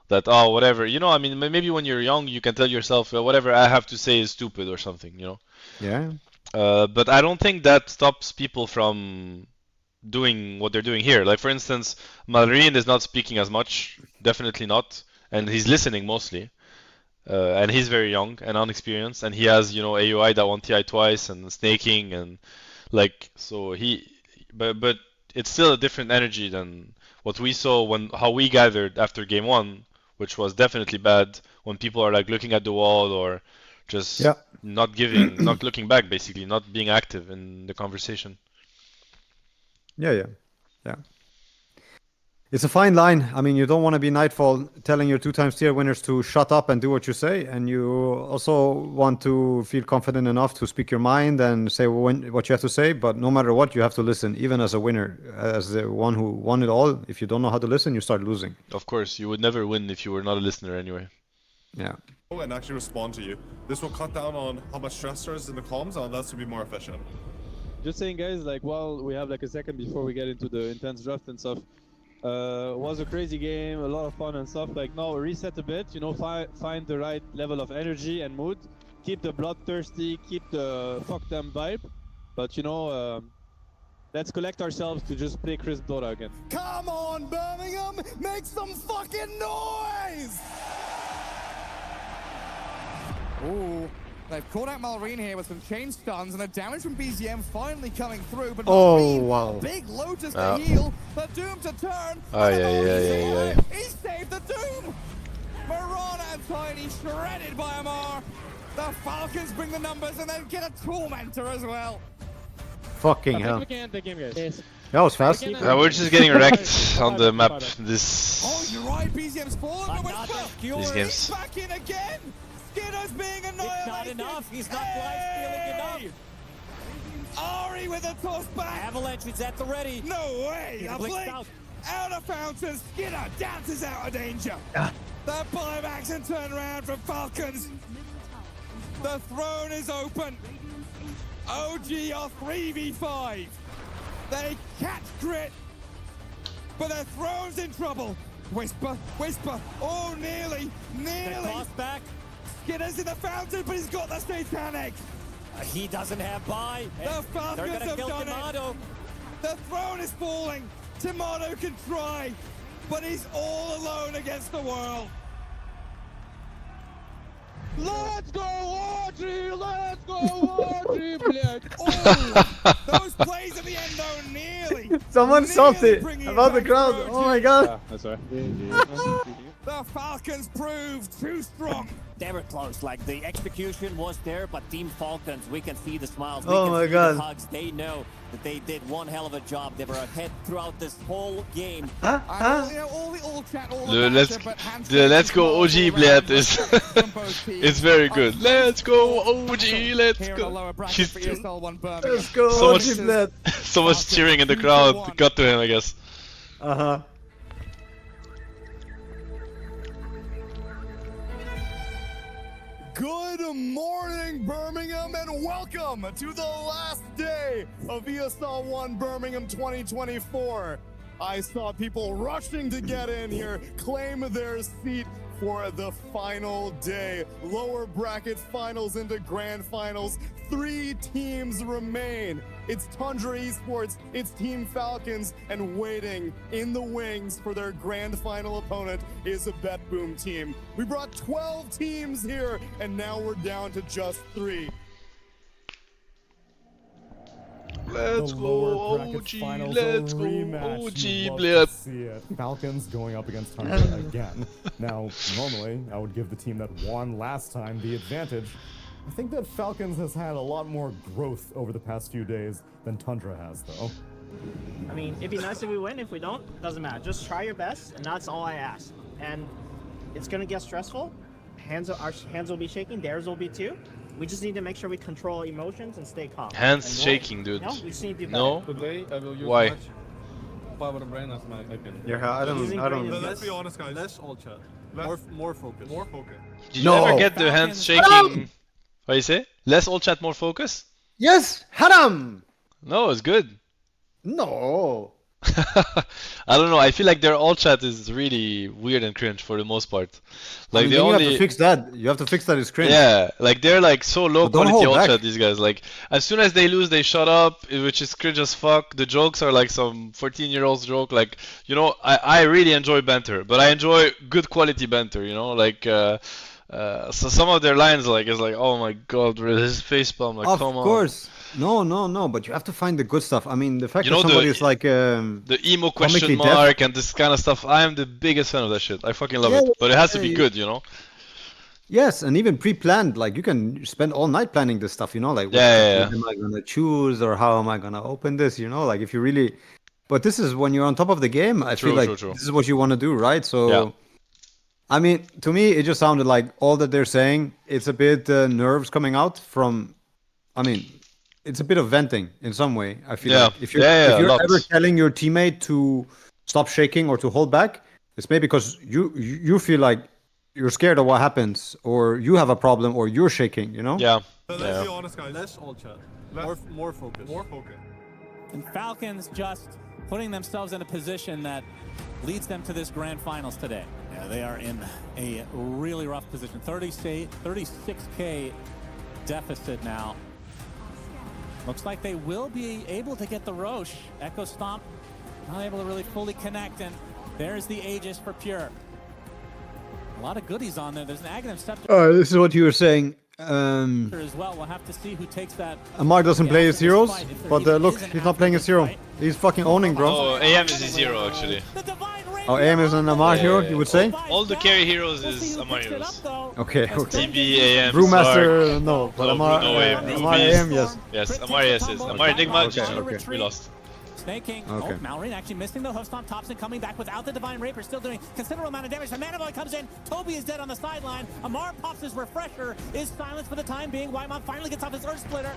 That whatever, I mean, maybe when you're young, you can tell yourself whatever I have to say is stupid or something, Yeah. But I don't think that stops people from doing what they're doing here. Like, for instance, Malrine is not speaking as much, definitely not, and he's listening mostly. And he's very young and unexperienced, and he has, AUI that won TI twice and snaking and so but it's still a different energy than what we saw how we gathered after game 1, which was definitely bad when people are like looking at the wall or just not looking back, basically, not being active in the conversation. Yeah. It's a fine line. I mean, you don't want to be Nightfall telling your 2-time tier winners to shut up and do what you say, and you also want to feel confident enough to speak your mind and say what you have to say, but no matter what, you have to listen, even as a winner, as the one who won it all. If you don't know how to listen, you start losing. Of course, you would never win if you were not a listener anyway. Yeah. And actually respond to you. This will cut down on how much stress there is in the comms, and that's to be more efficient. Just saying, guys, like, while we have like a second before we get into the intense draft and stuff, was a crazy game, a lot of fun and stuff. Like, now reset a bit, find the right level of energy and mood, keep the bloodthirsty, keep the fuck them vibe, but let's collect ourselves to just play Crisp Dota again. Come on, Birmingham, make some fucking noise! Ooh. They've caught out Malrine here with some chain stuns and a damage from BZM finally coming through, but Malrine, big Lotus to heal, but Doom to turn. He saved the Doom! Mirana and Tiny shredded by Amar. The Falcons bring the numbers and then get a Tormentor as well. Fucking hell. We can end the game, guys. That was fast. We're just getting wrecked on the map. This. Oh, you're right. BZM's fallen. These games. Back in again. Skinner's being annihilated. It's not enough. He's not life stealing enough. Ari with a toss back. Avalanche is at the ready. No way. A blink out of fountain. Skinner dances out of danger. The buybacks and turnaround from Falcons. The throne is open. OG are 3v5. They catch Crit, but their throne's in trouble. Whisper, oh, nearly. Toss back. Skinner's in the fountain, but he's got the satanic. He doesn't have buy. The Falcons have done Tomato. it. The throne is falling. Tomato can try, but he's all alone against the world. Let's go, Audrey! Let's go, Audrey, bled! Oh, those plays at the end, though, nearly. Someone salty about the crowd. Oh my god. That's right. The Falcons proved too strong. They were close. Like the execution was there, but Team Falcons, we can see the smiles. Oh my god. The hugs. They know that they did one hell of a job. They were ahead throughout this whole game. Let's go OG bled is it's very good. Let's go OG, let's go. Let's go OG bled. So much cheering in the crowd got to him, I guess. Good morning, Birmingham, and welcome to the last day of ESL One Birmingham 2024. I saw people rushing to get in here, claim their seat for the final day. Lower bracket finals into grand finals. 3 teams remain. It's Tundra Esports, it's Team Falcons, and waiting in the wings for their grand final opponent is a Bet Boom team. We brought 12 teams here, and now we're down to just 3. Let's go OG, let's go OG bled. Falcons going up against Tundra again. Now, normally, I would give the team that won last time the advantage. I think that Falcons has had a lot more growth over the past few days than Tundra has, though. I mean, it'd be nice if we win. If we don't, doesn't matter. Just try your best, and that's all I ask. And it's gonna get stressful. Our hands will be shaking. Theirs will be too. We just need to make sure we control emotions and stay calm. Hands shaking, dude. No, we just need to do better. No? Today I will use Why? much power brain as my opinion. Yeah, I don't. Let's be honest, guys. Less all chat. More focus. More focus. Did you ever get the hands shaking? What do you say? Less all chat, more focus? Yes, Haram. No, it's good. No. I don't know. I feel like their all chat is really weird and cringe for the most part. Like they only you have to fix that. You have to fix that. It's cringe. Yeah, like they're like so low quality all back. chat. These guys, like as soon as they lose, they shut up, which is cringe as fuck. The jokes are like some 14-year-old's joke. Like I really enjoy banter, but I enjoy good quality banter. Like. So some of their lines is like, oh my god, his facepalm, like come on. Of course. No, but you have to find the good stuff. I mean, the fact that somebody is like the emo question mark and this kind of stuff, I am the biggest fan of that shit. I fucking love it. But it has to be good, Yes, and even pre-planned, like you can spend all night planning this stuff, like what am I gonna choose or how am I gonna open this, like if you really but this is when you're on top of the game, I feel like this is what you want to do, right? So I mean, to me, it just sounded like all that they're saying, it's a bit nerves coming out from, I mean, it's a bit of venting in some way, I feel like. If you're ever telling your teammate to stop shaking or to hold back, it's maybe because you feel like you're scared of what happens, or you have a problem, or you're shaking, Yeah. Let's be honest, guys. Less all chat. More focus. More focus. And Falcons just putting themselves in a position that leads them to this grand finals today. Yeah, they are in a really rough position. 36K deficit now. Looks like they will be able to get the Roche. Echo Stomp not able to really fully connect, and there's the Aegis for Pure. A lot of goodies on there. There's an Aghanim Scepter. Alright, this is what you were saying. As well. We'll have to see who takes that. Amar doesn't play his heroes, but look, he's not playing his hero. He's fucking owning, bro. Oh, AM is his hero, actually. Oh, AM is an Amar hero, you would say? All the carry heroes is Amar heroes. Okay. TB, AM, Brewmaster, no, but Amar, no way. Amar AM, yes. Yes, Amar yes. Amar Enigma, okay. we lost. Snaking. Okay. Oh, Mallory actually missing the hoof stomp. Thompson coming back without the Divine Raper, still doing considerable amount of damage. The Manavoy comes in. Toby is dead on the sideline. Amar pops his refresher. Is silenced for the time being. Whitemon finally gets off his Earth Splitter.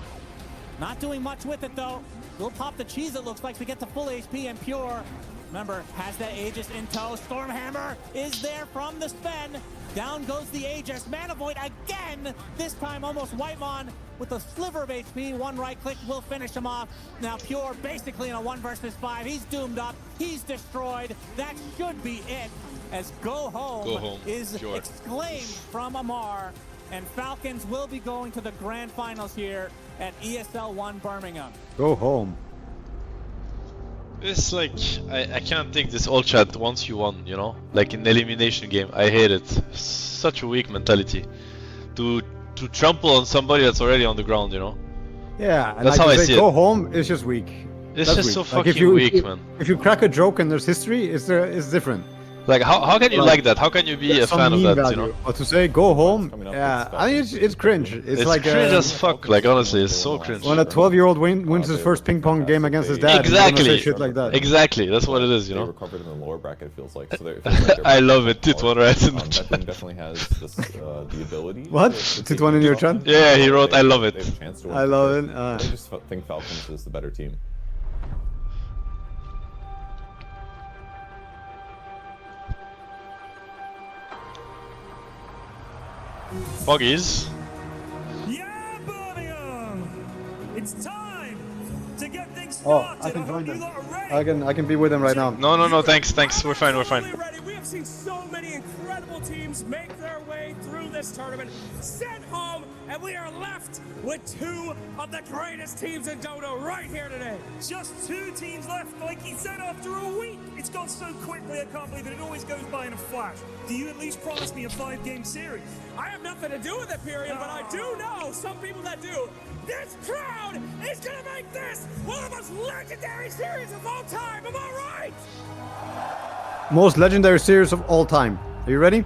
Not doing much with it though. Will pop the cheese, it looks like, to get to full HP and Pure. Remember, has that Aegis in tow. Stormhammer is there from the Sven. Down goes the Aegis. Manavoid again. This time almost Whitemon with a sliver of HP. One right click will finish him off. Now Pure basically in a 1 versus 5. He's doomed up. He's destroyed. That should be it. As Go Home is exclaimed from Amar. And Falcons will be going to the grand finals here at ESL One Birmingham. Go home. It's like, I can't take this all chat once you won, you know? Like in the elimination game, I hate it. Such a weak mentality. To trample on somebody that's already on the ground, you know? Yeah, and that's like how I see go it. home, it's just weak. It's That's just weak. so Like, fucking weak, man. If you crack a joke and there's history, it's different. Like, how can you like that? How can you be a fan of that, you know? But to say go home, yeah, I mean it's cringe. It's like cringe as fuck. Like honestly, it's so cringe. When a 12-year-old wins his first ping pong game against his dad, exactly, say shit like that. Exactly, that's what it is, you know. They recovered in the lower bracket. It feels like. So I love it. Titwan writes in the chat. That definitely has this, the ability. What? Titwan in your chat? Yeah, he wrote, "I love it." I love it. I just think Falcons is the better team. Boggies. Yeah, Birmingham! It's time to get things Oh, started. I can join them. I can be with them right now. No, thanks. We're fine. We have seen so many incredible teams make their way through this tournament, sent home, and we are left with 2 of the greatest teams in Dota right here today. Just 2 teams left, like he said, after a week. It's gone so quickly, I can't believe it. It always goes by in a flash. Do you at least promise me a 5-game series? I have nothing to do with it, period, but I do know some people that do. This crowd is gonna make this one of the most legendary series of all time, am I right? Most legendary series of all time. Are you ready?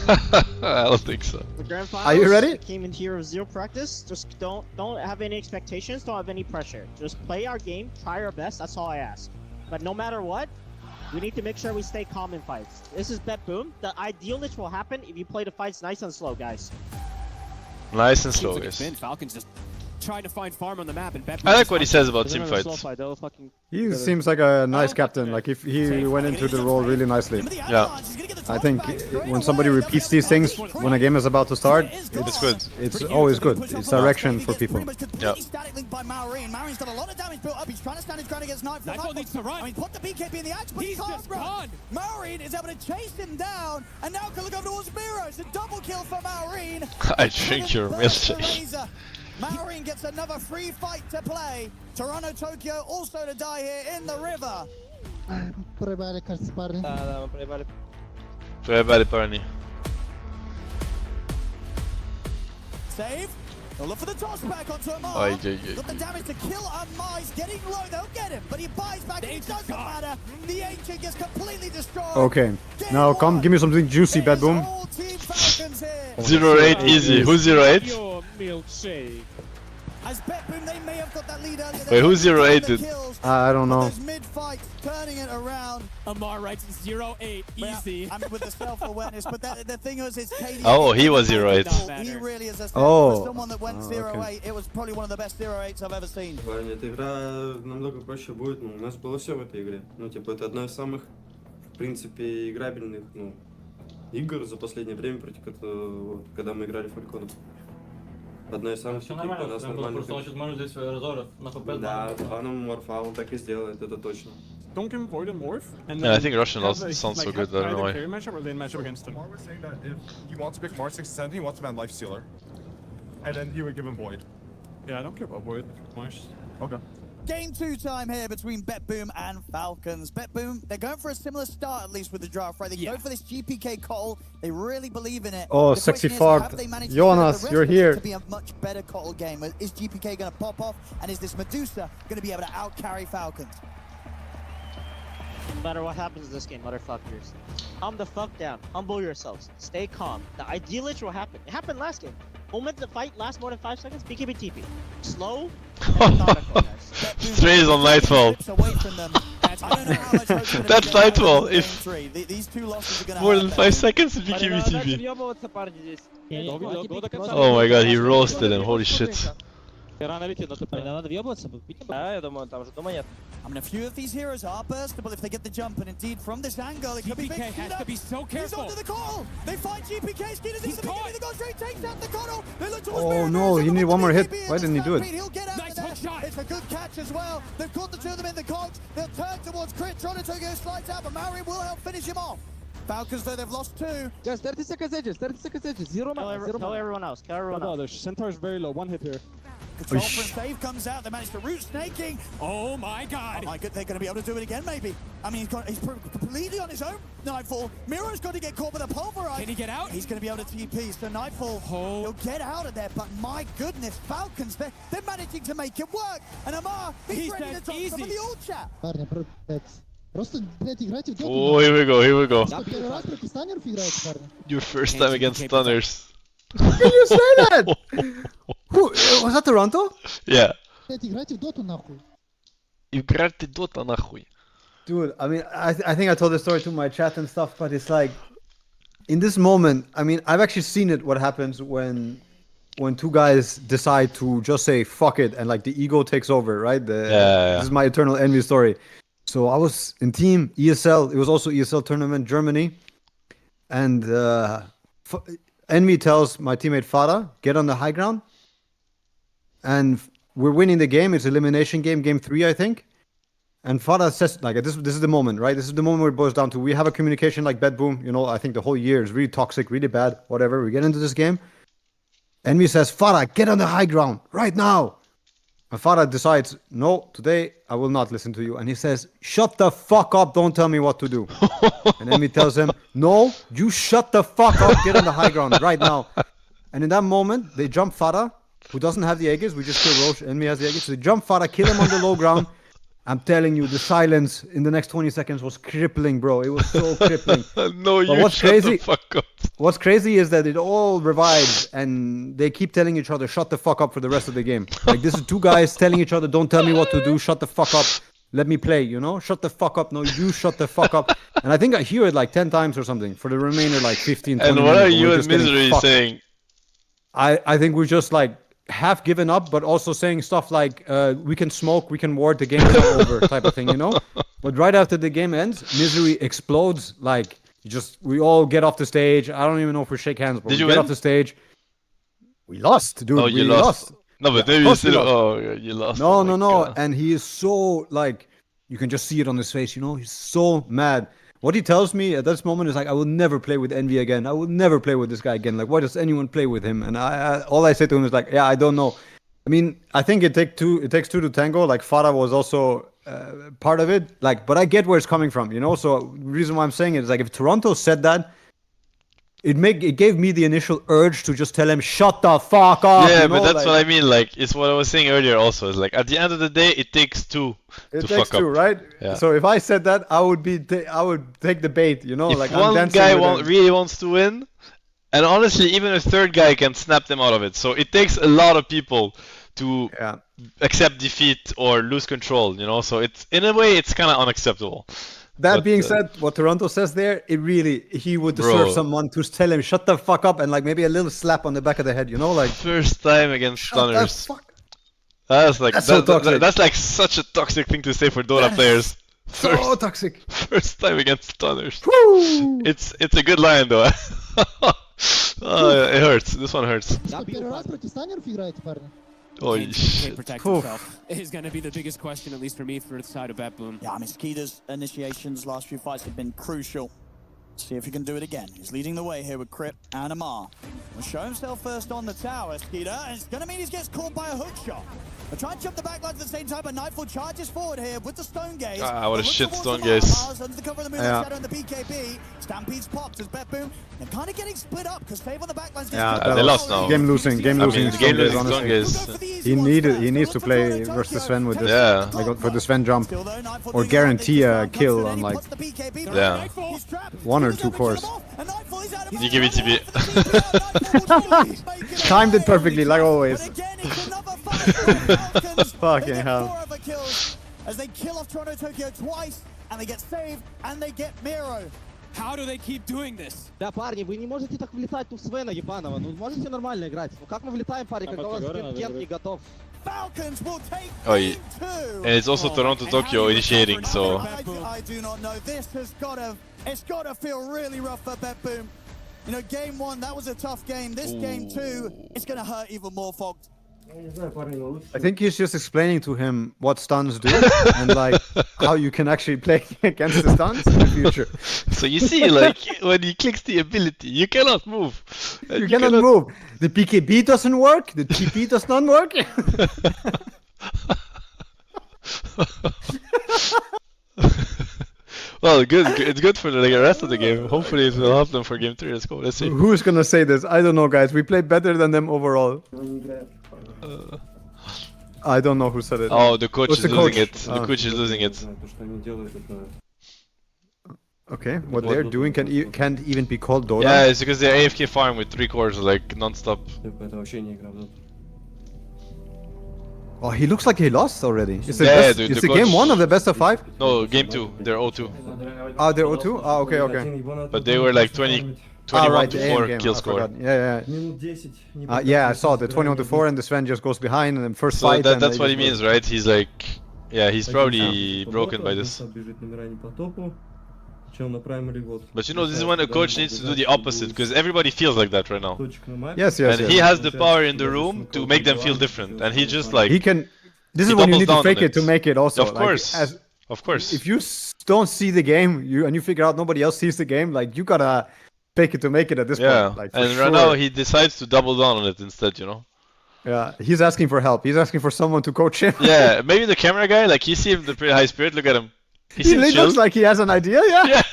I don't think so. The grand finals, Are you ready? Came in here with 0 practice. Just don't have any expectations. Don't have any pressure. Just play our game, try our best. That's all I ask. But no matter what, we need to make sure we stay calm in fights. This is Bet Boom. The idealist will happen if you play the fights nice and slow, guys. Nice and slow, yes. Falcons just trying to find farm on the map, and I like what he says about team fights. He seems like a nice captain. Like if he went into the role really nicely. Yeah. I think when somebody repeats these things when a game is about to start, it's good. It's always good. It's direction for people. Yeah. By Maureen got a lot of damage built up. He's trying to stand his ground against Knife. Nightfall needs to run. I mean, put the BKB in the axe, but he can't run. Maureen is able to chase him down, and now can look over towards Miro. It's a double kill for Maureen. I drink your milkshake. Maureen gets another free fight to play. Toronto, Tokyo also to die here in the river. Проебали парни. Save. They'll look for the toss back onto Amar. Got the damage to kill Amar. He's getting low. They'll get him, but he buys back. It doesn't matter. The Ancient gets completely destroyed. Okay. Now come, give me something juicy, Bad Boom. 0-8 easy. Who's 0-8? Milkshake. As Bet Boom, they may have got that lead earlier. Wait, who's 0-8'd? I don't know. Mid-fight, turning it around. Amar writes 0-8, easy. I mean, with the self-awareness, but the thing is, it's KD. Oh, he was 0-8. He really is a for someone that went 0-8. It was probably one of the best 0-8s I've ever seen. Эта игра намного проще будет, ну, у нас было все в этой игре. Ну, типа, это одна из самых, в принципе, играбельных, ну, игр за последнее время, против которого, когда мы играли в Фальконов. Одна из самых таких, у нас нормально. Просто он сейчас может здесь разоров на ПП. Да, планом Морфа он так и сделает, это точно. Don't give him Void and Morph. And Yeah, I think Russian also sounds so good, I don't know why. Matchup or lane matchup against him. Was saying that if he wants to pick Mars 670, he wants to ban Lifestealer. And then he would give him Void. Yeah, I don't care about Void. Mars. Okay. Game 2 time here between Bet Boom and Falcons. Bet Boom, they're going for a similar start, at least with the draft, right? They go for this GPK call. They really believe in it. Oh, The sexy question is, fart. have they managed to Jonas, do the you're rest of it here. To be a much better call game. Is GPK going to pop off? And is this Medusa going to be able to out-carry Falcons? No matter what happens in this game, motherfuckers. Calm the fuck down. Humble yourselves. Stay calm. The idealist will happen. It happened last game. Moment the fight lasts more than 5 seconds, BKB TP. Slow and methodical, guys. Strays on Nightfall. That's Nightfall. If more than 5 seconds, it became ETB. Oh my god, he roasted him. Holy shit. Надо въебываться, видите? Да, я думаю, там же дома нет. I mean, a few of these heroes are burstable if they get the jump, and indeed from this angle, it could be big. has to be so He's careful. onto the call. They find GPK. Skeeter's in the beginning. They go straight, takes out the Kono. They look towards Oh no, he needed one more hit. Why didn't he do it? He'll get out of there. It's a good catch as well. They've caught the two of them in the cogs. They'll turn towards Crit. N0tail slides out, but Mario will help finish him off. Falcons, though, they've lost 2. Guys, 30 seconds edges, 30 seconds edges. Zero mana. Kill everyone else. Kill everyone else. The Centaur's very low. One hit here. Control from Save comes out. They managed to root Snaking. Oh my god. Oh my god, they're going to be able to do it again, maybe. I mean, he's completely on his own. Nightfall. Miro's got to get caught with a pulverize. Can he get out? He's going to be able to TP. So Nightfall, he'll get out of there. But my goodness, Falcons, they're managing to make it work. And Amar, he's ready to drop some of the ult chat. Oh, here we go, here we go. Your first time against stunners. Can you say that? Who was that? Toronto? Yeah. Играйте Dota нахуй. Dude, I mean, I think I told this story to my chat and stuff, but it's like, in this moment, I mean, I've actually seen it. What happens when two guys decide to just say fuck it and like the ego takes over, right? This is my eternal envy story. So I was in team ESL. It was also ESL tournament Germany, and Envy tells my teammate Farah, get on the high ground. And we're winning the game. It's elimination game, game 3, I think. And Farah says, like, this is the moment, right? This is the moment where it boils down to, we have a communication like bed boom. You know, I think the whole year is really toxic, really bad, whatever. We get into this game. Envy says, Farah, get on the high ground right now. And Farah decides, no, today I will not listen to you. And he says, shut the fuck up, don't tell me what to do. And Envy tells him, no, you shut the fuck up, get on the high ground right now. And in that moment, they jump Farah, who doesn't have the Aegis. We just kill Roche, Envy has the Aegis. So they jump Farah, kill him on the low ground. I'm telling you, the silence in the next 20 seconds was crippling, bro. It was so crippling. No, you shut the fuck up. What's crazy is that it all revives and they keep telling each other, shut the fuck up for the rest of the game. Like, this is two guys telling each other, don't tell me what to do, shut the fuck up, let me play, you know? Shut the fuck up, no, you shut the fuck up. And I think I hear it like 10 times or something for the remainder like 15, 20 And what minutes. are you and Misery saying? I think we're just like half given up, but also saying stuff like, we can smoke, we can ward, the game is not over type of thing, you know? But right after the game ends, Misery explodes, like, we all get off the stage. I don't even know if we shake hands, but we get off the stage. We lost, dude. Oh, you lost. No, but maybe you still. Oh, you lost. No, no, no. And he is so, like, you can just see it on his face, you know? He's so mad. What he tells me at this moment is like, I will never play with Envy again. I will never play with this guy again. Like, why does anyone play with him? And all I say to him is like, yeah, I don't know. I mean, I think it takes two to tango. Like, Farah was also part of it. Like, but I get where it's coming from, you know? So the reason why I'm saying it is like, if Toronto said that, it gave me the initial urge to just tell him, shut the fuck up. Yeah, you know? but that's like, what I mean. Like, it's what I was saying earlier also. It's like, at the end of the day, it takes two to takes fuck two, up. right? Yeah. So if I said that, I would take the bait, you know? If like, one guy really wants to win, and honestly, even a third guy can snap them out of it. So it takes a lot of people to accept defeat or lose control, you know? So it's, in a way, it's kind of unacceptable. That being said, what Toronto says there, he would deserve someone to tell him, shut the fuck up, and like maybe a little slap on the back of the head, you know? Like, first time against stunners. That's like so toxic. That's like such a toxic thing to say for Dota players. So toxic. First time against stunners. Woo! It's a good line though. It hurts. This one hurts. Holy shit. Protect himself is going to be the biggest question, at least for me, for the side of Bet Boom. Yeah, I mean, Skeeter's initiations last few fights have been crucial. See if he can do it again. He's leading the way here with Crip and Amar. Will show himself first on the tower, Skeeter, and it's going to mean he gets caught by a hook shot. They're trying to jump the backline at the same time, but Nightfall charges forward here with the Stone Gaze. What a shit Stone Gaze. Under the cover of the moonlight shadow and the BKB. Stampede's popped as Betboom. They're kind of getting split up because Save on the backline. They lost now. Game losing. Game losing. Game losing Stone honestly. Gaze. He needs to play versus Sven with this. Yeah. Like for the Sven jump, or guarantee a kill on like 1 or 2 cores. DKBTB. Timed it perfectly, like always. Fucking hell. As they kill off Toronto Tokyo twice, and they get saved, and they get Miro. How do they keep doing this? Да, парни, вы не можете так влетать в Свена ебаного. Ну, можете нормально играть. Ну, как мы влетаем, парни, когда у вас Кент не готов? Oh, yeah. And it's also Toronto Tokyo initiating, so. I do not know. This has it's gotta feel really rough for Betboom. You know, game 1, that was a tough game. This game 2, it's gonna hurt even more, Fogged. I think he's just explaining to him what stuns do and like how you can actually play against the stuns in the future. So you see, like when he clicks the ability, you cannot move. You cannot move. The BKB doesn't work. The TP does not work. Well, good. It's good for the rest of the game. Hopefully, it will help them for game 3. Let's go. Let's see. Who's gonna say this? I don't know, guys. We played better than them overall. I don't know who said it. Oh, the coach is losing it. The coach is losing it. Okay, what they're doing can't even be called Dota. Yeah, it's because they're AFK farm with 3 cores like non-stop. Oh, he looks like he lost already. Is it, dude, is it game 1 of the best of 5? No, game 2. They're 0-2. Oh, they're 0-2? Oh, okay, okay. But they were like 21 to 4 kill score. Yeah. Yeah, I saw the 21 to 4 and the Sven just goes behind and then first fight. So that's what he means, right? He's like, yeah, he's probably broken by this. But you know, this is when a coach needs to do the opposite, because everybody feels like that right now. Yes. And he has the power in the room to make them feel different, and he just like... He can... This is when you need to fake it to make it also. Of course, of course. If you don't see the game, and you figure out nobody else sees the game, like, you gotta fake it to make it at this point. Like, and right now he decides to double down on it instead, you know? Yeah, he's asking for help. He's asking for someone to coach him. Yeah, maybe the camera guy, like, he seems the pretty high spirit, look at him. He looks like he has an idea, yeah.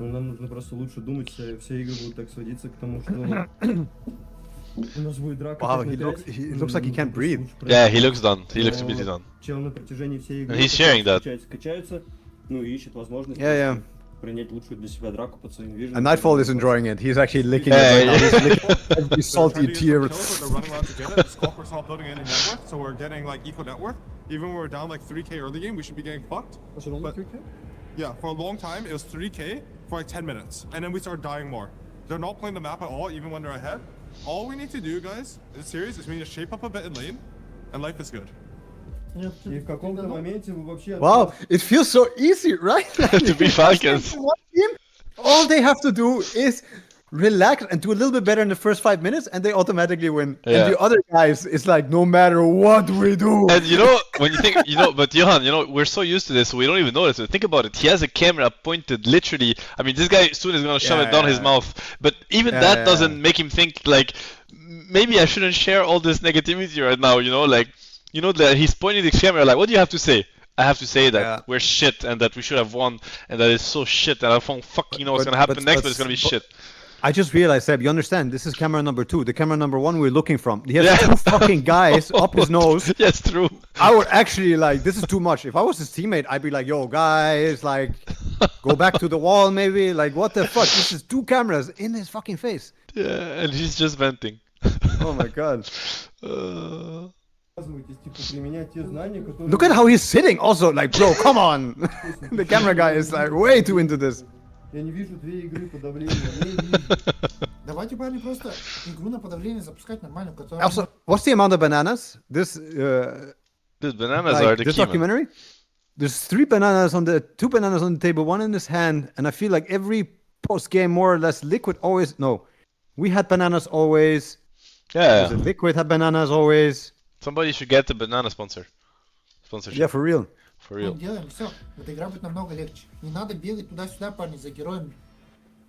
Нам нужно просто лучше думать, все игры будут так сводиться к тому, что у нас будет драка. Wow, he looks like he can't breathe. Yeah, he looks done. He looks completely done. Чел на протяжении всей игры. And he's sharing that. Качаются, ну и ищет возможность принять лучшую для себя драку под своим виженом. And Nightfall is enjoying it. He's actually licking it right now. He's licking every salty tear. So we're getting like equal net worth. Even when we're down like 3k early game, we should be getting fucked. Was it only 3k? Yeah, for a long time it was 3k for like 10 minutes, and then we start dying more. They're not playing the map at all, even when they're ahead. All we need to do, guys, is serious, is we need to shape up a bit in lane, and life is good. Wow, it feels so easy, right? To be Falcons. All they have to do is relax and do a little bit better in the first 5 minutes, and they automatically win. Yeah. And the other guys, it's like no matter what we do. And you know, when you think, you know, but Johan, you know, we're so used to this, so we don't even notice it. Think about it. He has a camera pointed literally. I mean, this guy soon is gonna shove it down his mouth. But even that doesn't make him think like, maybe I shouldn't share all this negativity right now. You know, like, you know that he's pointing the camera like, what do you have to say? I have to say that we're shit and that we should have won and that it's so shit and I don't fucking know what's gonna happen next, but it's gonna be shit. I just realized, Ceb, you understand, this is camera number 2. The camera number 1 we're looking from. He has 2 fucking guys up his nose. Yes, true. I would actually like, this is too much. If I was his teammate, I'd be like, yo, guys, like, go back to the wall maybe. Like, what the fuck? This is 2 cameras in his fucking face. Yeah, and he's just venting. Oh my god. Look at how he's sitting also, like, bro, come on. The camera guy is like way too into this. Я не вижу 2 игры подавления, не вижу. Давайте, парни, просто игру на подавление запускать нормально, которая... Also, what's the amount of bananas? This bananas like, are the this key, documentary? Man. There's 2 bananas on the table, 1 in his hand, and I feel like every post game more or less Liquid always we had bananas always. Yeah. Liquid had bananas always. Somebody should get the banana sponsorship. Yeah, for real. For real. Делаем, все. Эта игра будет намного легче. Не надо бегать туда-сюда, парни, за героями.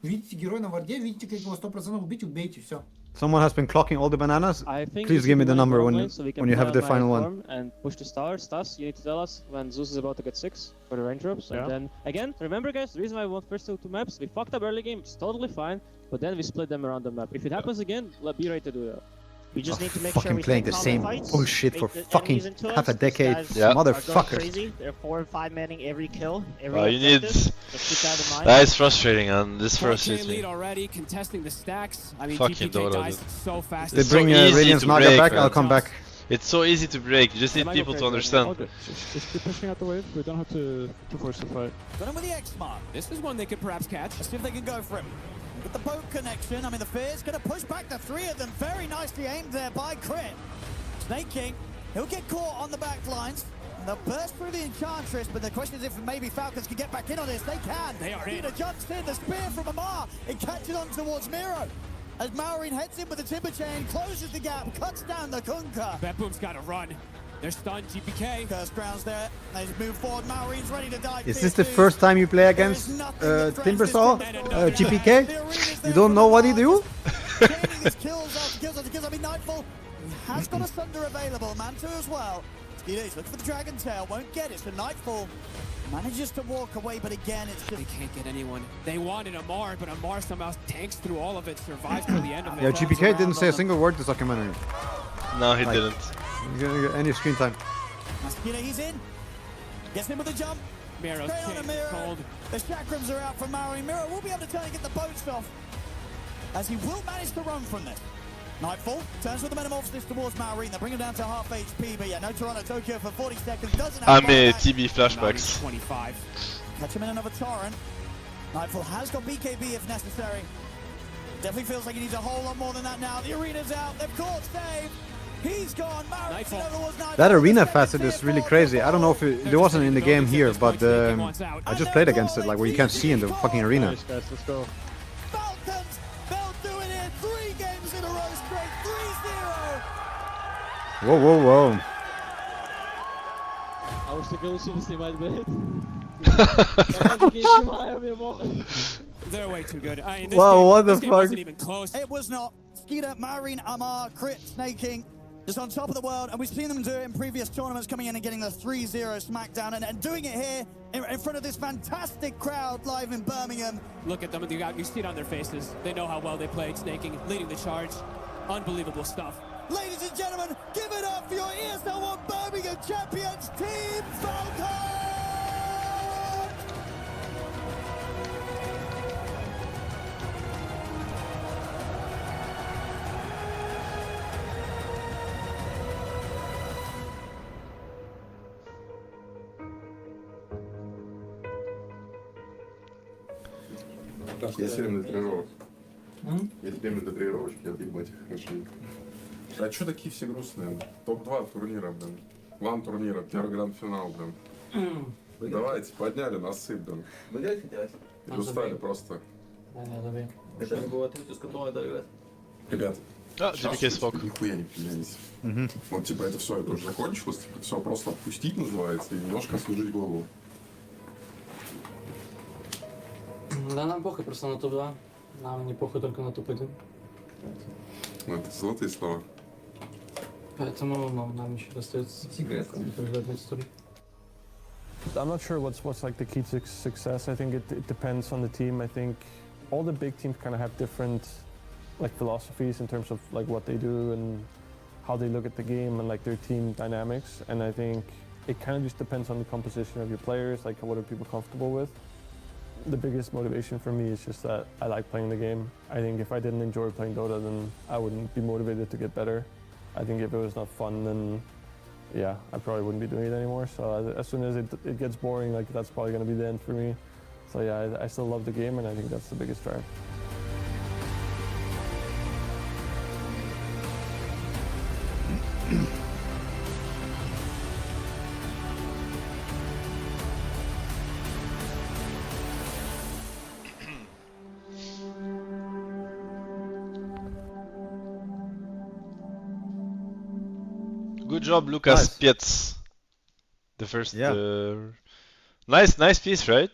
Видите героя на варде, видите, как его 100% убить, убейте, все. Someone has been clocking all the bananas. I think Please give me the number when you have the final one. And push the stars. Stas, you need to tell us when Zeus is about to get 6 for the range drops. And then again, remember guys, the reason why we want first two maps, we fucked up early game, it's totally fine, but then we split them around the map. If it happens again, be ready to do that. We just need to make fucking sure we playing the same bullshit for fucking half a decade, motherfuckers. They're 4 and 5 manning every kill. You need. Keep that in mind. That is frustrating, and this frustrates me. lead already, contesting the stacks. I mean, Fucking GPK Dota, dies dude. so fast. They bring Radiant's Naga back, I'll come back. It's so easy to break. You just need people to understand. Just keep pushing out the wave. We don't have to force the fight. Got him with the X mark. This is one they could perhaps catch. Let's see if they can go for him. With the boat connection, I mean, the Fear's going to push back the 3 of them. Very nicely aimed there by Crit. Snake King, he'll get caught on the back lines. And they'll burst through the Enchantress, but the question is if maybe Falcons can get back in on this. They can. They are in. Jumps in, the spear from Amar. It catches on towards Miro. As Maureen heads in with the timber chain, closes the gap, cuts down the Kunkka. Betboom's got to run. They're stunned, GPK. Curse grounds there. They move forward. Maureen's ready to dive. Is this the first time you play against Timbersaw? GPK? You don't know what he do? Kills after kills. I mean, Nightfall has got a Sunder available. Manta as well. He's looking for the Dragon Tail. Won't get it. So Nightfall manages to walk away, but again, it's just... They can't get anyone. They wanted Amar, but Amar somehow tanks through all of it, survives till the end of it. Yeah, GPK didn't say a single word this documentary. No, he didn't. He's gonna get any screen time. He's in. Gets in with a jump. Miro's cold. The chakrams are out for Maori. Miro will be able to turn and get the boats off, as he will manage to run from this. Nightfall turns with the metamorphosis towards Maureen. They bring him down to half HP, but yeah, no Toronto Tokyo for 40 seconds. Doesn't have TB flashbacks. 25. Catch him in another torrent. Nightfall has got BKB if necessary. Definitely feels like he needs a whole lot more than that now. The arena's out. They've caught Save. He's gone. That arena facet is really crazy. I don't know if it wasn't in the game here, but I just played against it, like where you can't see in the fucking arena. Nice, guys, let's go. Falcons, they'll do it here. 3 games in a row straight. 3-0. Whoa, whoa, whoa. I was thinking we should have seen my bed. They're way too good. I mean, What the game fuck? wasn't even close. It was not. Skeeter, Maureen, Amar, Crit, Snaking, just on top of the world, and we've seen them do it in previous tournaments, coming in and getting the 3-0 smackdown, and doing it here in front of this fantastic crowd live in Birmingham. Look at them. You see it on their faces. They know how well they played. Snaking, leading the charge. Unbelievable stuff. Ladies and gentlemen, give it up for your ESL One Birmingham champions, Team Falcons! Есть время для тренировок. Есть время для тренировочки, отъебать их хорошенько. А чё такие все грустные? Топ-2 турнира, блин. Ван турнира, первый гранд-финал, блин. Давайте, подняли носы, блин. И устали просто. Это не было отрыв, с которого это Ребят, GPK смог. Нихуя не пьяните. Вот типа это все, это уже закончилось, типа все просто отпустить называется и немножко освежить голову. Да, нам похуй просто на топ-2. Нам не похуй только на топ-1. Это золотые слова. Поэтому нам еще остается переждать историю. I'm not sure what's like the key to success. I think it depends on the team. I think all the big teams kind of have different like philosophies in terms of like what they do and how they look at the game and like their team dynamics. And I think it kind of just depends on the composition of your players, like what are people comfortable with. The biggest motivation for me is just that I like playing the game. I think if I didn't enjoy playing Dota, then I wouldn't be motivated to get better. I think if it was not fun, then yeah, I probably wouldn't be doing it anymore. So as soon as it gets boring, like that's probably going to be the end for me. So yeah, I still love the game, and I think that's the biggest drive. Good job, Lucas Pietz. The first. Yeah. Nice piece, right?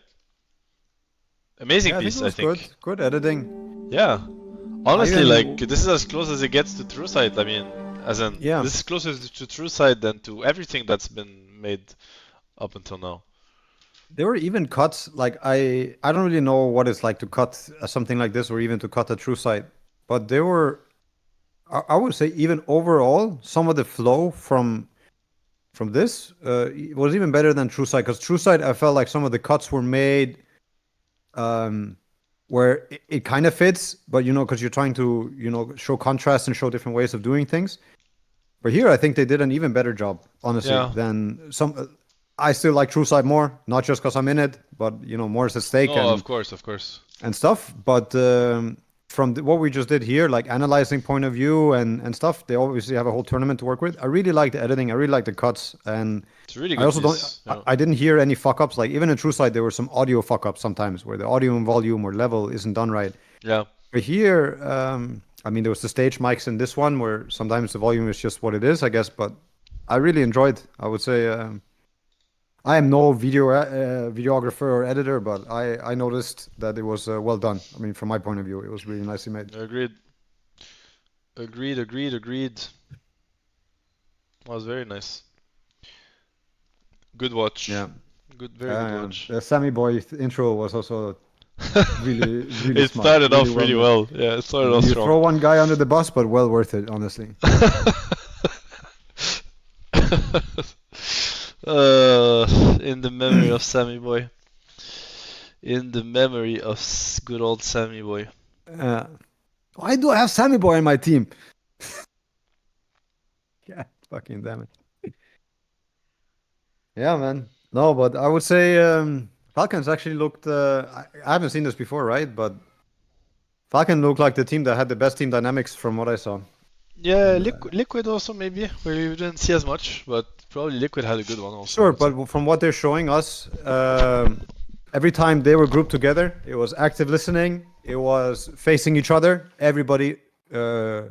Amazing Yeah, piece, I think it was good editing. Yeah. Honestly, like this is as close as it gets to True Sight. I mean, as in this is closer to True Sight than to everything that's been made up until now. There were even cuts, like I don't really know what it's like to cut something like this or even to cut a True Sight, but there were, I would say even overall, some of the flow from this was even better than True Sight, because True Sight I felt like some of the cuts were made where it kind of fits, but because you're trying to show contrast and show different ways of doing things. But here I think they did an even better job, honestly, than some. I still like True Sight more, not just because I'm in it, but more is at stake. Oh, of course. And stuff. But from what we just did here, like analyzing point of view and stuff, they obviously have a whole tournament to work with. I really like the editing. I really like the cuts, and it's really good. I also I didn't hear any fuck ups. Like even in True Sight, there were some audio fuck ups sometimes where the audio and volume or level isn't done right. Yeah. But here, I mean, there was the stage mics in this one where sometimes the volume is just what it is, I guess. But I really enjoyed. I would say. I am no videographer or editor, but I noticed that it was well done. I mean, from my point of view, it was really nicely made. Agreed. That was very nice. Good watch. Yeah. Very good watch. The Sammy Boy intro was also really it smart. Started off really well. Yeah, it started off strong. You throw one guy under the bus, but well worth it, honestly. In the memory of Sammy Boy. In the memory of good old Sammy Boy. Why do I have Sammy Boy on my team? Yeah, fucking damn it. Yeah, man. No, but I would say Falcons actually looked. I haven't seen this before, right? But Falcon looked like the team that had the best team dynamics from what I saw. Yeah, Liquid also maybe. We didn't see as much, but probably Liquid had a good one also. Sure, but from what they're showing us, every time they were grouped together, it was active listening. It was facing each other. Everybody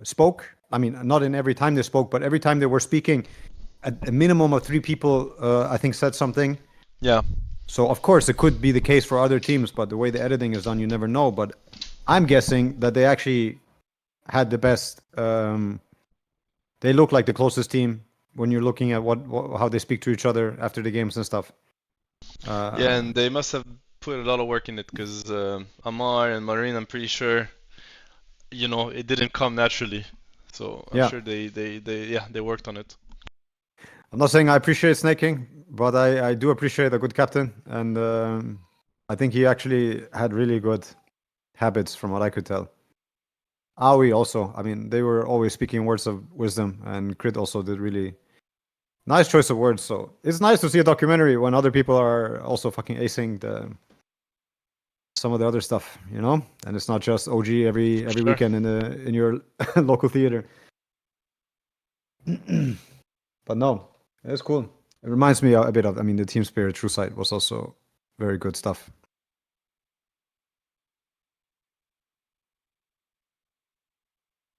spoke. I mean, not in every time they spoke, but every time they were speaking, a minimum of 3 people, I think, said something. Yeah. So, of course, it could be the case for other teams, but the way the editing is done, you never know. But I'm guessing that they actually had the best. They look like the closest team when you're looking at how they speak to each other after the games and stuff. Yeah, and they must have put a lot of work in it because Amar and Marine, I'm pretty sure, it didn't come naturally. So I'm sure they worked on it. I'm not saying I appreciate snaking, but I do appreciate a good captain, and I think he actually had really good habits from what I could tell. Aoi also, I mean, they were always speaking words of wisdom, and Crit also did really nice choice of words. So it's nice to see a documentary when other people are also fucking acing some of the other stuff, and it's not just OG every weekend in your local theater. But no, it's cool. It reminds me a bit of, the team spirit True Sight was also very good stuff.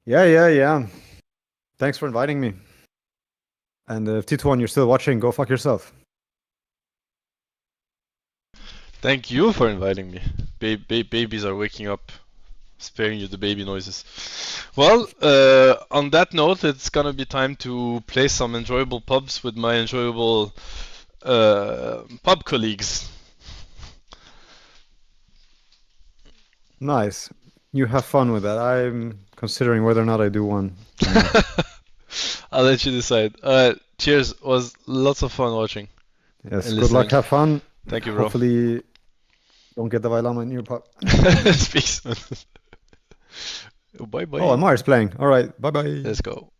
Yeah. Thanks for inviting me. And if T21 you're still watching, go fuck yourself. Thank you for inviting me. Babies are waking up, sparing you the baby noises. Well, on that note, it's gonna be time to play some enjoyable pubs with my enjoyable pub colleagues. Nice. You have fun with that. I'm considering whether or not I do one. I'll let you decide. Cheers. It was lots of fun watching. Yes, good luck, have fun. Thank you, bro. Hopefully don't get the Vailama in your pub. Peace. Bye bye. Oh, Amar is playing. Alright, bye bye. Let's go.